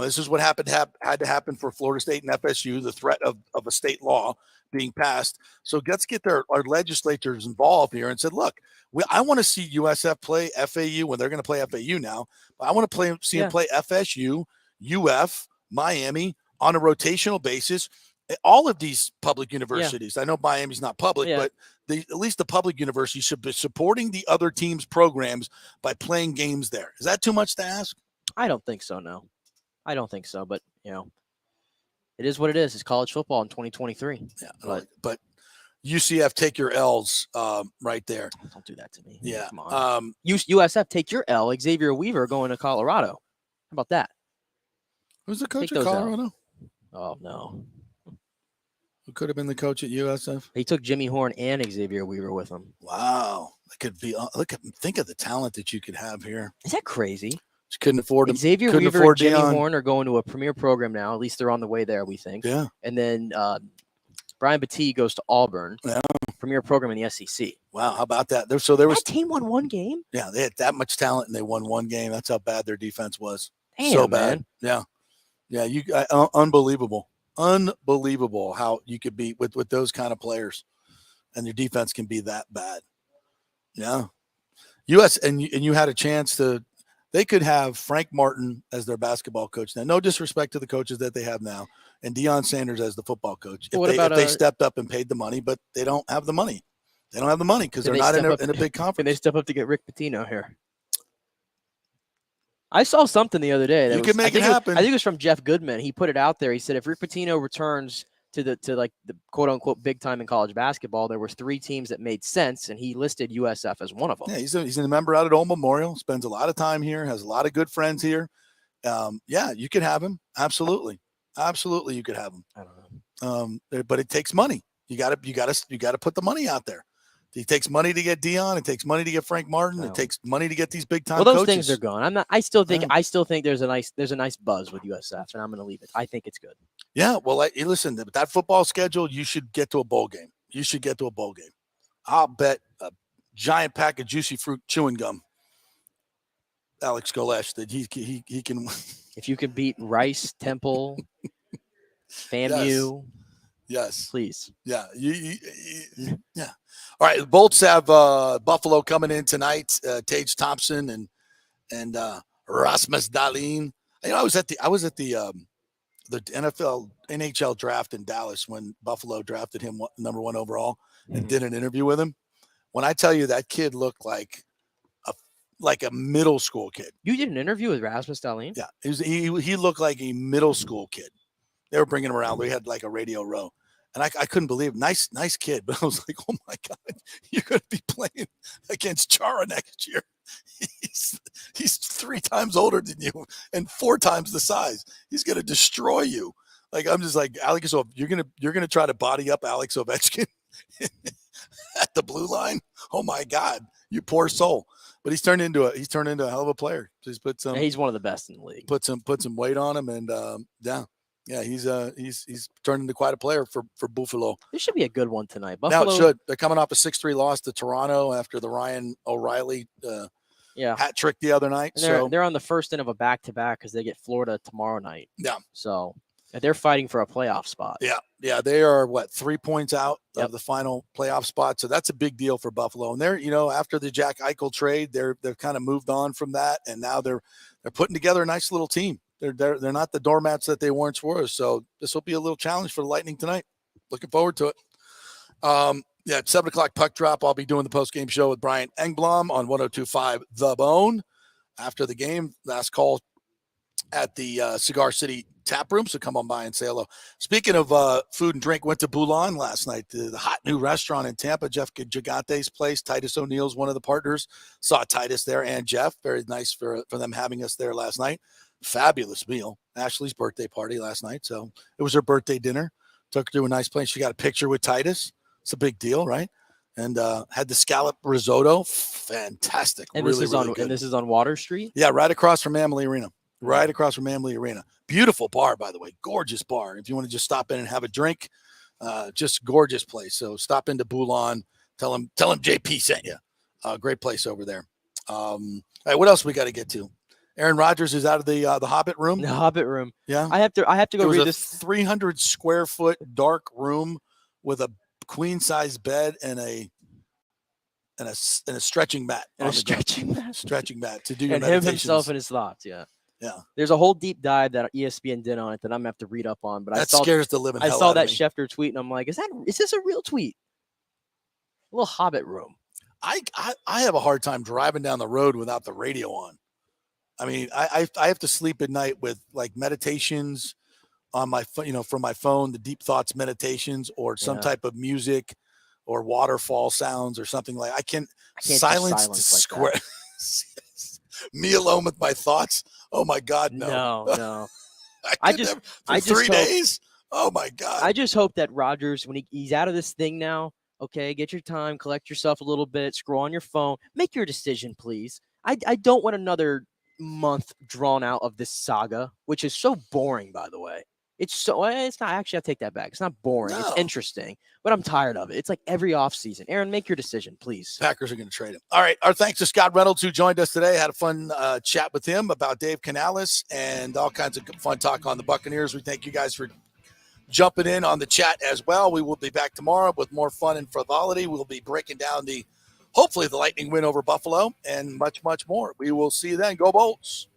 This is what had to happen for Florida State and FSU, the threat of a state law being passed. So let's get our legislators involved here and said, look, I want to see USF play FAU when they're going to play FAU now. But I want to see them play FSU, UF, Miami on a rotational basis. All of these public universities, I know Miami's not public, but at least the public universities should be supporting the other teams' programs by playing games there. Is that too much to ask? I don't think so, no. I don't think so, but, it is what it is. It's college football in 2023. Yeah, but UCF, take your L's right there. Don't do that to me. Yeah. Come on. USF, take your L. Xavier Weaver going to Colorado. How about that? Who's the coach of Colorado? Oh, no. Who could have been the coach at USF? He took Jimmy Horn and Xavier Weaver with him. Wow. That could be. Think of the talent that you could have here. Is that crazy? Just couldn't afford him. Xavier Weaver and Jimmy Horn are going to a premier program now. At least they're on the way there, we think. Yeah. And then Brian Battie goes to Auburn. Yeah. Premier program in the SEC. Wow. How about that? That team won one game? Yeah. They had that much talent and they won one game. That's how bad their defense was. Damn, so bad. Man. Yeah. Yeah. Unbelievable. Unbelievable how you could be with those kind of players and your defense can be that bad. Yeah. And you had a chance they could have Frank Martin as their basketball coach now. No disrespect to the coaches that they have now, and Deion Sanders as the football coach. If they stepped up and paid the money, but they don't have the money. They don't have the money because they're not in a big conference. Can they step up to get Rick Pitino here? I saw something the other day. You can make it happen. I think it was from Jeff Goodman. He put it out there. He said if Rick Pitino returns to the quote unquote big time in college basketball, there were 3 teams that made sense, and he listed USF as one of them. Yeah, he's a member out at Old Memorial. Spends a lot of time here. Has a lot of good friends here. Yeah, you could have him. Absolutely, you could have him. I don't know. But it takes money. You got to put the money out there. It takes money to get Deion. It takes money to get Frank Martin. It takes money to get these big time coaches. Those things are gone. I still think there's a nice buzz with USF, and I'm going to leave it. I think it's good. Yeah. Well, listen, that football schedule, you should get to a bowl game. I'll bet a giant pack of juicy fruit chewing gum, Alex Golesh, that he can. If you can beat Rice, Temple, FAMU. Yes. Please. Yeah. Yeah. All right. The Bolts have Buffalo coming in tonight. Tage Thompson and Rasmus Dahlin. I was at the NHL draft in Dallas when Buffalo drafted him number 1 overall and did an interview with him. When I tell you that kid looked like a middle school kid. You did an interview with Rasmus Dahlin? Yeah. He looked like a middle school kid. They were bringing him around. We had like a radio row. And I couldn't believe it. Nice kid. But I was like, oh, my God, you're going to be playing against Chara next year. He's 3 times older than you and 4 times the size. He's going to destroy you. Like, I'm just like, Alex, so you're gonna try to body up Alex Ovechkin at the blue line? Oh, my God, you poor soul. But he's turned into a hell of a player. He's put some. Yeah, he's one of the best in the league. Put some weight on him, and he's turned into quite a player for Buffalo. This should be a good one tonight. Buffalo, Now it should. They're coming off a 6-3 loss to Toronto after the Ryan O'Reilly hat trick the other night. And they're on the first end of a back-to-back because they get Florida tomorrow night. Yeah. So they're fighting for a playoff spot. Yeah. They are 3 points out of the final playoff spot. So that's a big deal for Buffalo. And they're, after the Jack Eichel trade, they've kind of moved on from that, and now they're putting together a nice little team. They're not the doormats that they once were. So this will be a little challenge for the Lightning tonight. Looking forward to it. At 7 o'clock puck drop, I'll be doing the post-game show with Brian Engblom on 102.5 The Bone. After the game, last call at the Cigar City Tap Room, so come on by and say hello. Speaking of food and drink, went to Boulan last night, the hot new restaurant in Tampa, Jeff Gigante's place. Titus O'Neill's one of the partners. Saw Titus there and Jeff. Very nice for them having us there last night. Fabulous meal. Ashley's birthday party last night, so it was her birthday dinner. Took her to a nice place. She got a picture with Titus. It's a big deal, right? And had the scallop risotto. Fantastic. And really, this is really on good. and this is on Water Street. Yeah, right across from Amalie Arena. Right across from Amalie Arena. Beautiful bar, by the way. Gorgeous bar. If you want to just stop in and have a drink, just gorgeous place. So stop into Boulan. Tell him JP sent you. Great place over there. All right, what else we got to get to? Aaron Rodgers is out of the Hobbit room. The Hobbit room. Yeah, I have to go read this 300 square foot dark room with a queen size bed and a stretching mat. And a stretching mat to do your and him meditations. himself and his thoughts. Yeah. Yeah. There's a whole deep dive that ESPN did on it that I'm gonna have to read up on. But that scares the living hell I saw out that of me. Schefter tweet and I'm like, is this a real tweet? A little Hobbit room. I have a hard time driving down the road without the radio on. I mean, I have to sleep at night with like meditations on my phone, from my phone, the deep thoughts meditations or some type of music or waterfall sounds or something like I can't silence to square me alone with my thoughts. Oh my God, no. No. I just 3 days. Oh my God. I just hope that Rodgers, when he's out of this thing now, okay, get your time, collect yourself a little bit, scroll on your phone, make your decision, please. I don't want another month drawn out of this saga, which is so boring, by the way. It's not actually, I take that back. It's not boring. It's interesting, but I'm tired of it. It's like every offseason. Aaron, make your decision, please. Packers are going to trade him. All right. Our thanks to Scott Reynolds, who joined us today. Had a fun chat with him about Dave Canales and all kinds of fun talk on the Buccaneers. We thank you guys for jumping in on the chat as well. We will be back tomorrow with more fun and frivolity. We'll be breaking down hopefully the Lightning win over Buffalo and much, much more. We will see you then. Go Bolts.